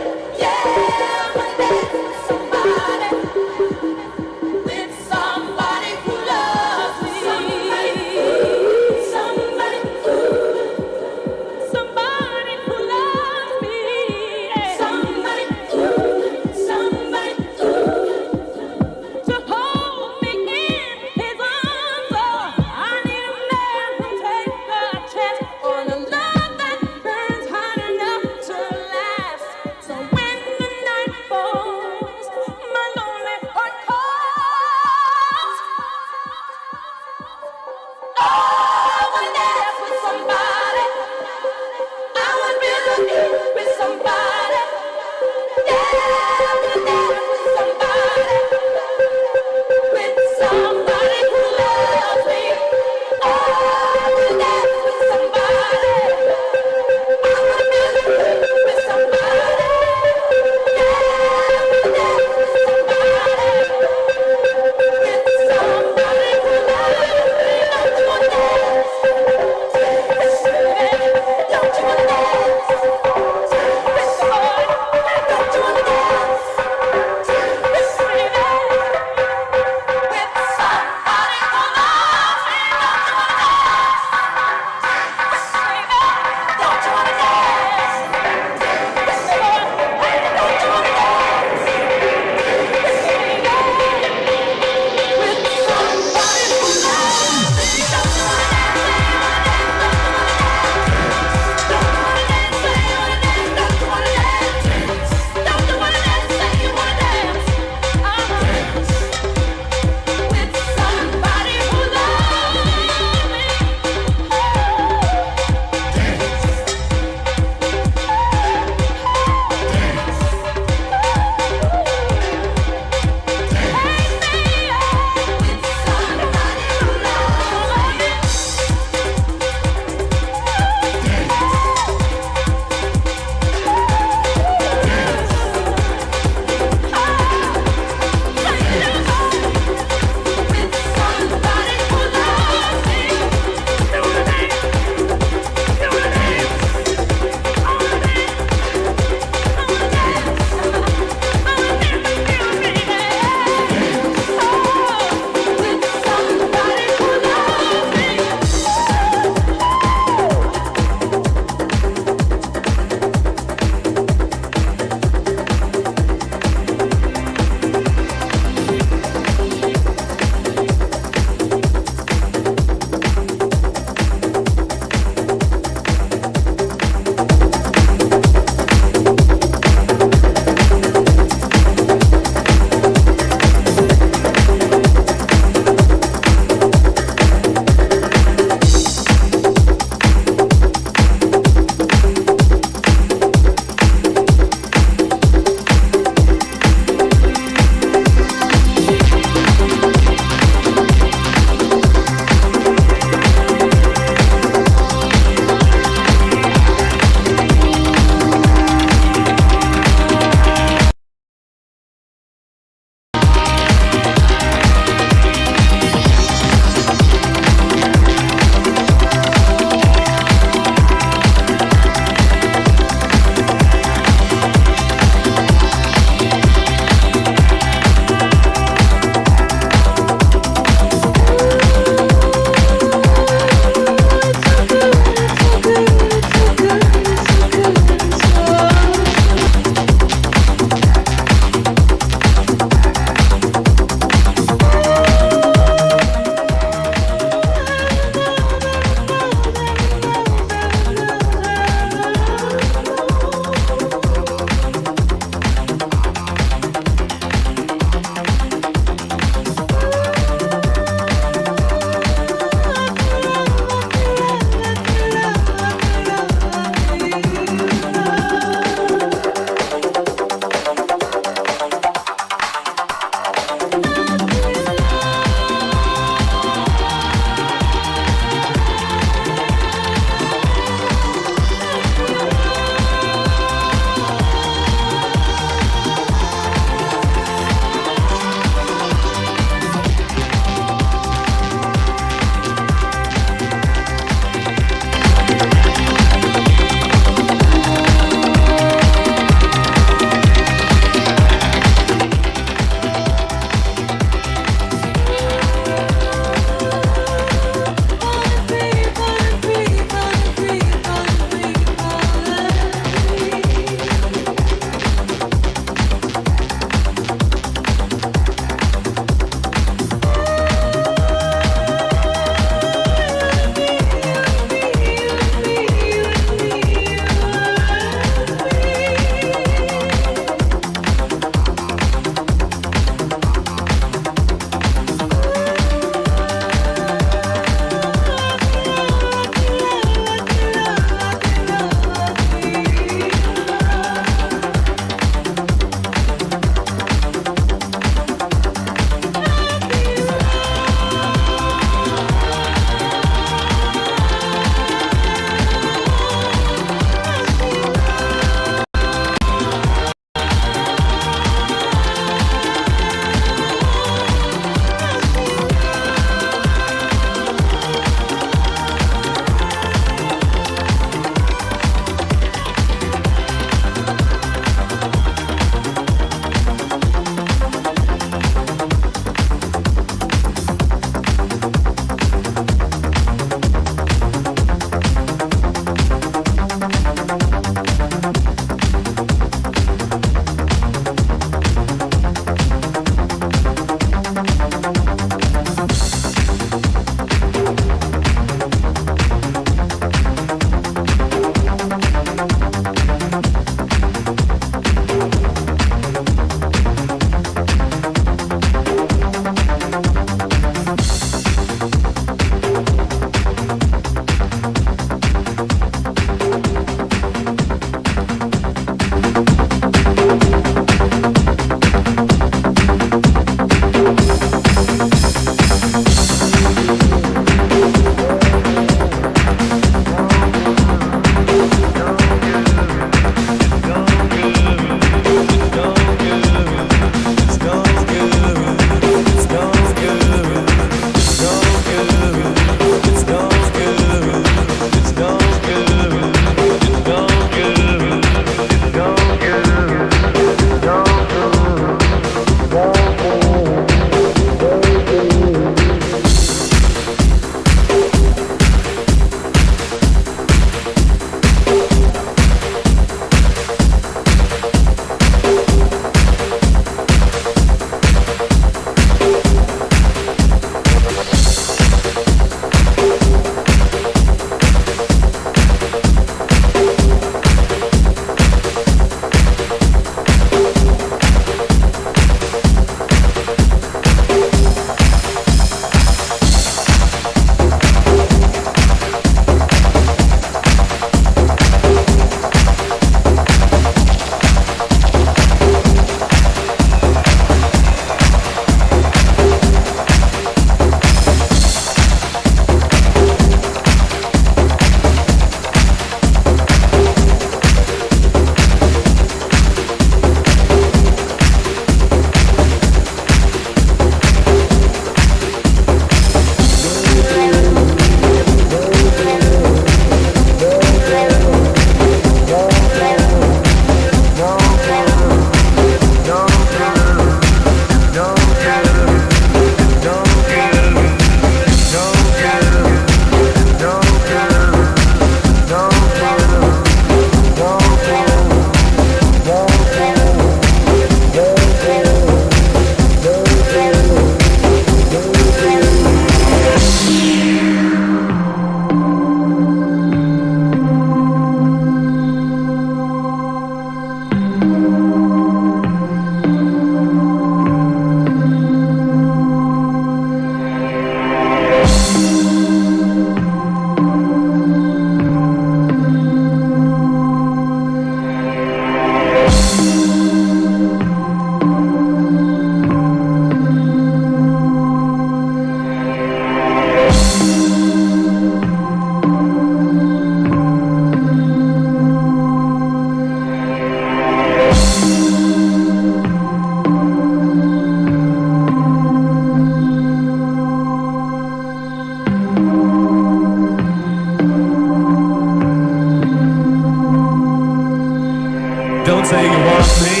say you want me,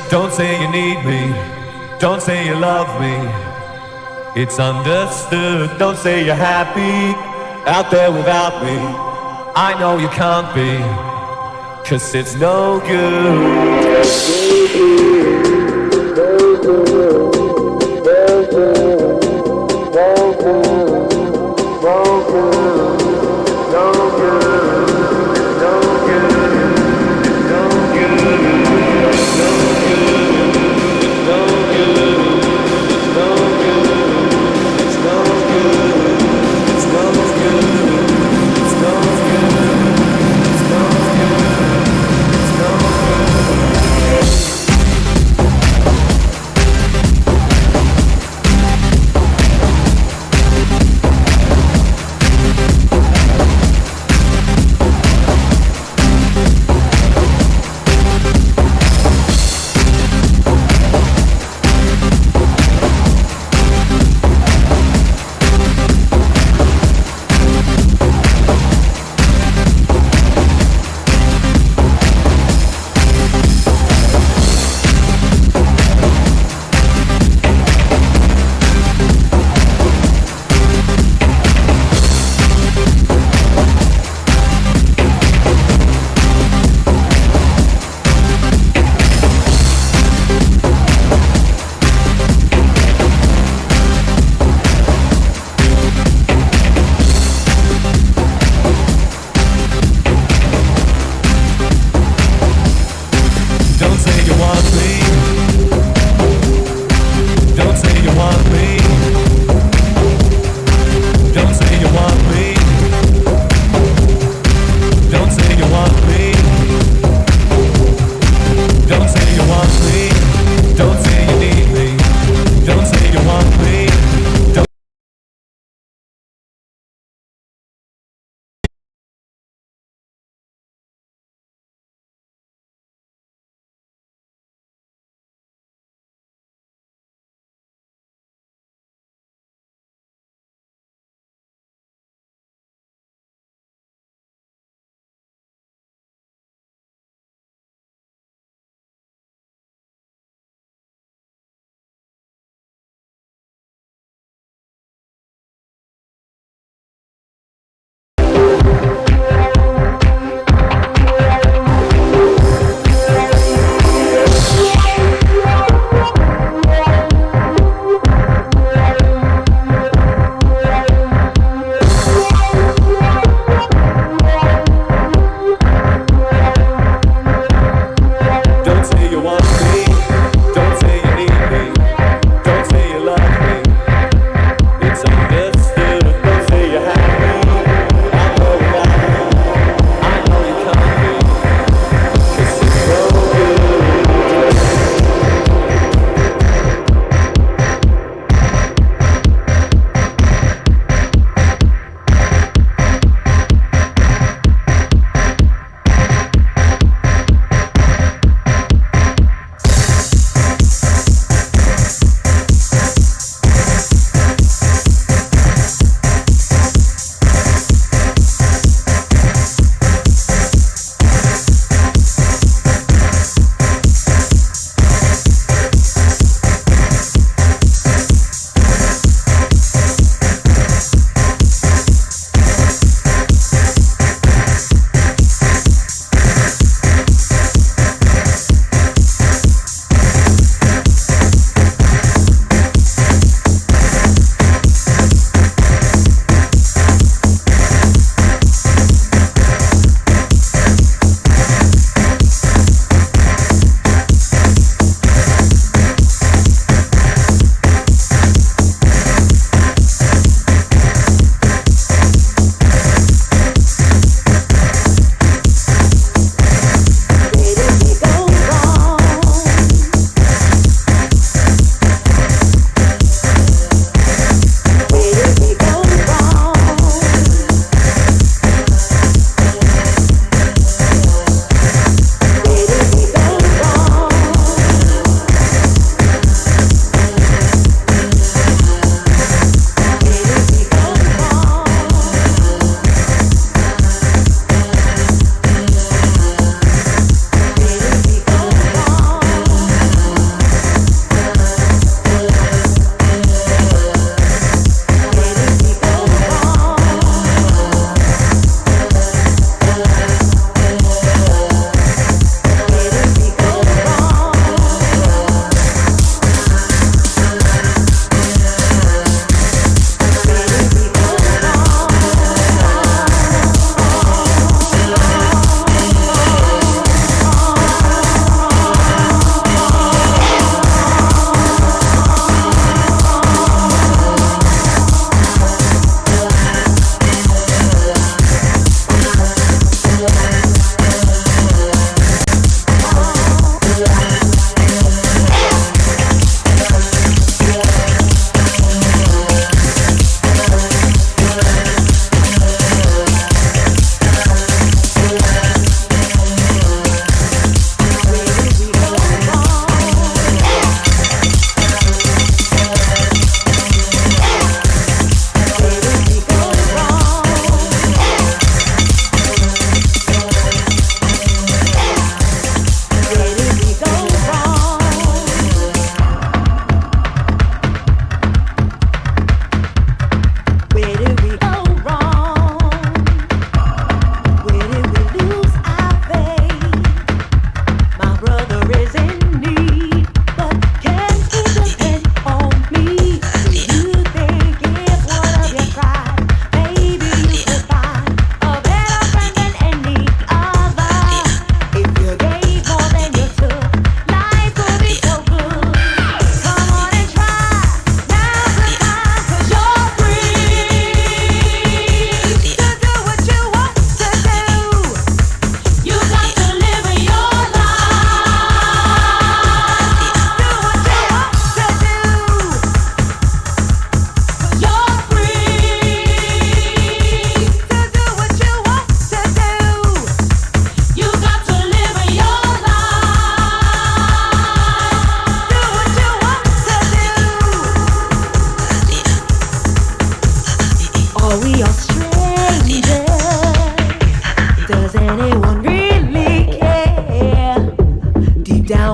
don't say you need me, don't say you love me. It's understood, don't say you're happy out there without me. I know you can't be, 'cause it's no good.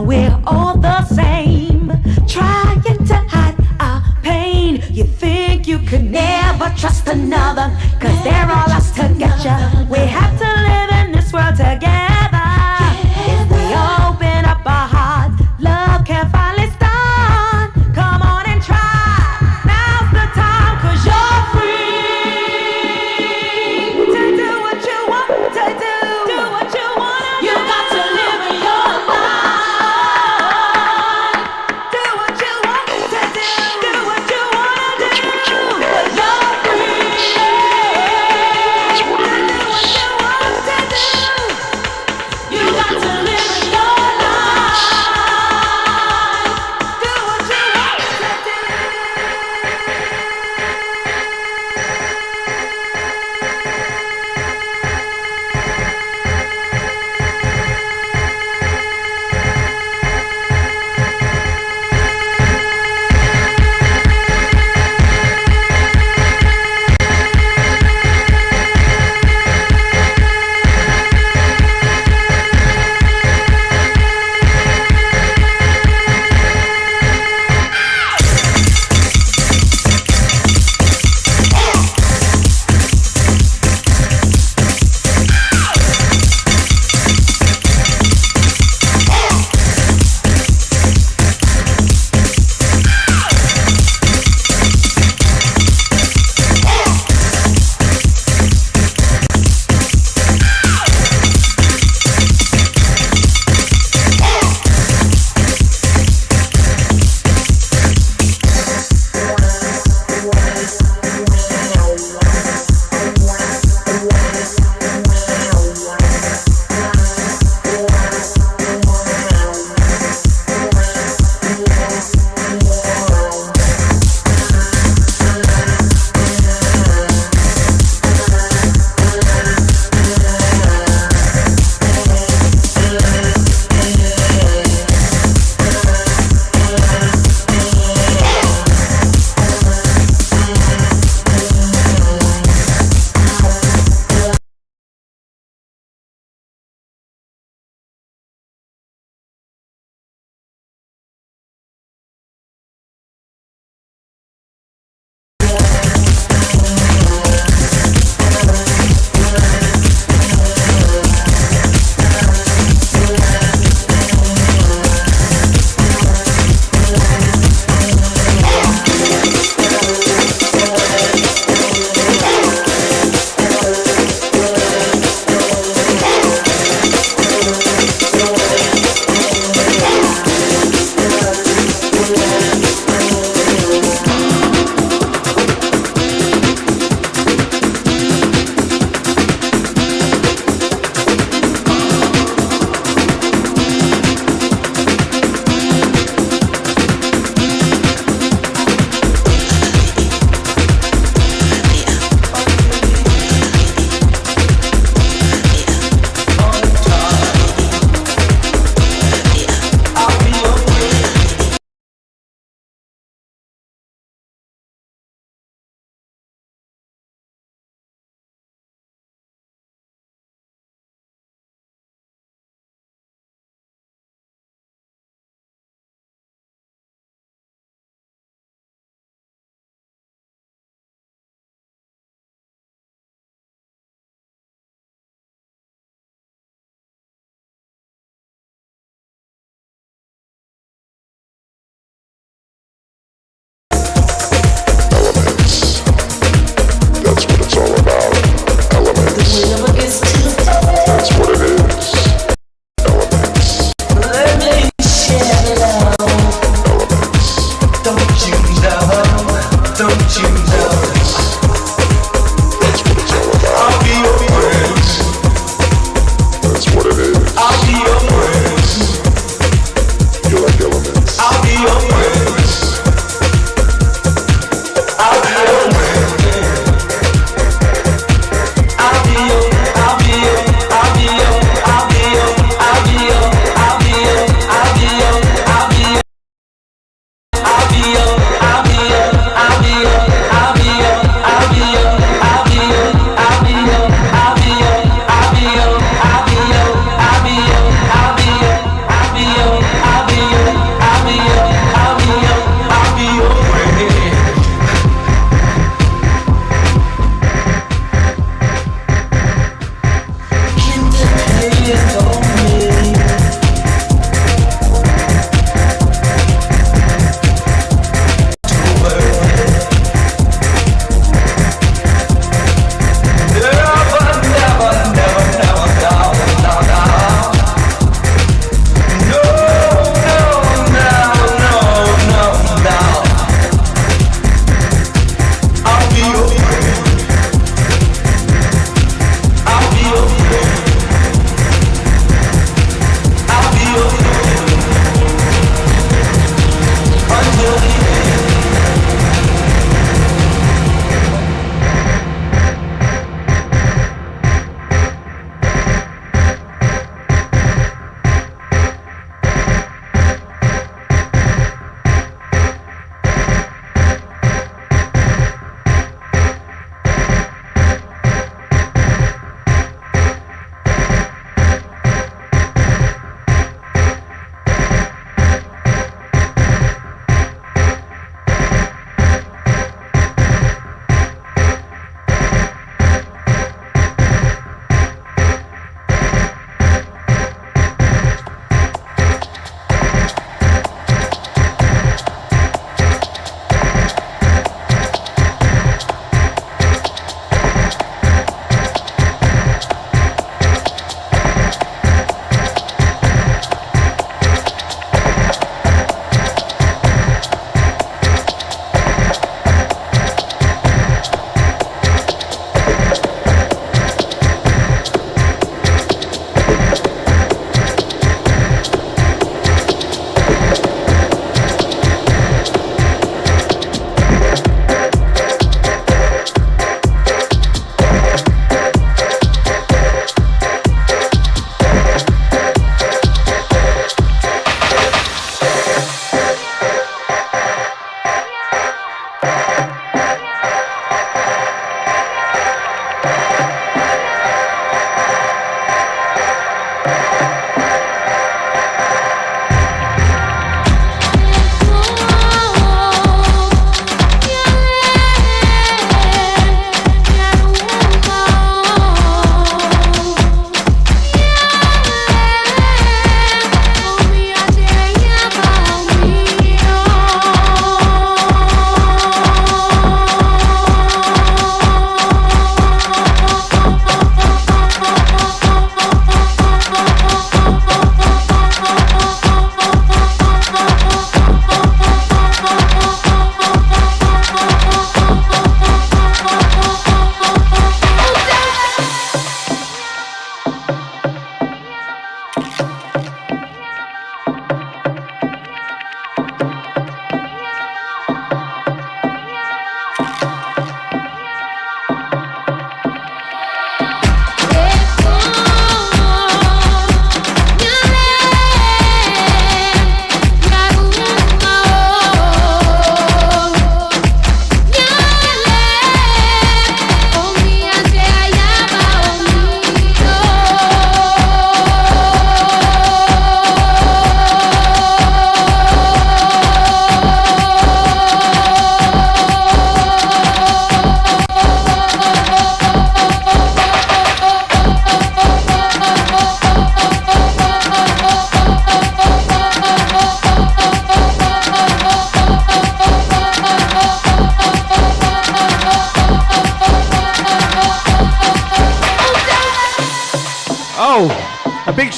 Now we're all the same, trying to hide our pain. You think you could never trust another, 'cause they're all out to get you. We have to live in this world together. If we open up our hearts, love can finally start. Come on and try, now's the time, 'cause you're free to do what you want to do. Do what you want to do. You got to live your life. Do what you want to do. Do what you want to do. 'Cause you're free to do what you want to do.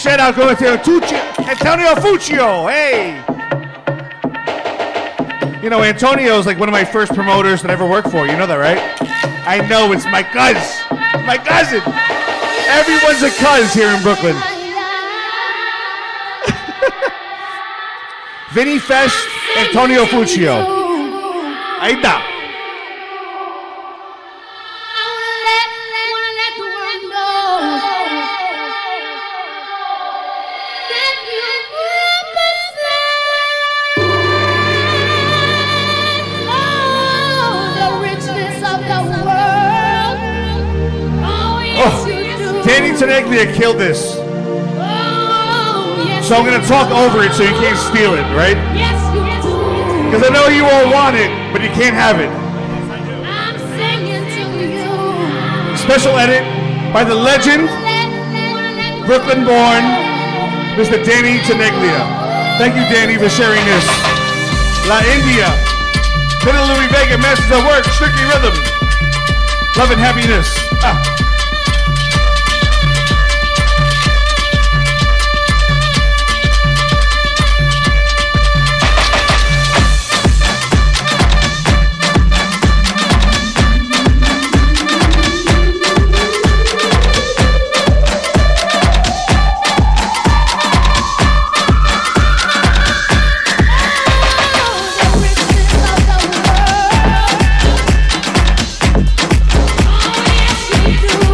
shout out going to Antonio Fuccio. Hey. You know, Antonio's like one of my first promoters that I ever worked for. You know that, right? I know, it's my cuz. My cousin. Everyone's a cuz here in Brooklyn. Vinny Fest, Antonio Fuccio. Ahí está. Danny Teneglia killed this. So I'm going to talk over it so you can't steal it, right? Because I know you all want it, but you can't have it. Special edit by the legend, Brooklyn-born, Mr. Danny Teneglia. Thank you, Danny, for sharing this. La India, Little Louis Vega, Masters of Work, Strictly Rhythm. Love and happiness. Do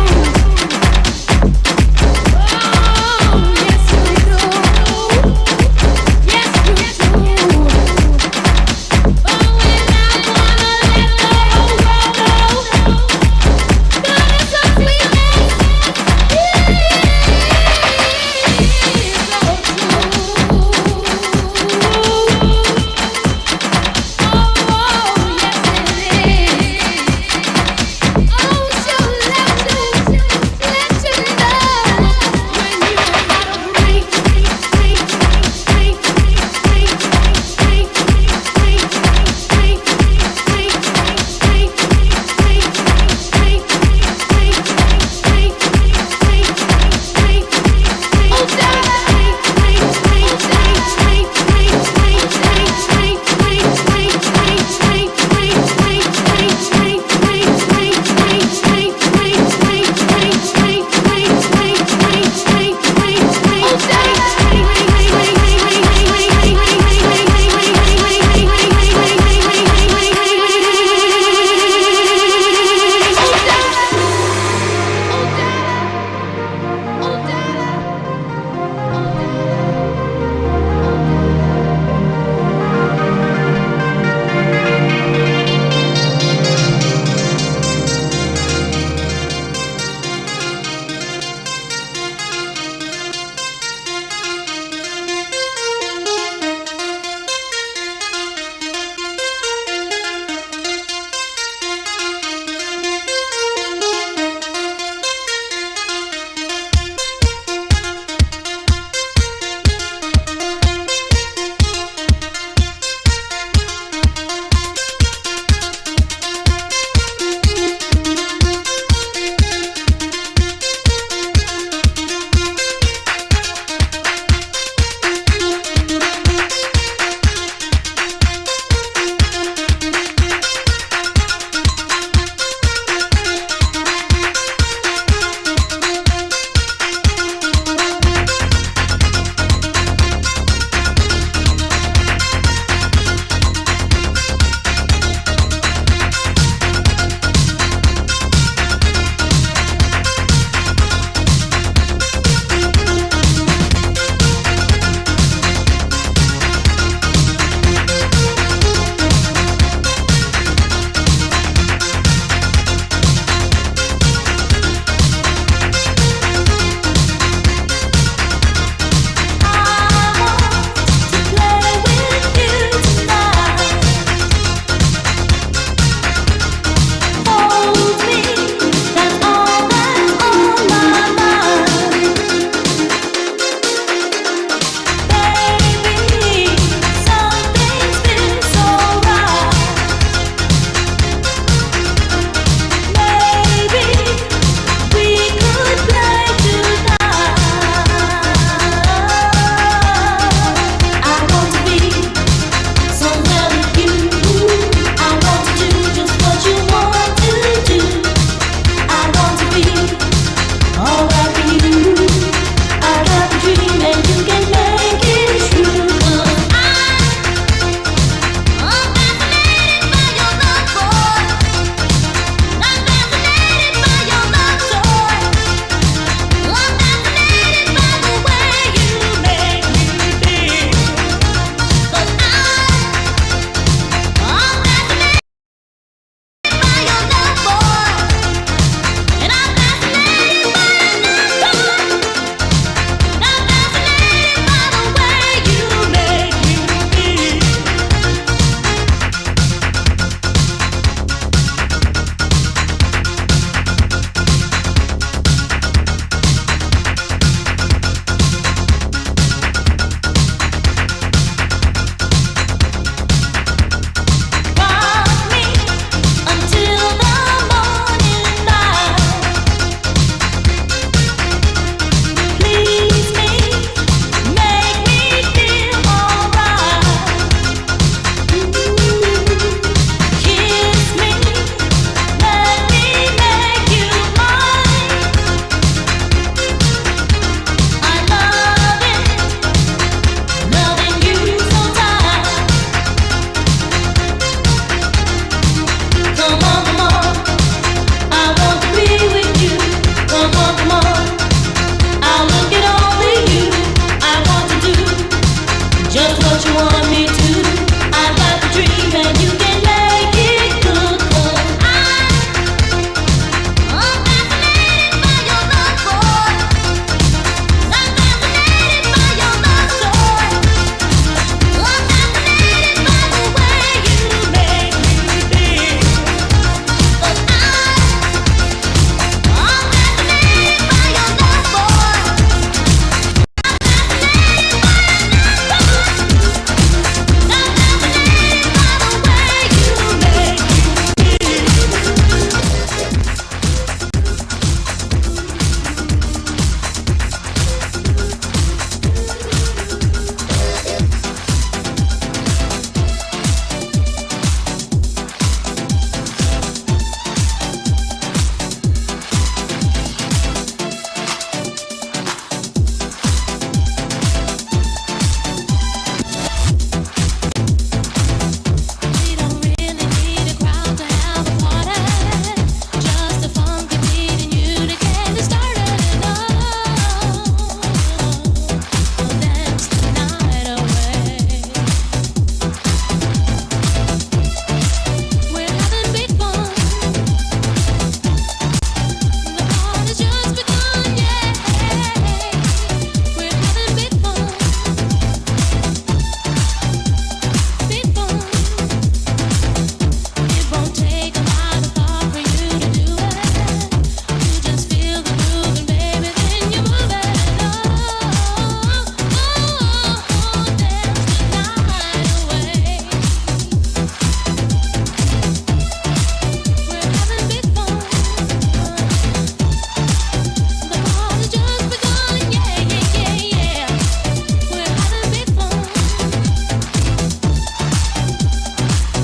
want me to do. I'd like to dream and you can make it good. 'Cause I'm fascinated by your love, boy. I'm fascinated by your love story. I'm fascinated by the way you make me feel. 'Cause I'm fascinated by your love, boy. Just a funky beat and you to get it started. Dance the night away. We're having big fun. The party's just begun, yeah. We're having big fun. Big fun. It won't take a lot of thought for you to do it. You just feel the groove and baby then you move it. Dance the night away. We're having big fun. The party's just begun, yeah, yeah, yeah, yeah. We're having big fun.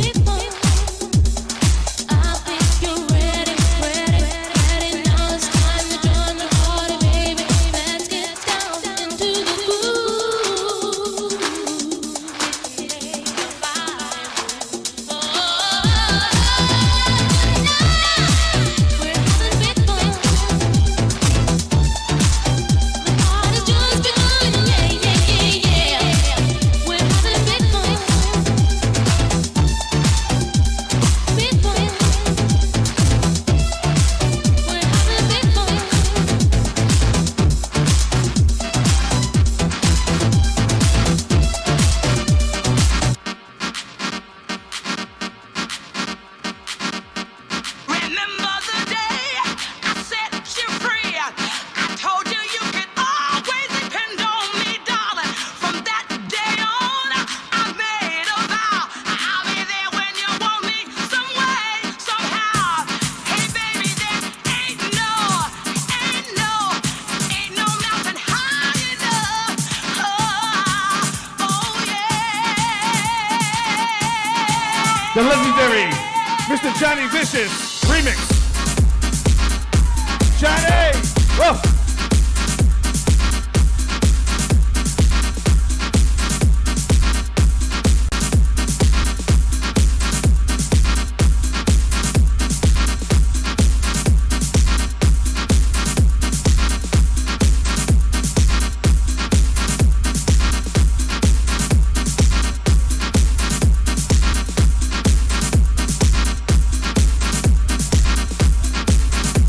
Big fun. I think you're ready, ready, ready. Now it's time to join the party, baby. Let's get down into the groove. Take your vibe. We're having big fun. The party's just begun, yeah, yeah, yeah, yeah. We're having big fun. Big fun. We're having big fun. Remember the day I set you free? I told you you could always depend on me, darling. From that day on, I made a vow. I'll be there when you want me, some way, somehow. Hey, baby, there ain't no mountain high enough. Oh yeah. The legendary Mr. Johnny Vicious remix. Johnny! Whoa!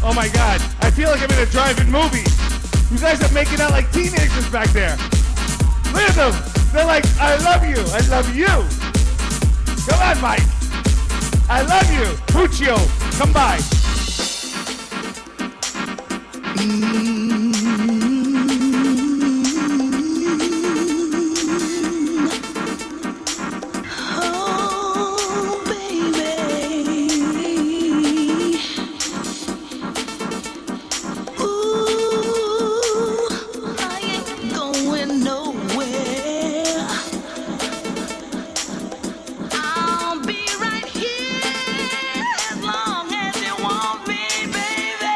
Oh my God, I feel like I'm in a drive-in movie. You guys are making out like teenagers back there. Look at them. They're like, I love you. I love you. Come on, Mike. I love you. Puccio, come by. Oh, baby. Ooh, I ain't going nowhere. I'll be right here as long as you want me, baby.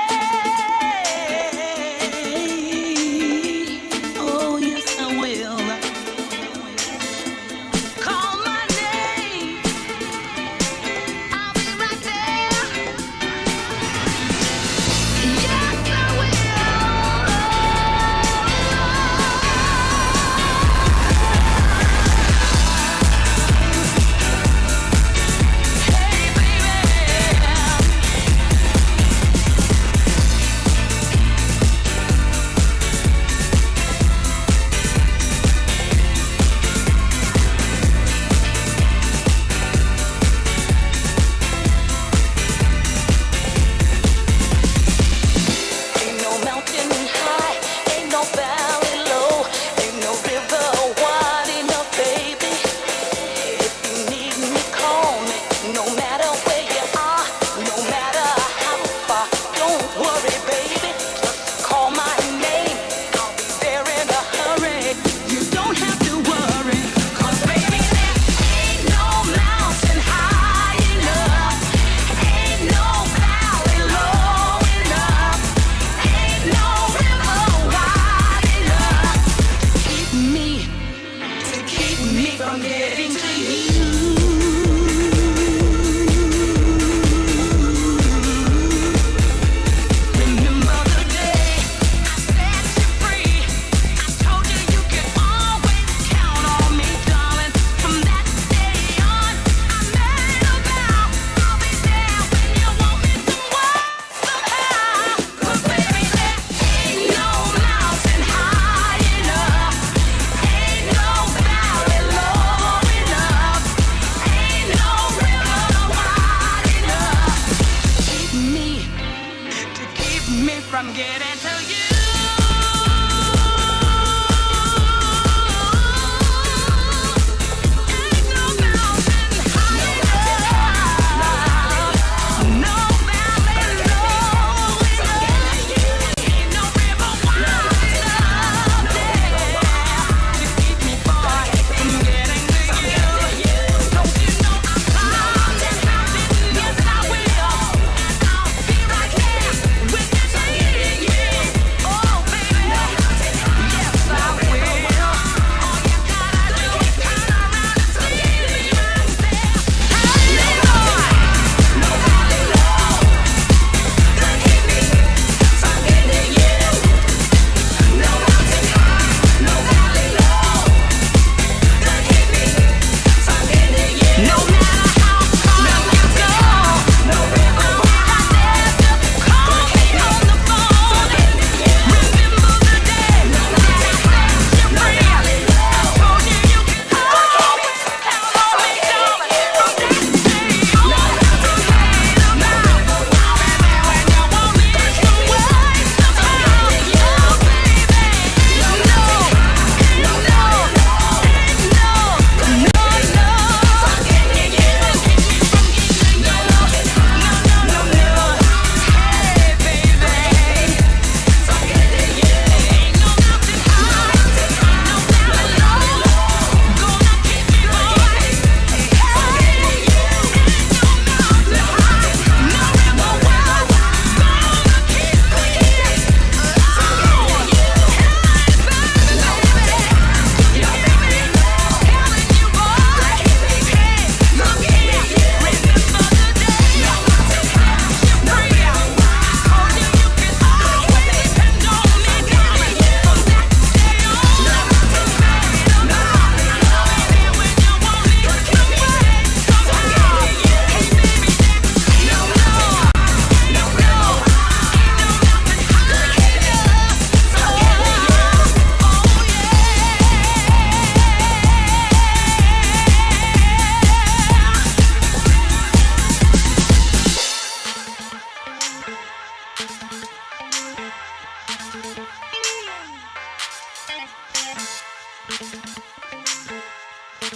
I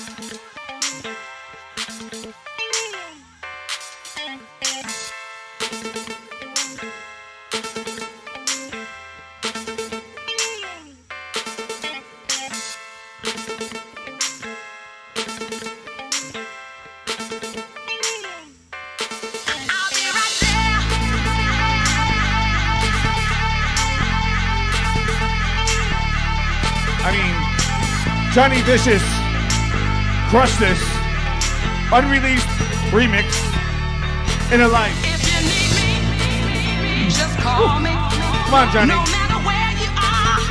mean, Johnny Vicious crushed this unreleased remix in a life. Just call me. Come on, Johnny. No matter where you are,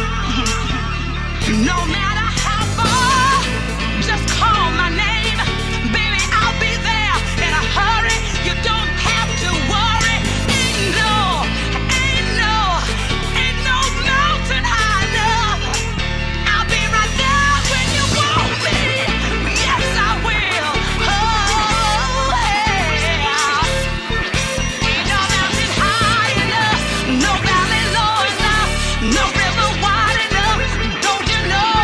no matter how far, just call my name. Baby, I'll be there in a hurry. You don't have to worry. Ain't no mountain high enough. I'll be right there when you want me. Yes, I will. Oh, yeah. Ain't no mountain high enough, no valley low enough, no river wide enough. Don't you know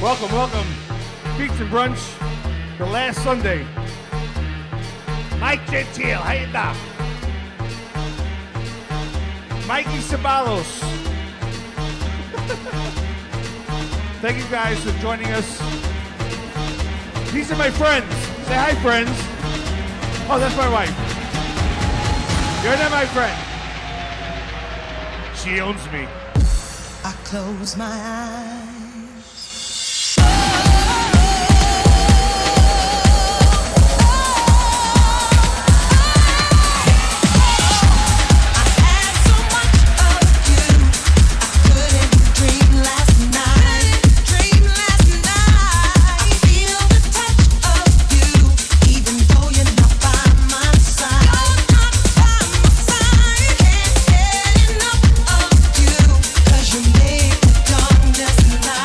Welcome, welcome. Beats Brunch, the last Sunday. Mike Gentile, Ojeda. Mikey Ceballos. Thank you guys for joining us. These are my friends. Say hi, friends. Oh, that's my wife. You're not my friend. She owns me. I close my eyes. Cause you make the darkness night.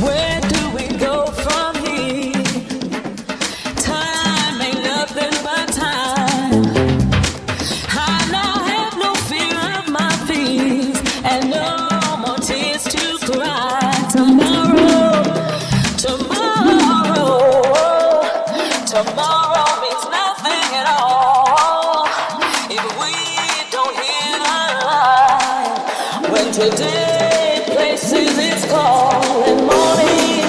Where do we go from here? Time ain't nothing but time. I now have no fear of my fears and no more tears to cry. Tomorrow, tomorrow, tomorrow means nothing at all if we don't hear the line. When today places its call and morning,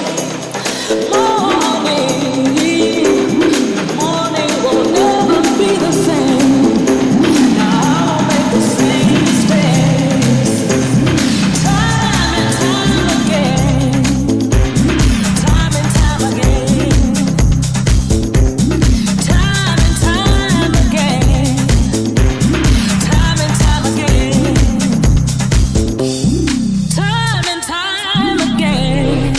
morning will never be the same. Now I'll make the same mistakes time and time again, time and time again, time and time again, time and time again, time and time again.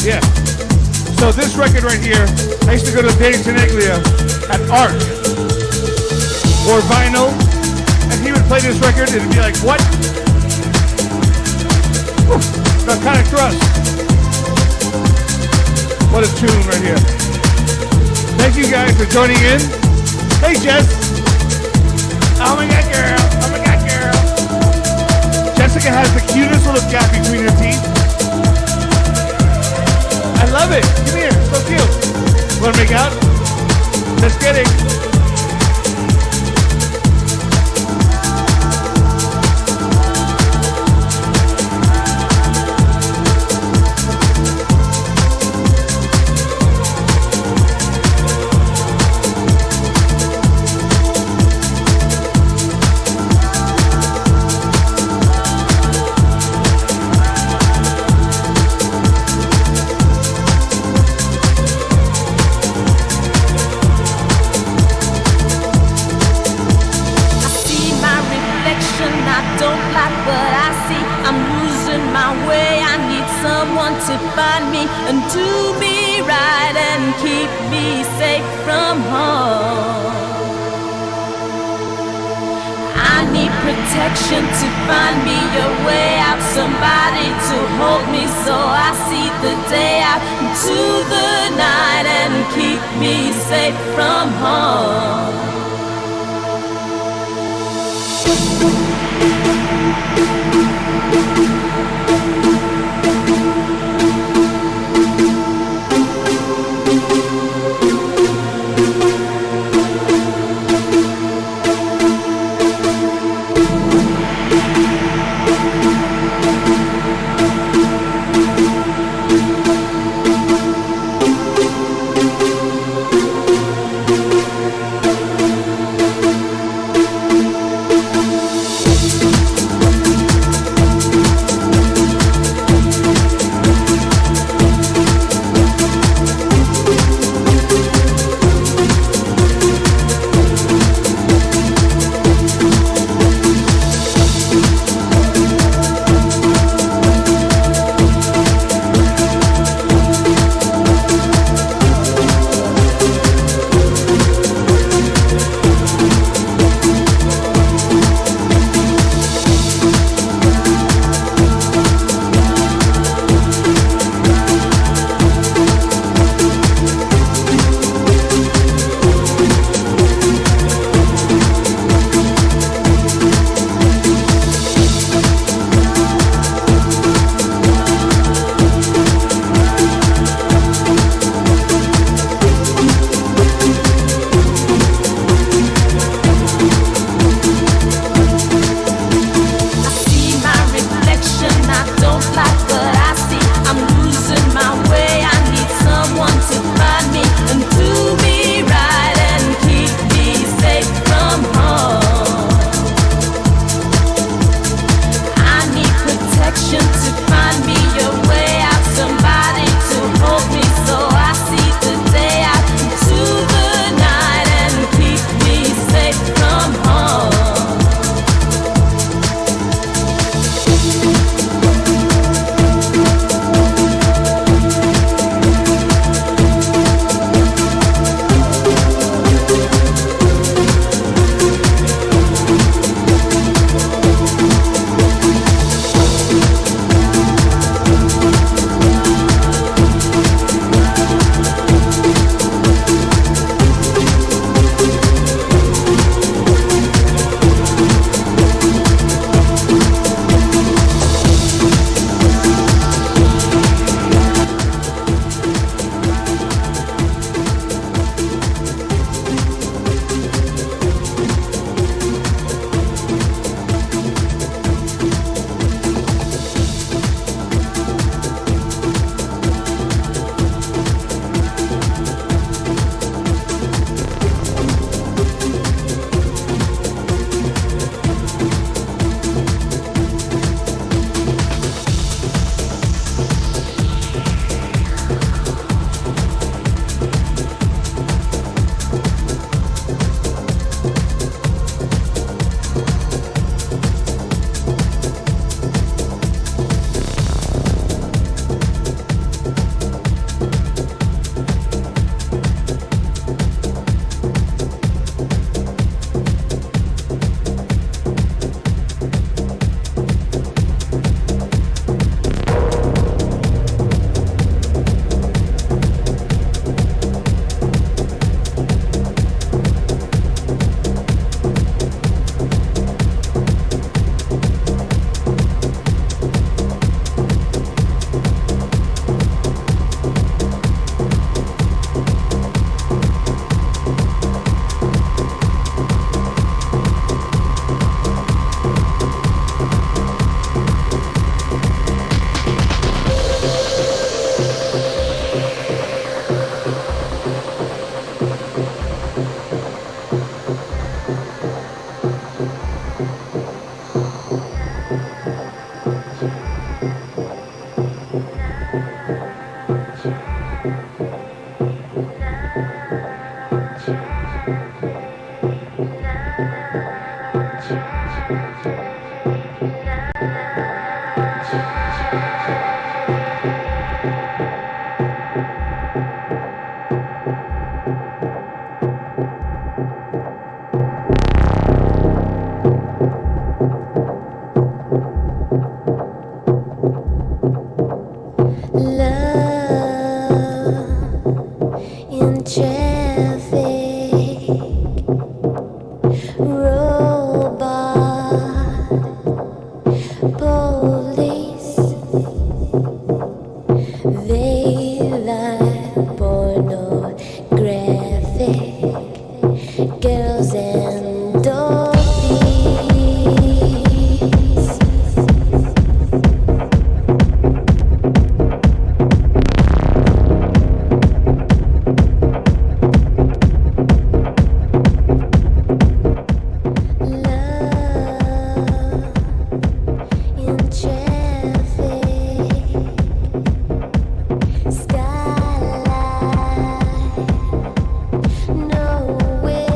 Yeah. So this record right here, I used to go to Danny Tenaglia at Art or Vinyl, and he would play this record and it'd be like, what? Whew, narcotic thrust. What a tune right here. Thank you guys for joining in. Hey Jess. Oh my God, girl. Oh my God, girl. Jessica has the cutest little gap between her teeth. I love it. Come here. So cute. Want to make out? Just kidding. To find me and do me right and keep me safe from harm. I need protection to find me a way out, somebody to hold me so I see the day out into the night and keep me safe from harm. girls and dopey. Skyline, nowhere.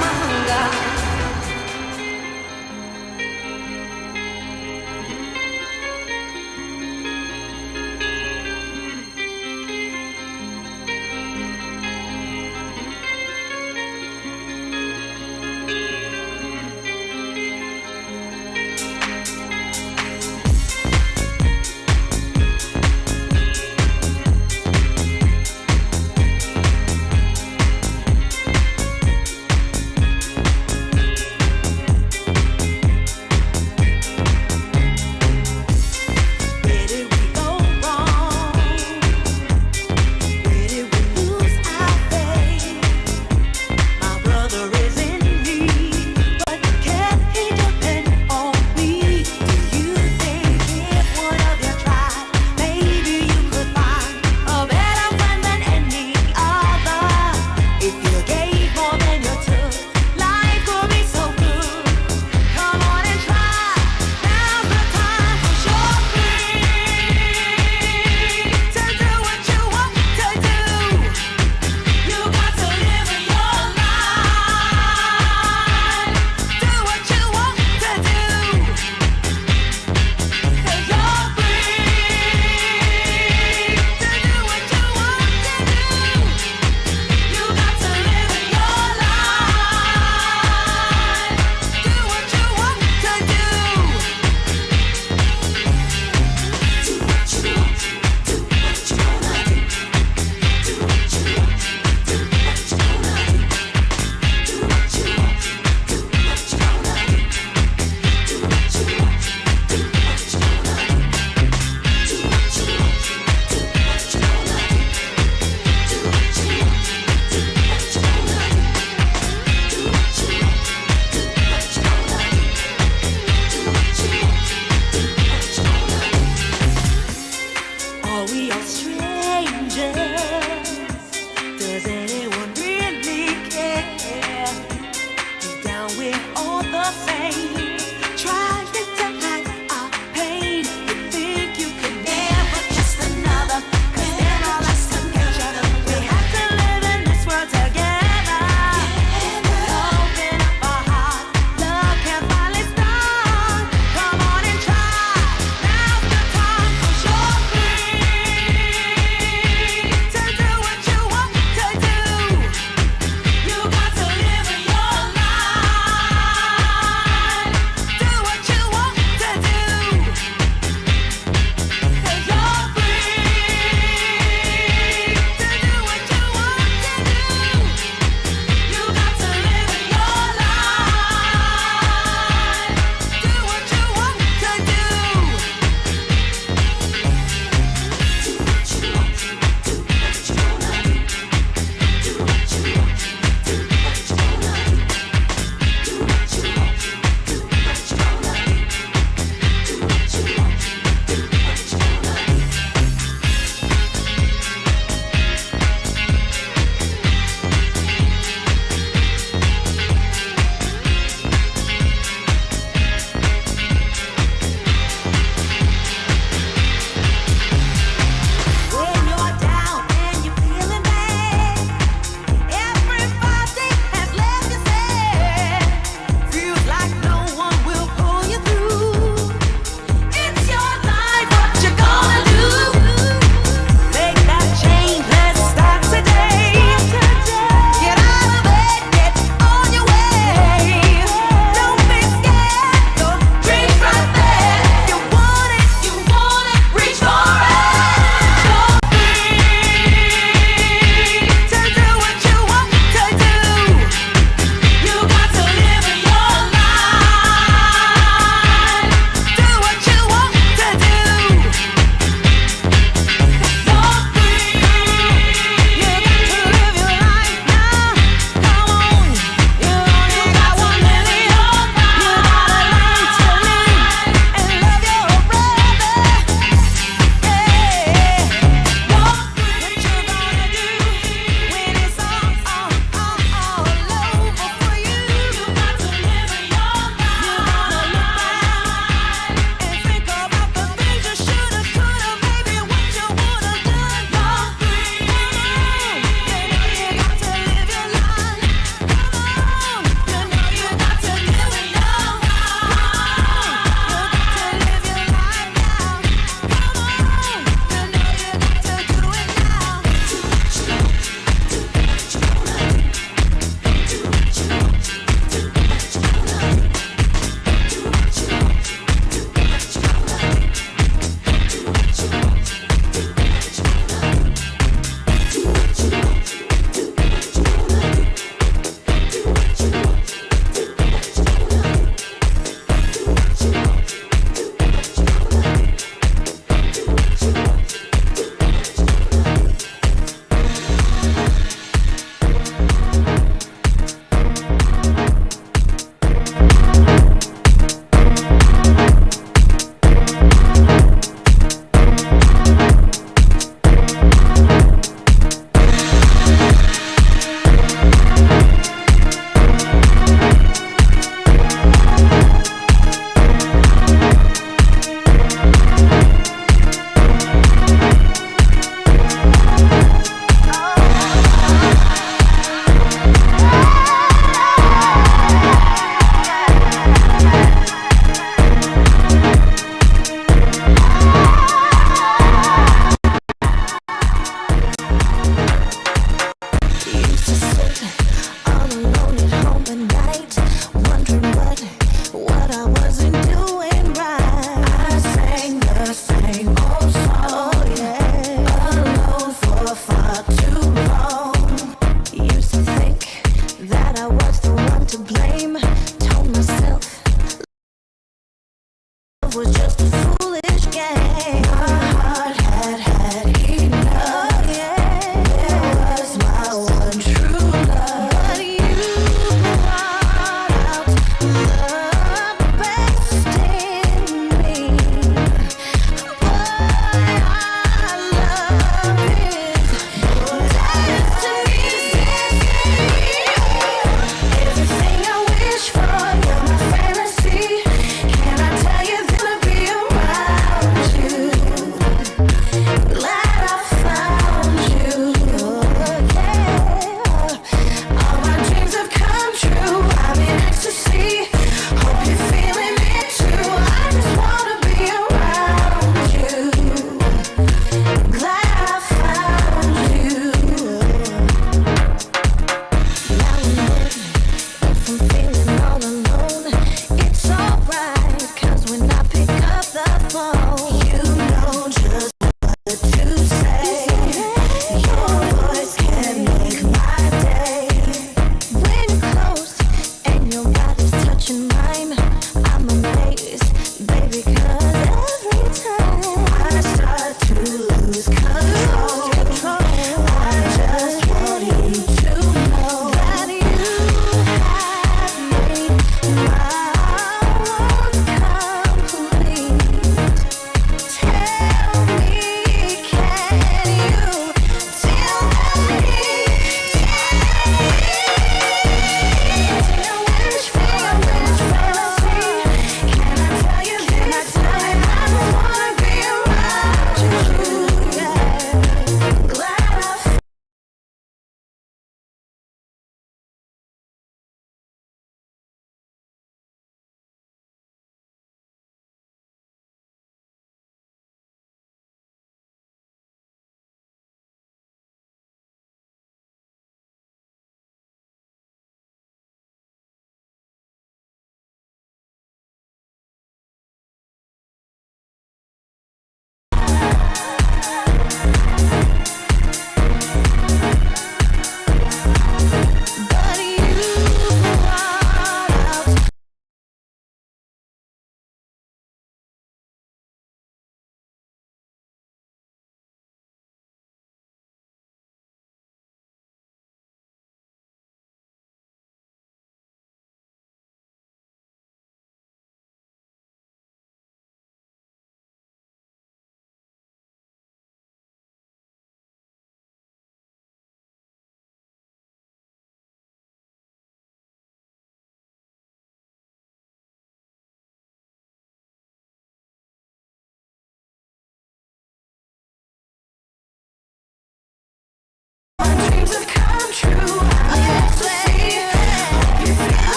my hunger.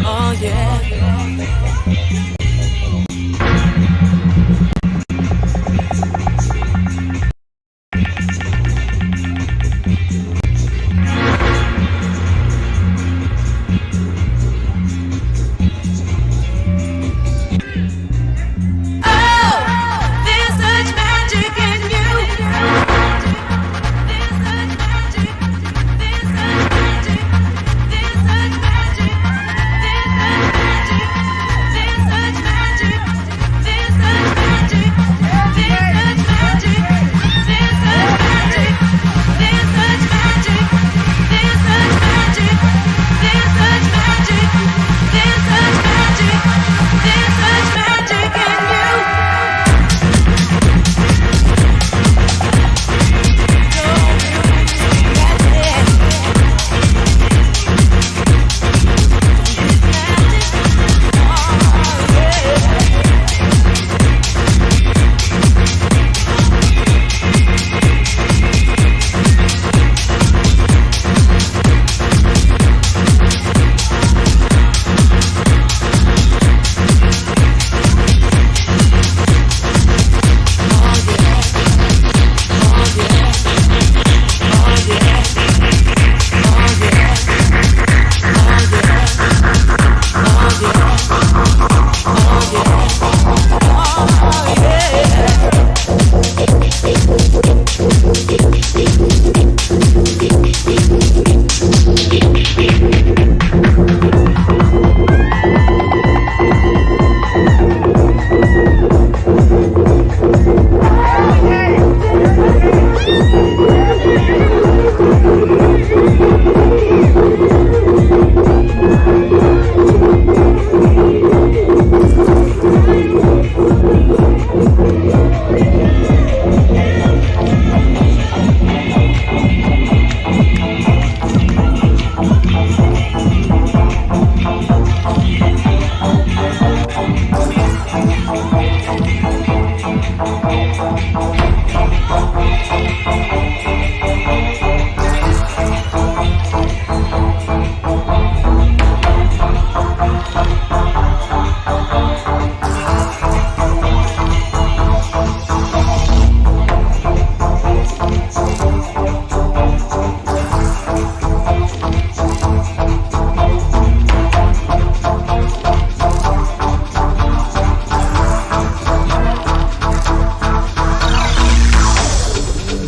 Oh yeah.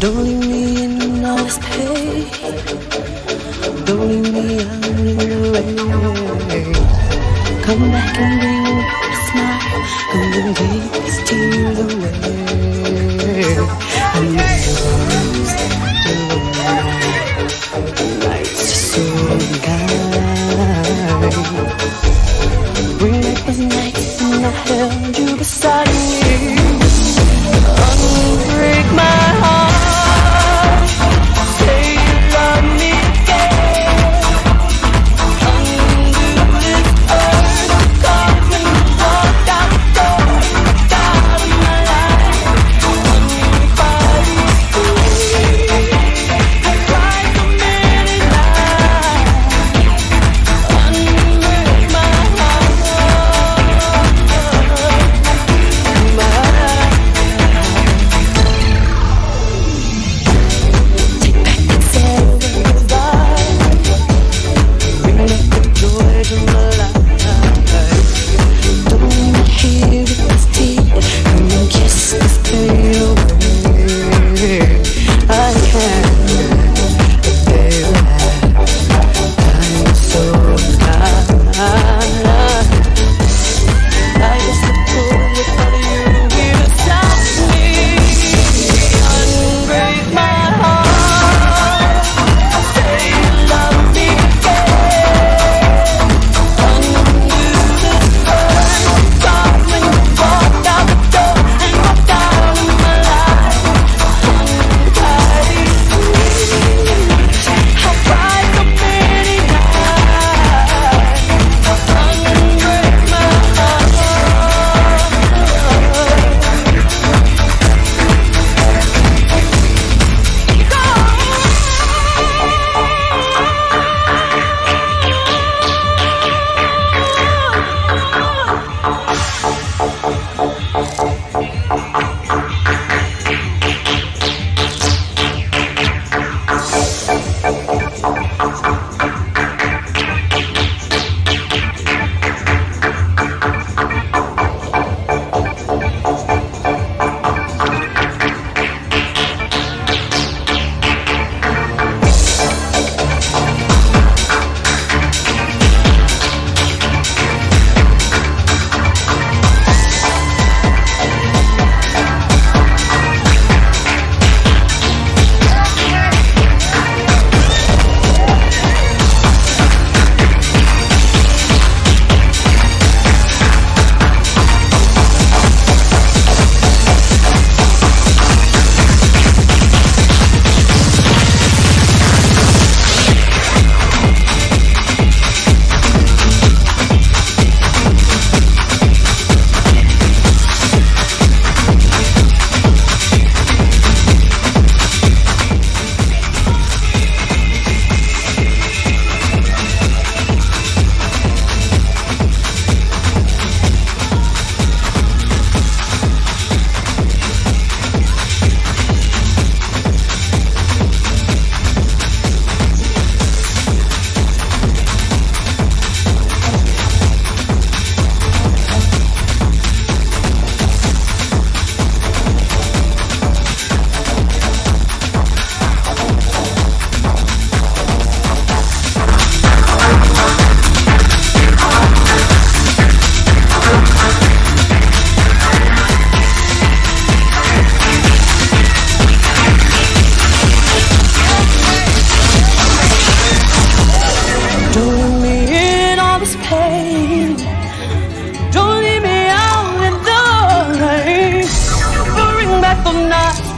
Don't leave me in all this pain. Don't leave me out in the rain. Come back and bring a smile. Come and take these tears away. And lose the nights so kind. Bring back those nights when I held you beside me. Unbreak my heart.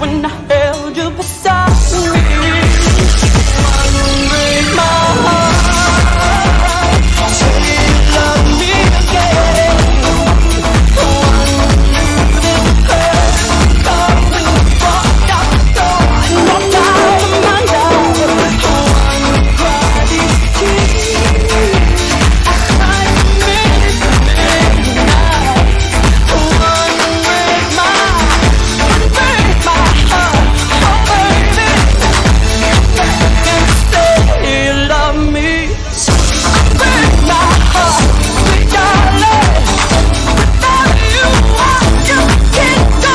when I held you beside me. One break my heart, say you love me again. One this hurt, come when you walked out the door and walked out of my love. One cry these tears, I cried many nights. One break my heart, oh baby. Can't say you love me. Break my heart, sweet darling. Without you, I just can't go.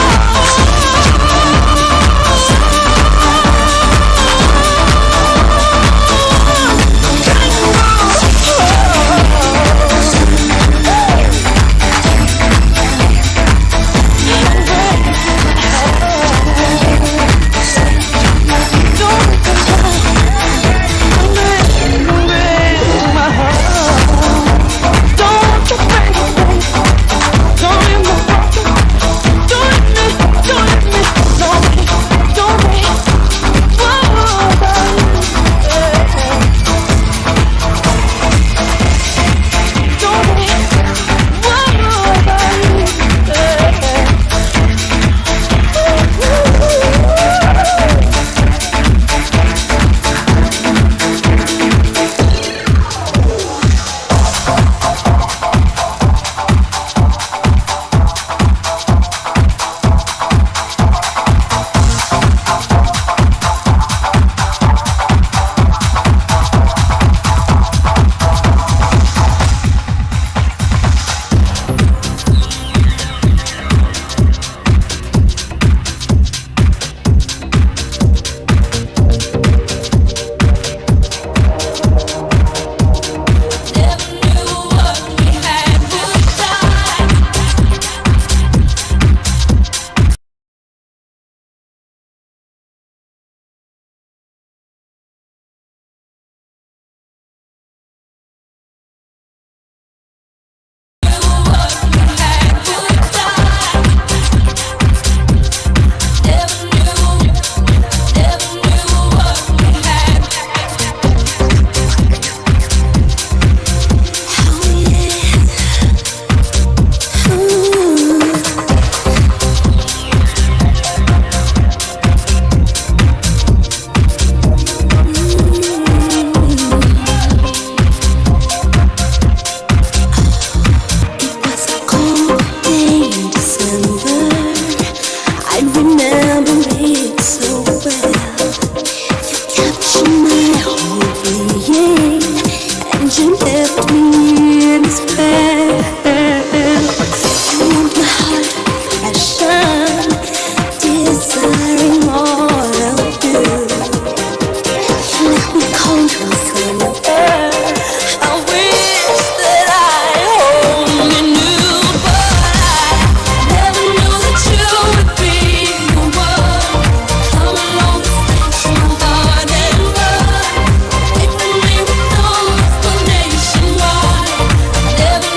Never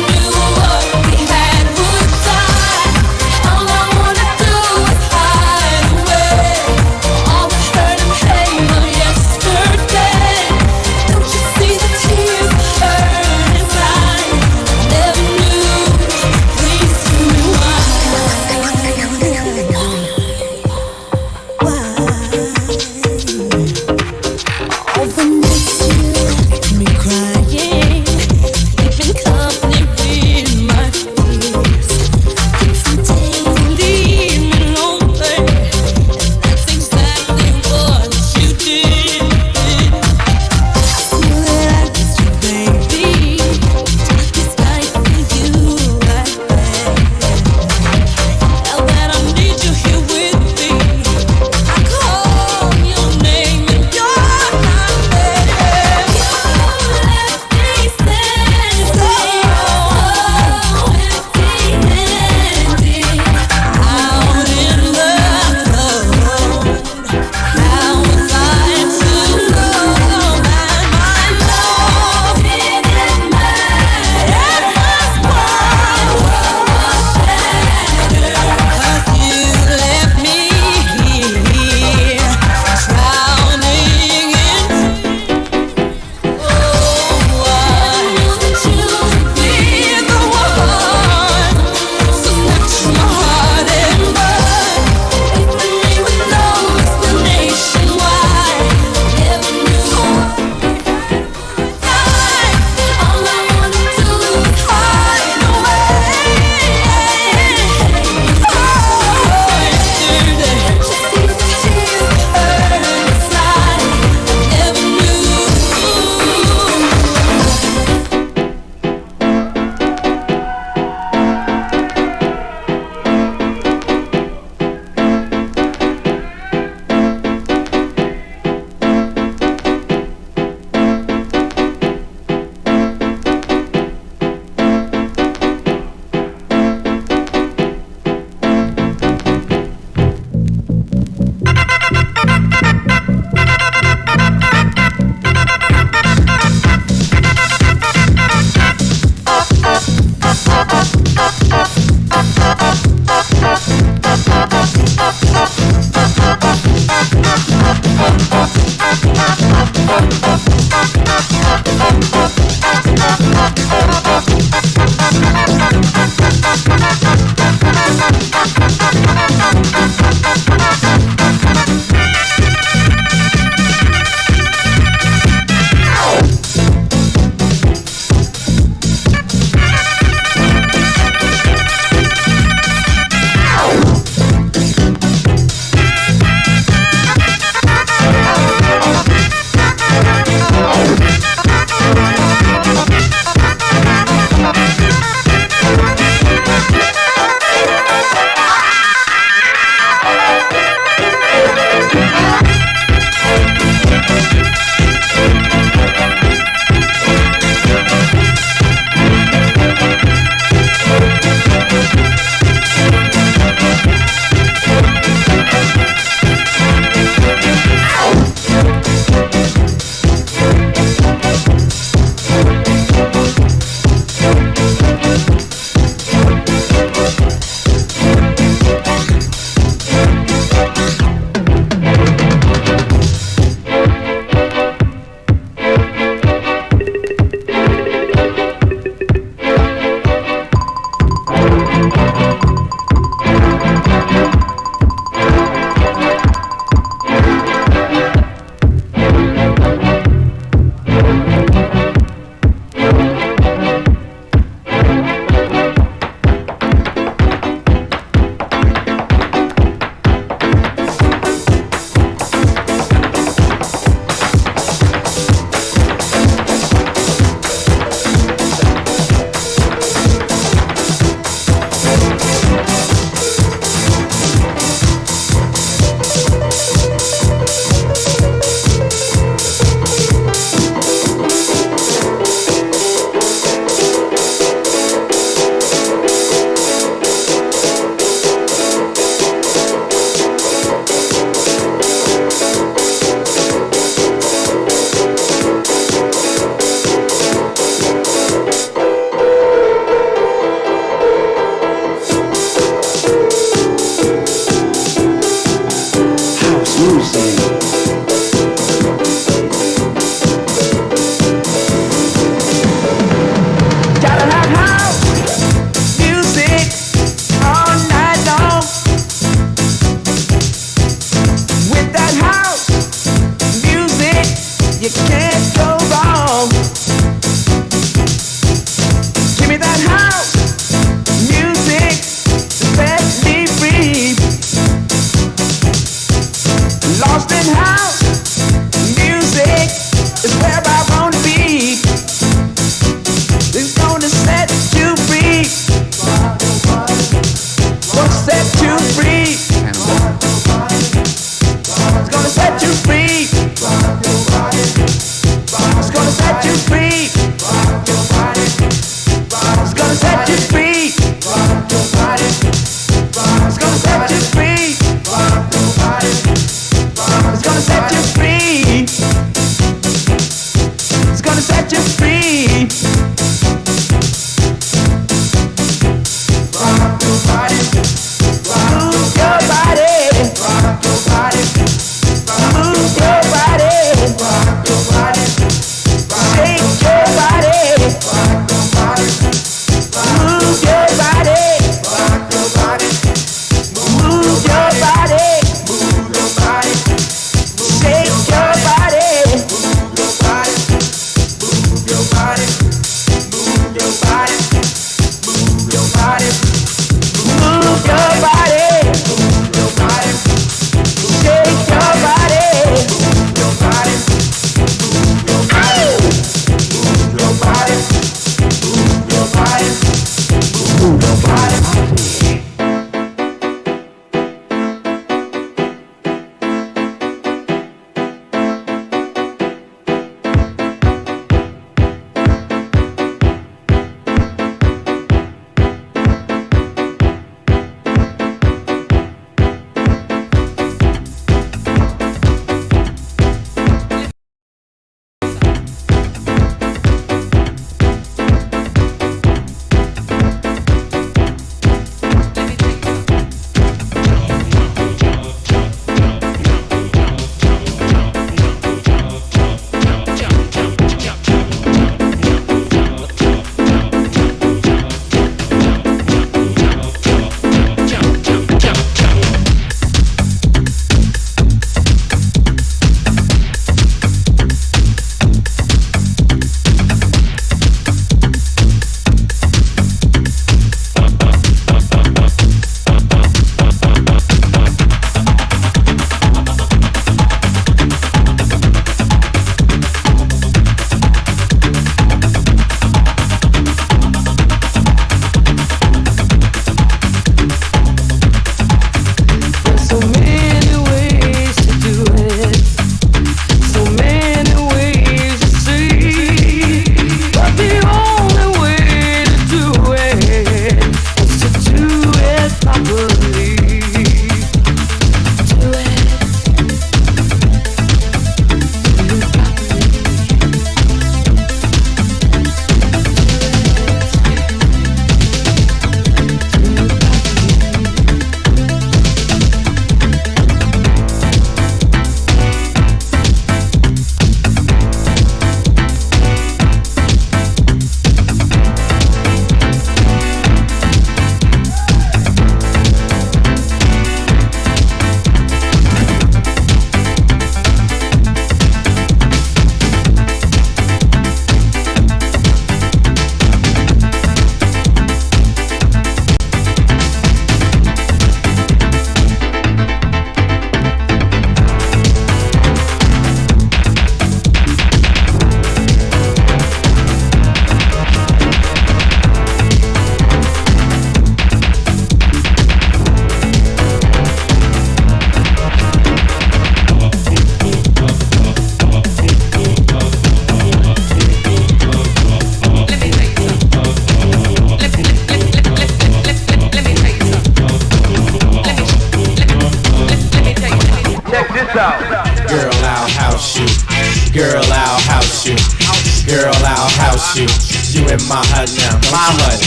hut.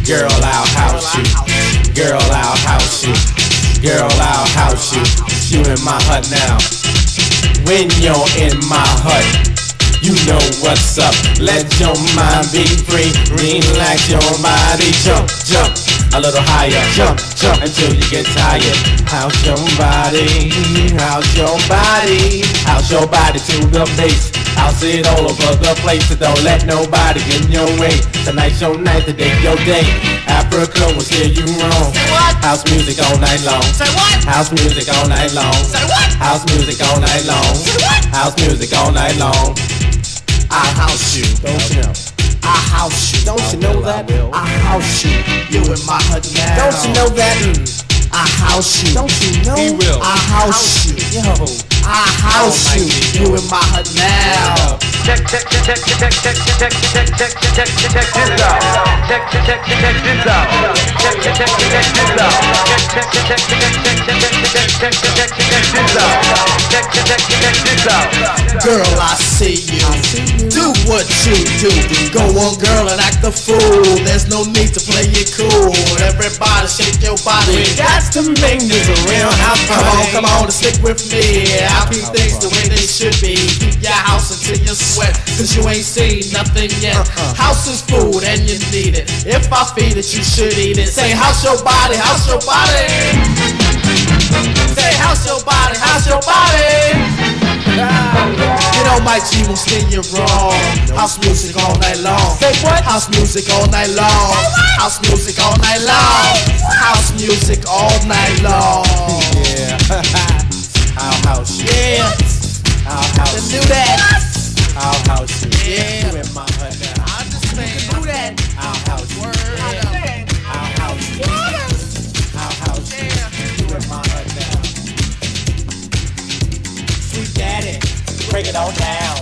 Girl, I'll house you. Girl, I'll house you. Girl, I'll house you. You in my hut now. When you're in my hut, you know what's up. Let your mind be free. Relax your body. Jump, jump a little higher. Jump, jump until you get tired. House your body. House your body. House your body to the bass. House it all over the place. So don't let nobody get in your way. Tonight's your night, today your day. Africa will steer you wrong. Say what? House music all night long. Say what? House music all night long. Say what? House music all night long. Say what? House music all night long. I house you, don't you know? I house you, don't you know that? I house you, you in my hut now. Don't you know that? I house you, don't you know? He will. I house you, yo. I house you, you in my hut now. Check this out. Check this out. Check this out. Girl, I see you. Do what you do. Go on, girl, and act the fool. There's no need to play it cool. Everybody shake your body. That's to make this a real house party. Come on, and stick with me. I'll keep things the way they should be. Keep your house until you sweat, cause you ain't seen nothing yet. House is food and you need it. If I feed it, you should eat it. Say house your body, house your body. Say house your body, house your body. You know my G will steer you wrong. House music all night long. Say what? House music all night long. House music all night long. House music all night long. Yeah. I'll house you. Yeah. I'll house you. Do that. I'll house you. Yeah. You in my hut now. I understand. Do that. I'll house you. Word. Yeah. I'll house you. I'll house you. You in my hut now. Sweet daddy, break it on down.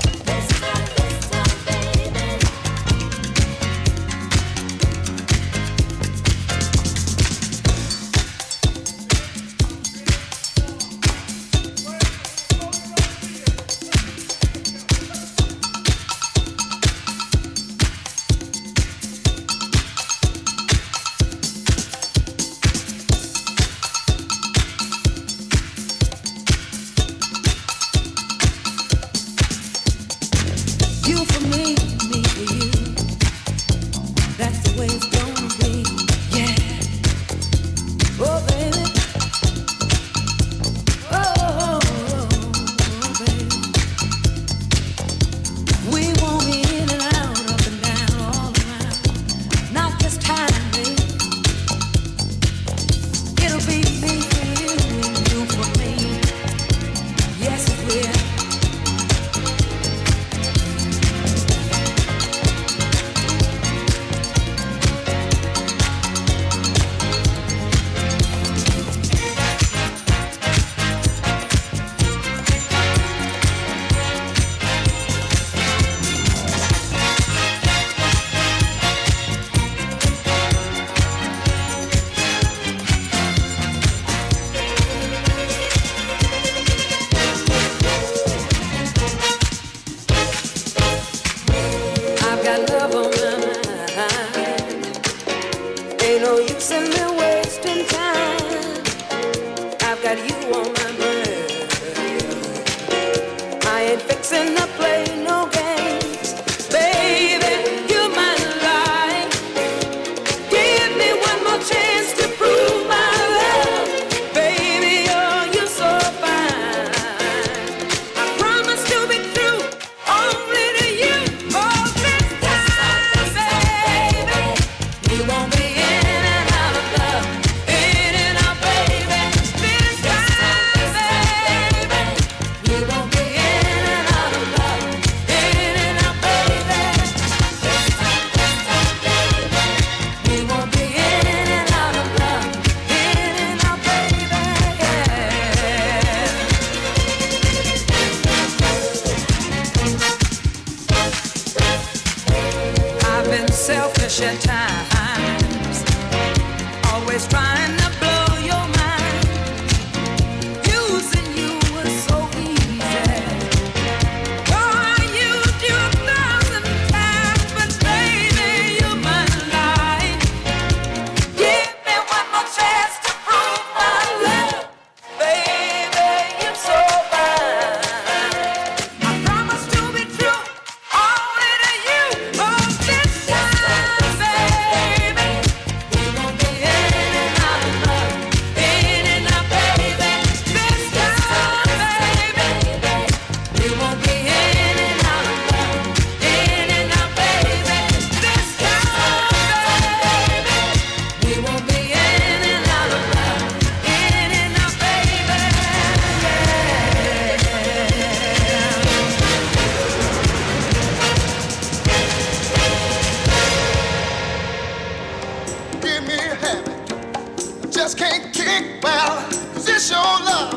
give me a habit. Just can't kick well, 'cause it's your love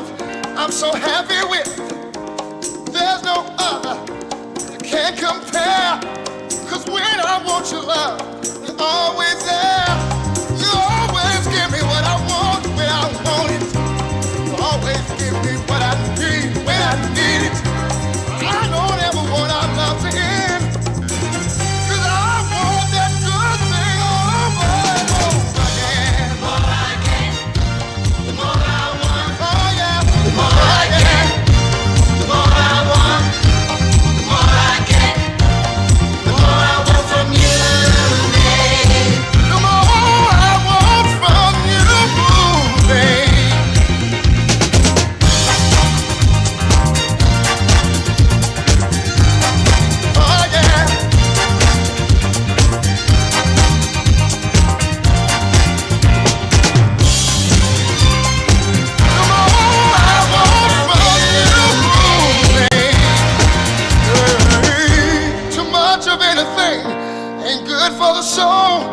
I'm so happy with. There's no other that can compare. 'Cause when I want your love, you're always there. You always give me what I want when I want it. You always give me what I need when I need it. I don't ever want our love to end. 'Cause I want that good thing over and over again. The more I get, the more I want. Oh yeah, the more I get, the more I want. The more I get, the more I want from you, babe. The more I want from you, babe. Oh yeah. The more I want from you, babe. Too much of anything ain't good for the soul.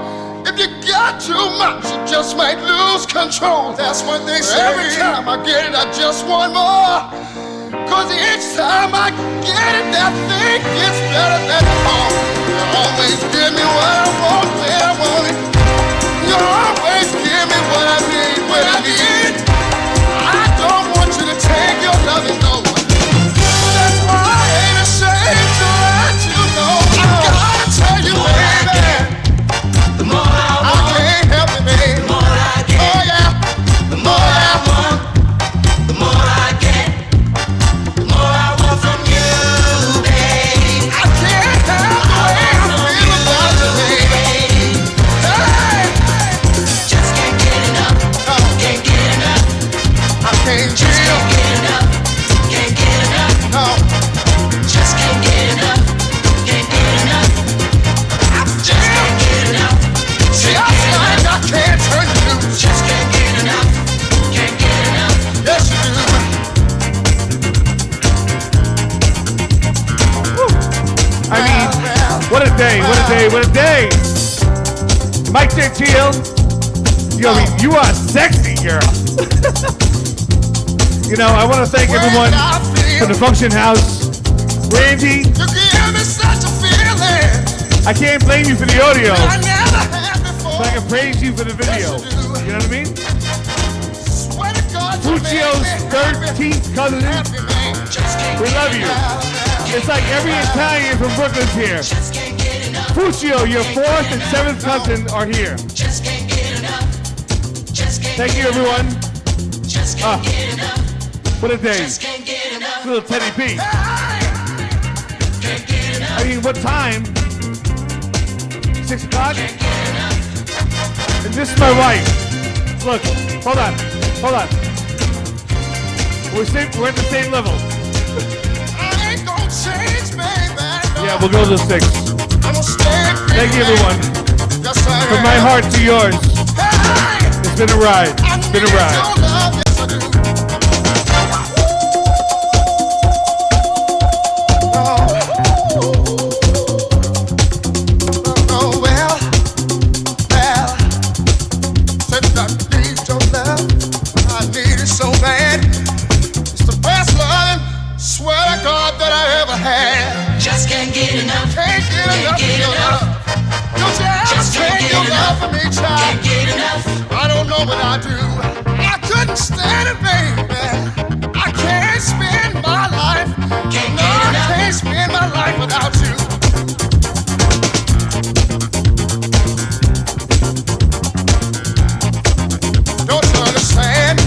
If you got too much, you just might lose control. That's what they say. Every time I get it, I just want more. 'Cause each time I get it, that thing gets better than before. You always give me what I want when I want it. You always give me what I need when I need it. I don't want you to take your love and go. That's why I ain't ashamed to let you know. I gotta tell you, baby. The more I want, I can't help it, baby. The more I get, oh yeah. The more I want, the more I get. The more I want from you, babe. I can't help the way I feel about you, baby. Hey, just can't get enough. Can't get enough. I can't just can't get enough. Can't get enough. No, just can't get enough. Can't get enough. I just can't get enough. See, I can't turn you loose. Just can't get enough. Can't get enough. Yes, you do. I mean, what a day, what a day, what a day. Mike Gentile, yo, you are sexy, girl. You know, I want to thank everyone from the Funktion House. Randy, You give me such a feeling I can't blame you for the audio, I never had before. but I can praise you for the video. You know what I mean? Swear to God, you Fuccio's made me happy. 13th cousin. Happy, man. Just can't We get love you. enough. It's like every Italian from Brooklyn's here. Just can't get enough. Fuccio, your 4th and 7th cousin are here. Just can't get enough. Just can't Thank you, get everyone. enough. Just can't get enough. What a day. Just can't get enough. Little Teddy P. Can't get enough. I mean, what time? 6 o'clock? And this is my wife. Look, hold on, hold on. We're at the same level. I ain't gonna change, baby. No. Yeah, we'll go to 6. I'ma stay Thank you, everyone. Yes, I From my am. heart to yours. It's been a ride. It's been a ride. Your love, yes, I do. Oh, well, said I need your love. I need it so bad. It's the best loving, swear to God, that I ever had. Just can't get enough. Can't get enough of your love. Don't you ever take your love from me, child. Can't get enough. I don't know what I do. I couldn't stand it, baby. I can't spend my life. No, I can't spend my life without you. Don't you understand?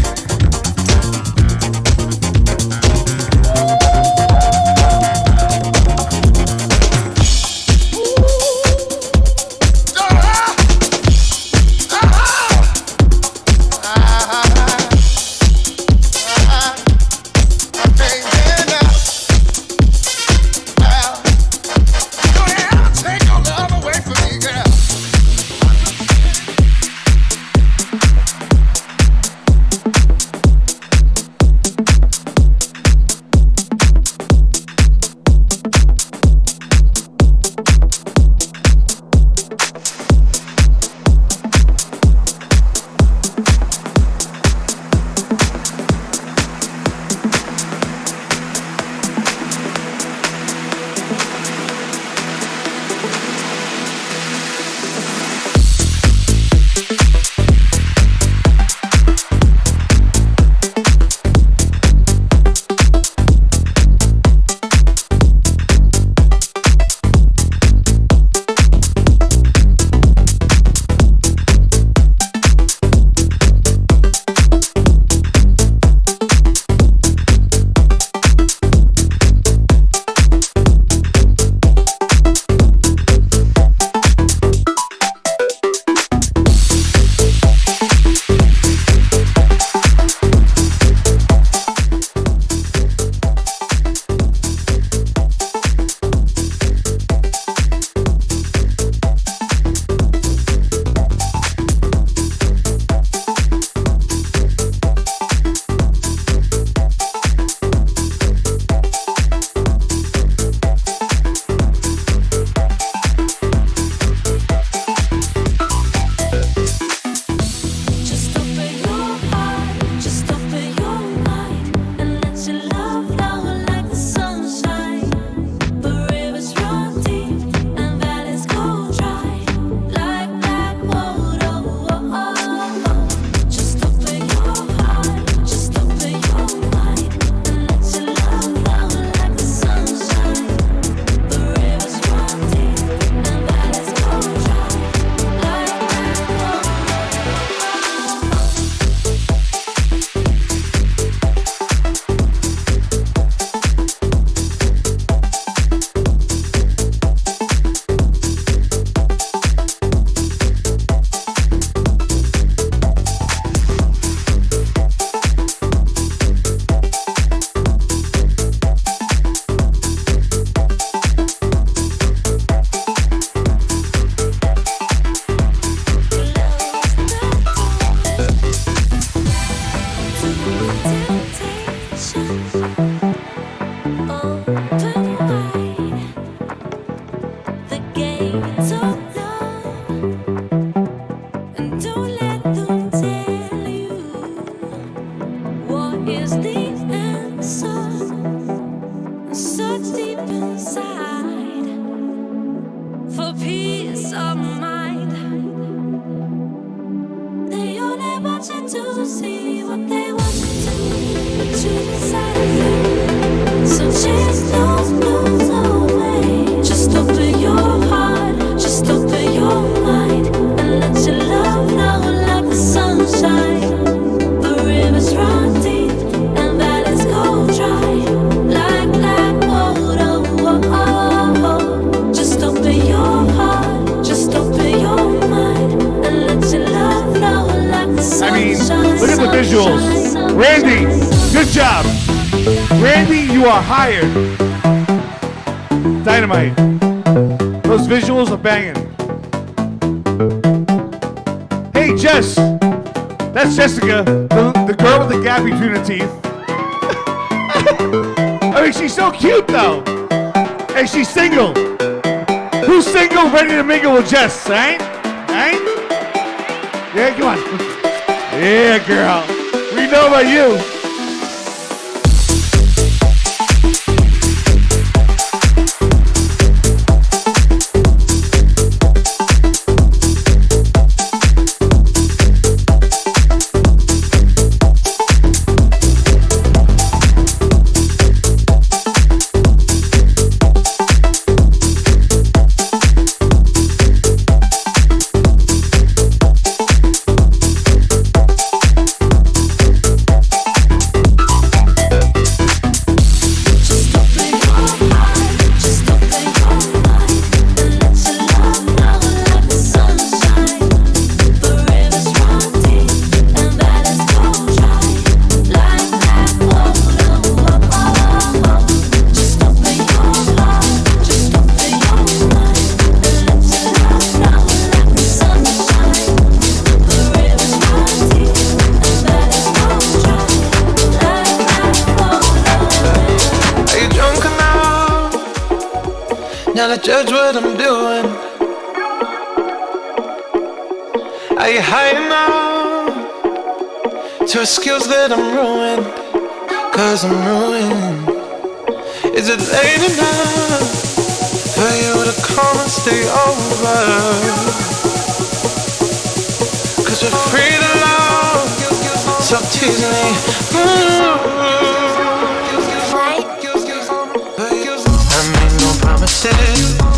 visuals. Randy, good job. Randy, you are hired. Dynamite. Those visuals are banging. Hey, Jess. That's Jessica, the girl with the gap between her teeth. I mean, she's so cute, though. Hey, she's single. Who's single, ready to mingle with Jess, right? Right? Yeah, come on. Yeah, girl. We know about you. Now to judge what I'm doing. Are you high enough to skills that I'm ruined? Cause I'm ruined. Is it late enough for you to come and stay over? Cause we're free to love. Stop teasing me.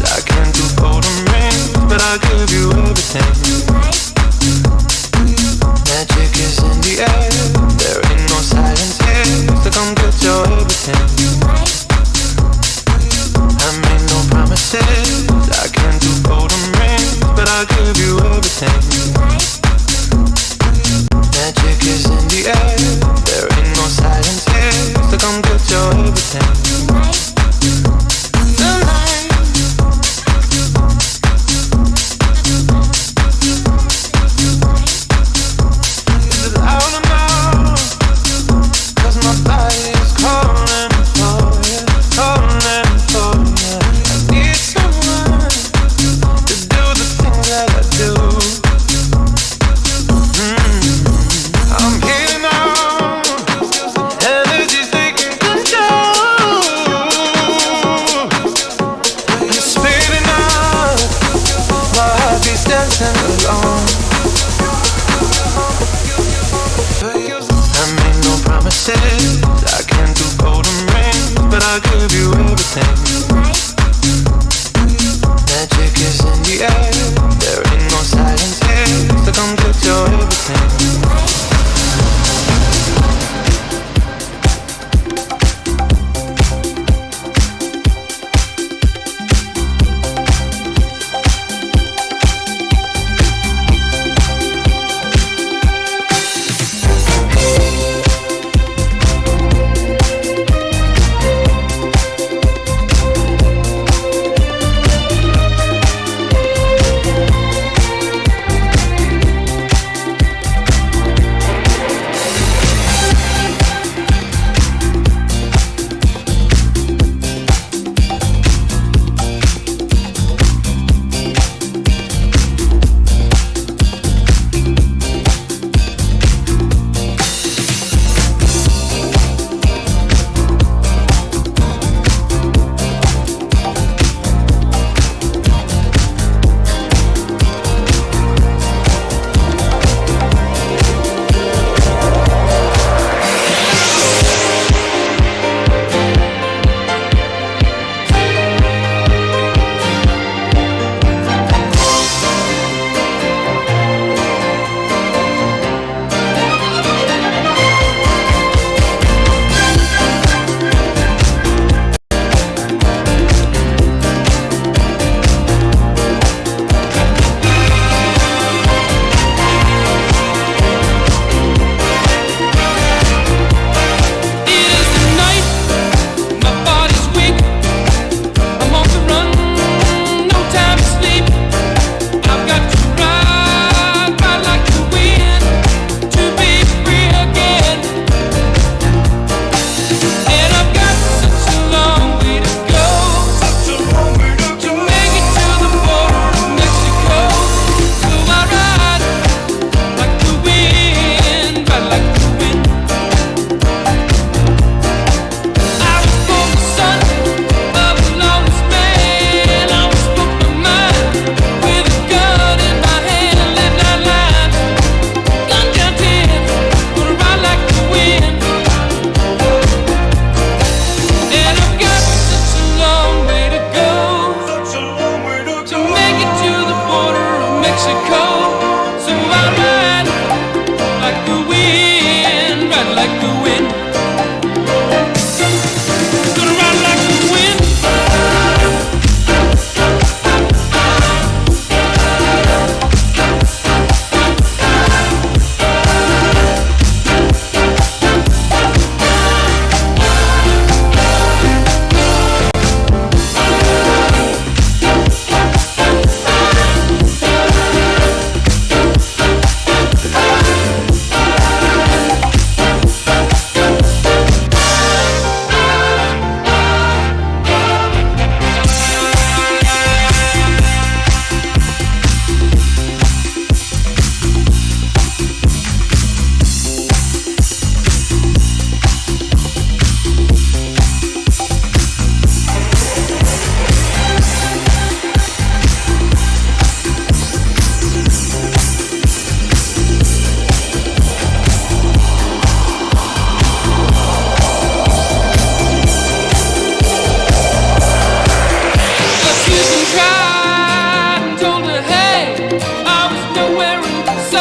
I can't do golden rings, but I'll give you everything. Magic is in the air, there ain't no silence here, so come get your everything. I made no promises, I can't do golden rings, but I'll give you everything. Magic is in the air, there ain't no silence here, so come get your everything.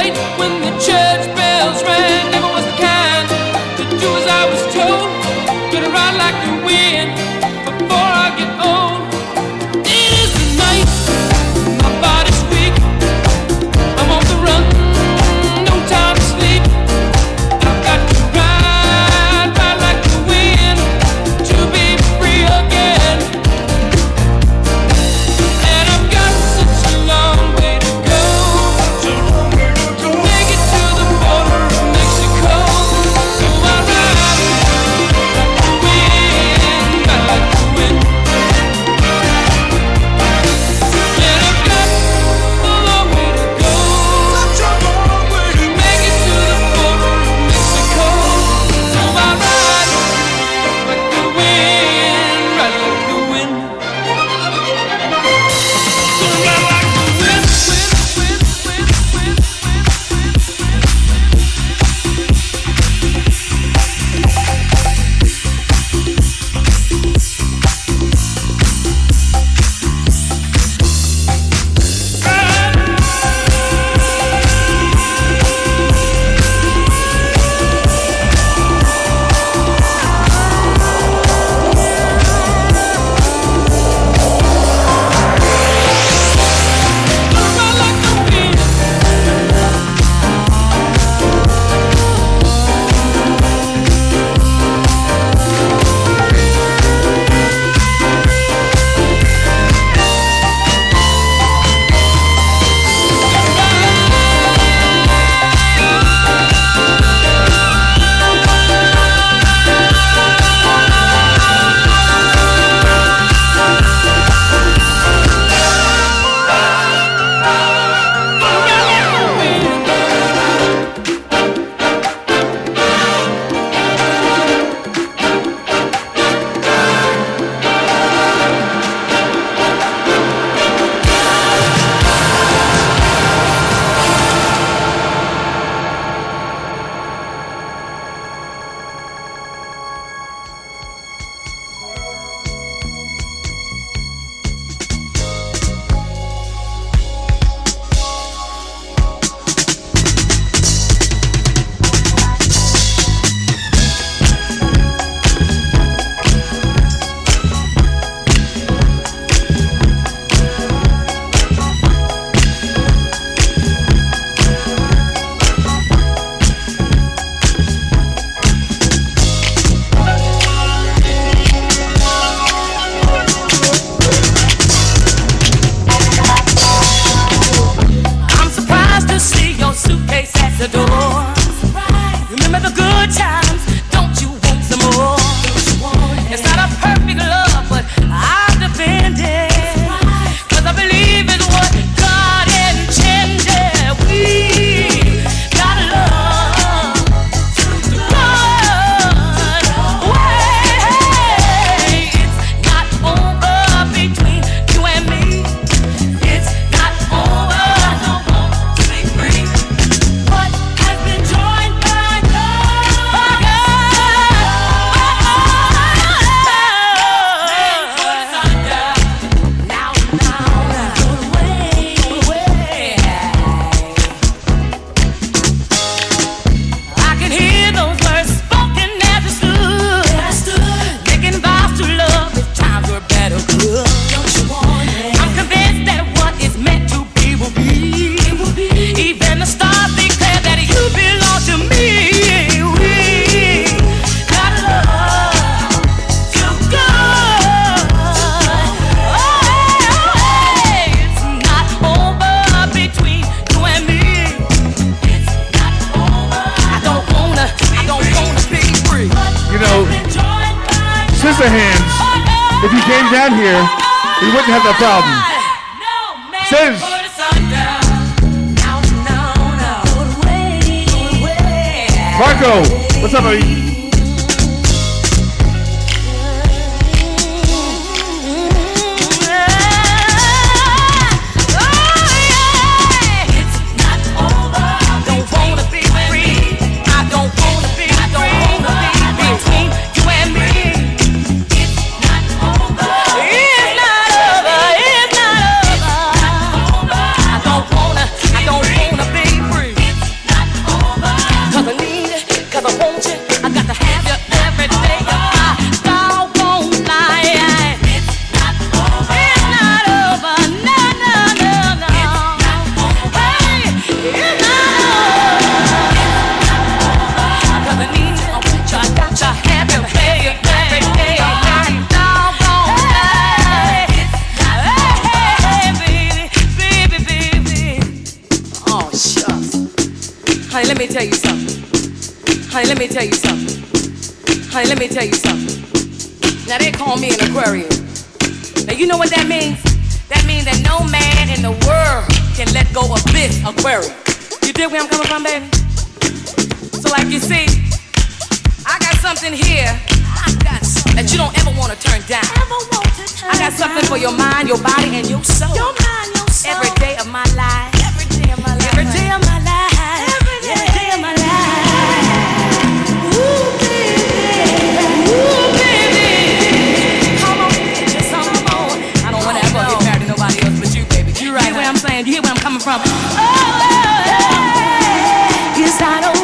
night when the church bells rang. Never was the kind to do as I was told. Gonna ride like the wind before I get old. It is the night, my body's weak. I'm on the run, no time to sleep. I've got to ride, ride like the wind to be free again. And I've got such a long way to go to make it to the border of Mexico. So I ride like the wind, ride like the wind. And I've got a long way to go to make it to the border of Mexico. So I ride like the wind, ride like the wind. I'm surprised to see your suitcase at the door. Remember the good times, don't you want some more? It's not a perfect love, but I'll defend it. 'Cause I believe in what God intended. We gotta love the good way. It's not over between you and me. It's not over. I don't want to be free. What has been joined by God? I can hear those words spoken as I stood, making vows to love if times were better. Good. I'm convinced that what is meant to be will be. Even the stars declare that you belong to me. We gotta love you good. It's not over between you and me. It's not over. I don't wanna be free. You know, Sister Hands, if you came down here, you wouldn't have that problem. Sis! Marco, what's up, buddy? It's not over. Honey, let me tell you something. Honey, let me tell you something. Honey, let me tell you something. Now they call me an Aquarius. Now you know what that means? That means that no man in the world can let go of this Aquarius. You dig where I'm coming from, baby? So like you see, I got something here that you don't ever want to turn down. I got something for your mind, your body, and your soul. Your mind, your soul. Every day of my life. Every day of my life. Every day of my life. Every day of my life. Ooh, baby. Ooh, baby. Come on, just come on. I don't want to ever get married to nobody else but you, baby. You right. You hear what I'm saying? You hear where I'm coming from? It's not over.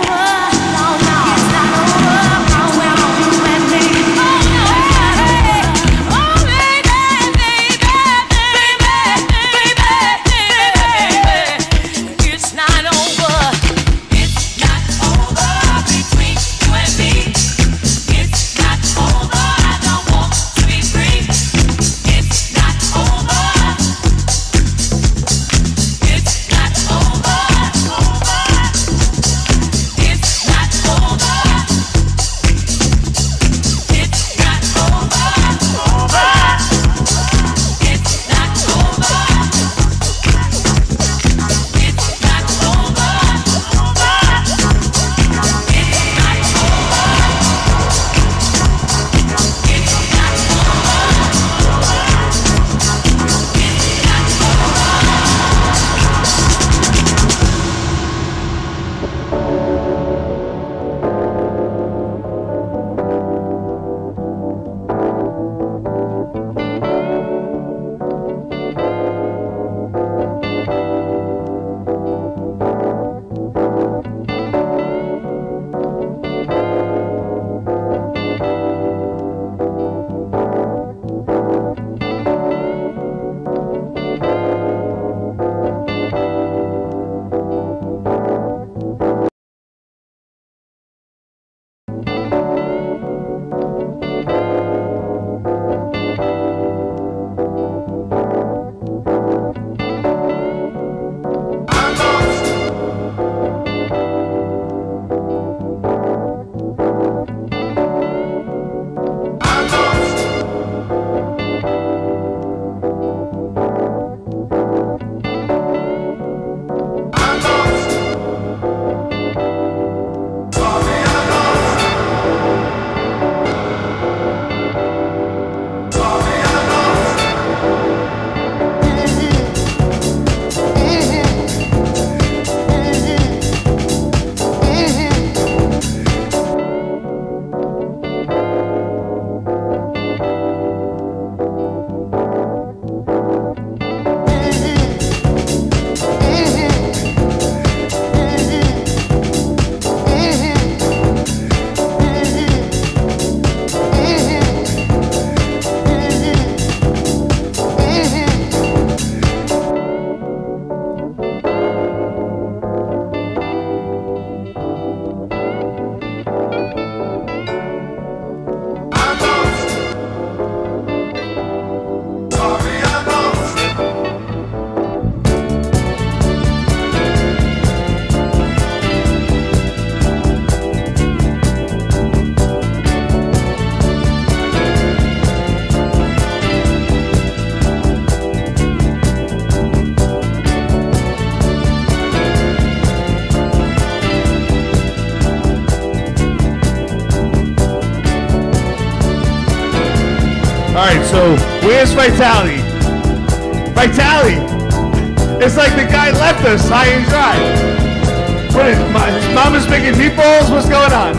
Alright, so where's Vitality? Vitality! It's like the guy left us high and dry. What is his mama's making meatballs? What's going on?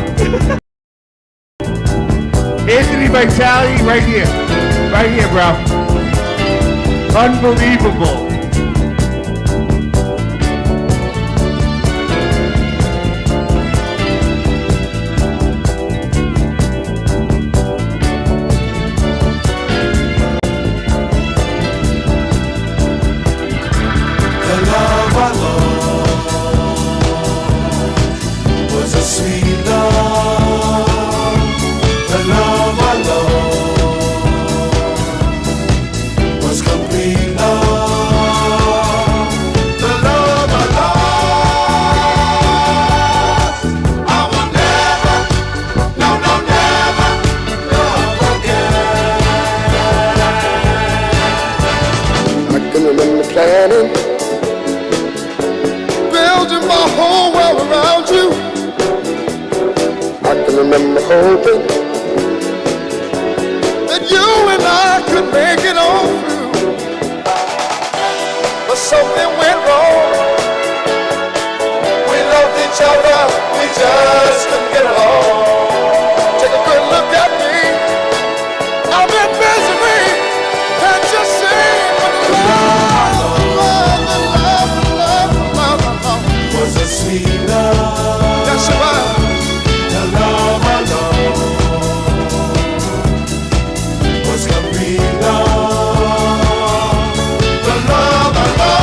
Anthony Vitality, right here. Right here, bro. Unbelievable. Was complete love. I'm hoping that you and I could make it on through. But something went wrong. We loved each other, we just couldn't get along. Take a good look at me. I'm in misery. Can't you see? But love was a sweet love. That's right. The love alone was complete love. The love alone.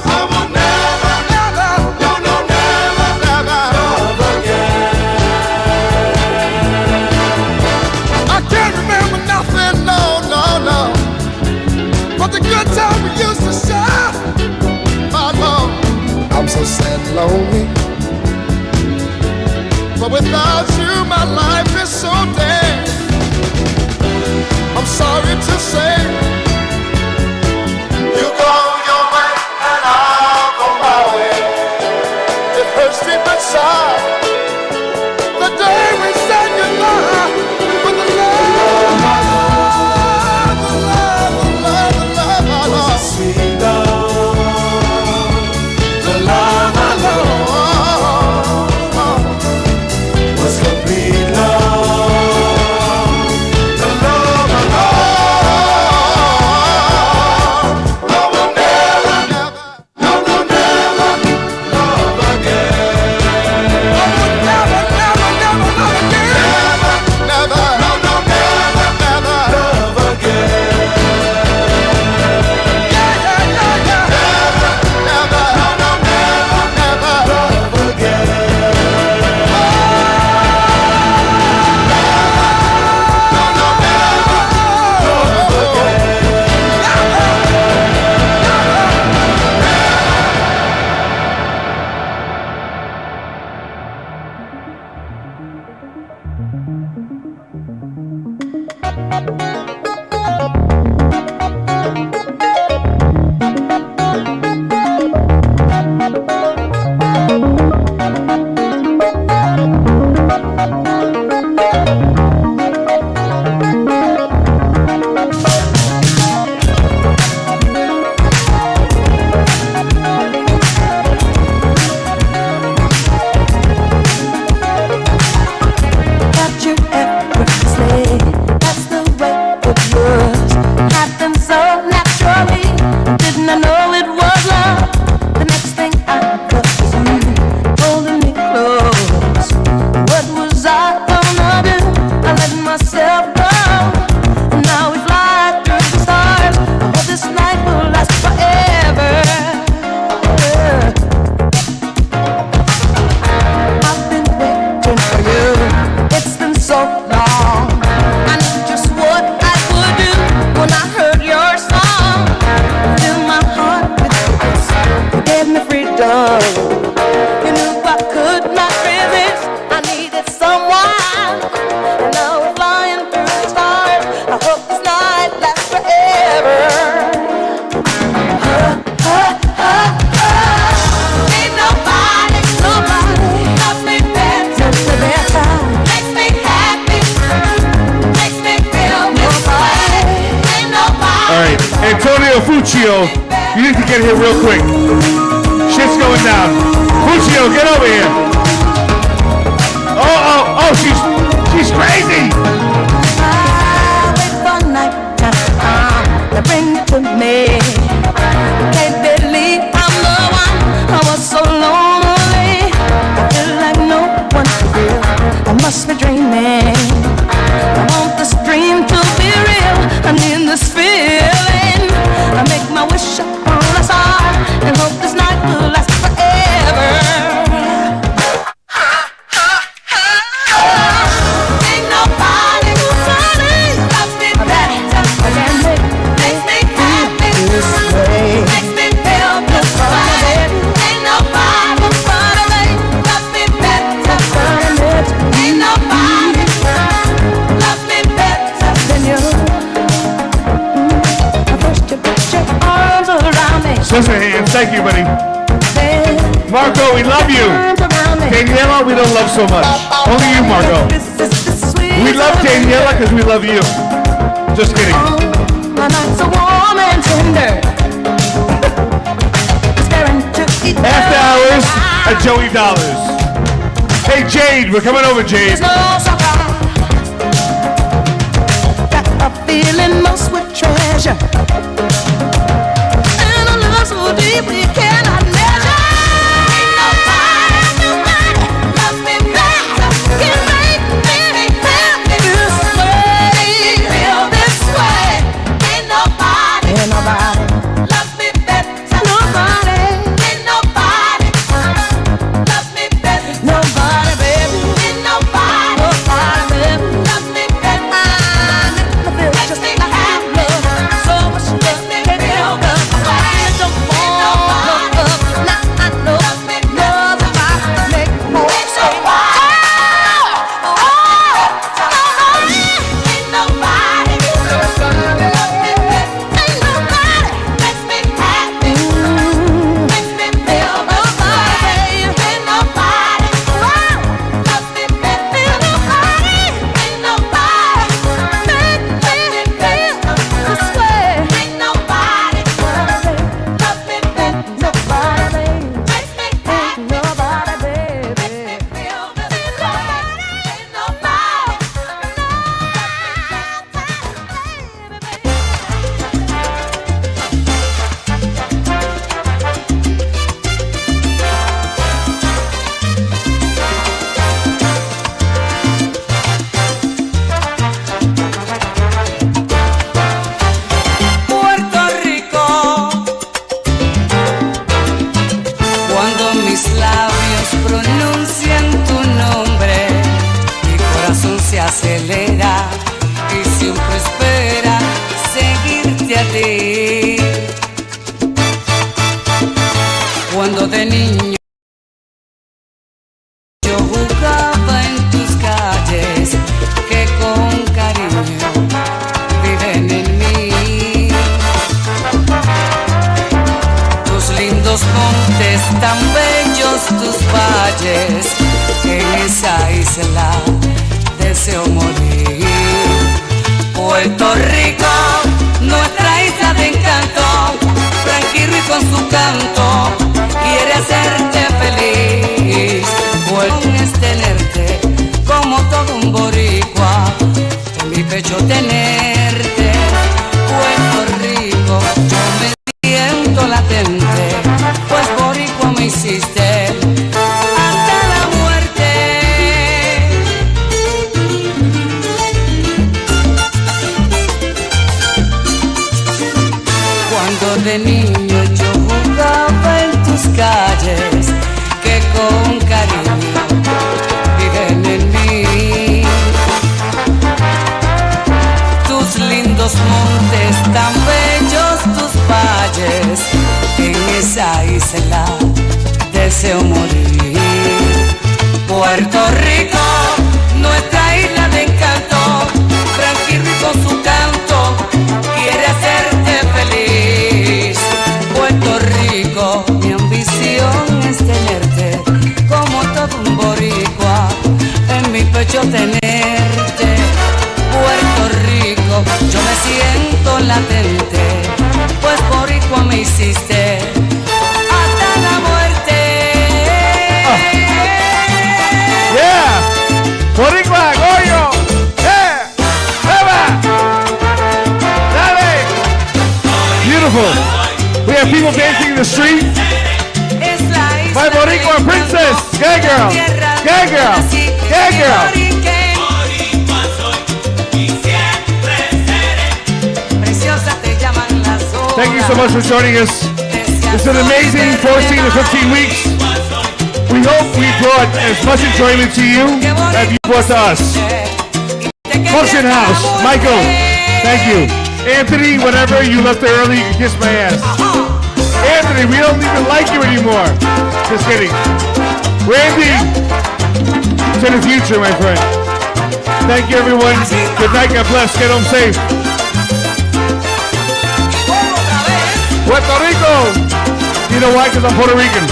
I will never, never, no, no, never, never love again. I can't remember nothing, no, no, no. But the good time we used to share, my love. I'm so sad and lonely. But without you, my life is so dead. I'm sorry to say, you go your way and I'll go my way. It hurts deep inside the day we said goodbye. But the love, my love, the love, the love, the love, my love, sweet love. the love I love Was complete love. The love alone. I will never, no, no, never love again. I would never, never, never love again. Never, No, no, never, never love again. yeah, yeah, yeah, yeah. Never, No, no, never, never love again. Got you effortlessly. That's the way it was. Happened so naturally. Didn't I know it was love? The next thing I got was you holding me close. What was I gonna do? I let myself go. And now we fly through the stars. I hope this night will last forever. I've been waiting for you. It's been so long. I knew just what I would do when I heard your song. Fill my heart with purpose. You gave me freedom. You knew I could not resist. I needed someone. And now we're flying through the stars. I hope this night lasts forever. Ain't nobody, nobody loves me better. Makes me happy. Makes me feel this way. Ain't nobody. All right, Antonio Fuccio, you need to get here real quick. Shit's going down. Fuccio, get over here. Oh, she's crazy. I wait for night time to bring it to me. Can't believe I'm the one. I was so lonely. I feel like no one's real. I must be dreaming. I want this dream to be real. I need this feeling. I make my wish upon a star and hope this night will last forever. Ain't nobody loves me better. Makes me happy. Makes me feel this way. Ain't nobody loves me better. Ain't nobody loves me better than you. First you put your Scissor hands. Thank you, buddy. Marco, we love you. Daniela, we don't love so much. Only you, Margot. We love Daniela because we love you. Just kidding. My nights are warm and tender. After hours at Joey Dollars. Hey, Jade, we're coming over, Jade. Got a feeling most would treasure. And a love so deep we cannot measure. Ain't nobody loves me better. Can make me feel this way. Feel this way. Ain't nobody loves me better. Nobody. Ain't nobody loves me better. Nobody, baby. Ain't nobody loves me better. Makes me happy. So much love can feel the way. Don't want love. Now I know love if I make more. So why? Ain't nobody loves me better. Ain't nobody makes me happy. Makes me feel the way. Ain't nobody loves me better. Ain't nobody make me feel this way. Ain't nobody loves me better. Nobody makes me happy. Nobody, baby, makes me feel this way. Ain't nobody. Puerto Rico, cuando mis labios pronuncian tu nombre, mi corazón se acelera y siempre espera seguirte a ti. Cuando de niño yo jugaba en tus calles, que con cariño viven en mí. Tus lindos montes, tan bellos tus valles, en esa isla deseo morir. Puerto Rico, nuestra isla de encanto, tranquilo y con su canto, quiere hacerte feliz. Puerto es tenerte como todo un boricua, en mi pecho tenerte. Puerto Rico, yo me siento latente, pues boricua me hiciste hasta la muerte. Cuando de niño yo jugaba en tus calles, que con cariño viven en mí. Tus lindos montes, tan bellos tus valles, en esa isla deseo morir. Puerto Rico, nuestra isla de encanto, tranquilo y con su canto, quiere hacerte feliz. Puerto Rico, mi ambición es tenerte como todo un boricua, en mi pecho tenerte. Puerto Rico, yo me siento latente, pues boricua me hiciste hasta la muerte. Yeah! Boricua, Goyo! Yeah! Eva! Dale! Beautiful. We have people dancing in the street. My Boricua princess! Gay girl! Gay girl! Gay girl! Thank you so much for joining us. It's an amazing 14 to 15 weeks. We hope we brought as much enjoyment to you as you brought to us. Funktion House, Michael, thank you. Anthony, whenever you left there early, you can kiss my ass. Anthony, we don't even like you anymore. Just kidding. Randy, to the future, my friend. Thank you, everyone. Good night, God bless. Get home safe. Puerto Rico! You know why? Because I'm Puerto Rican.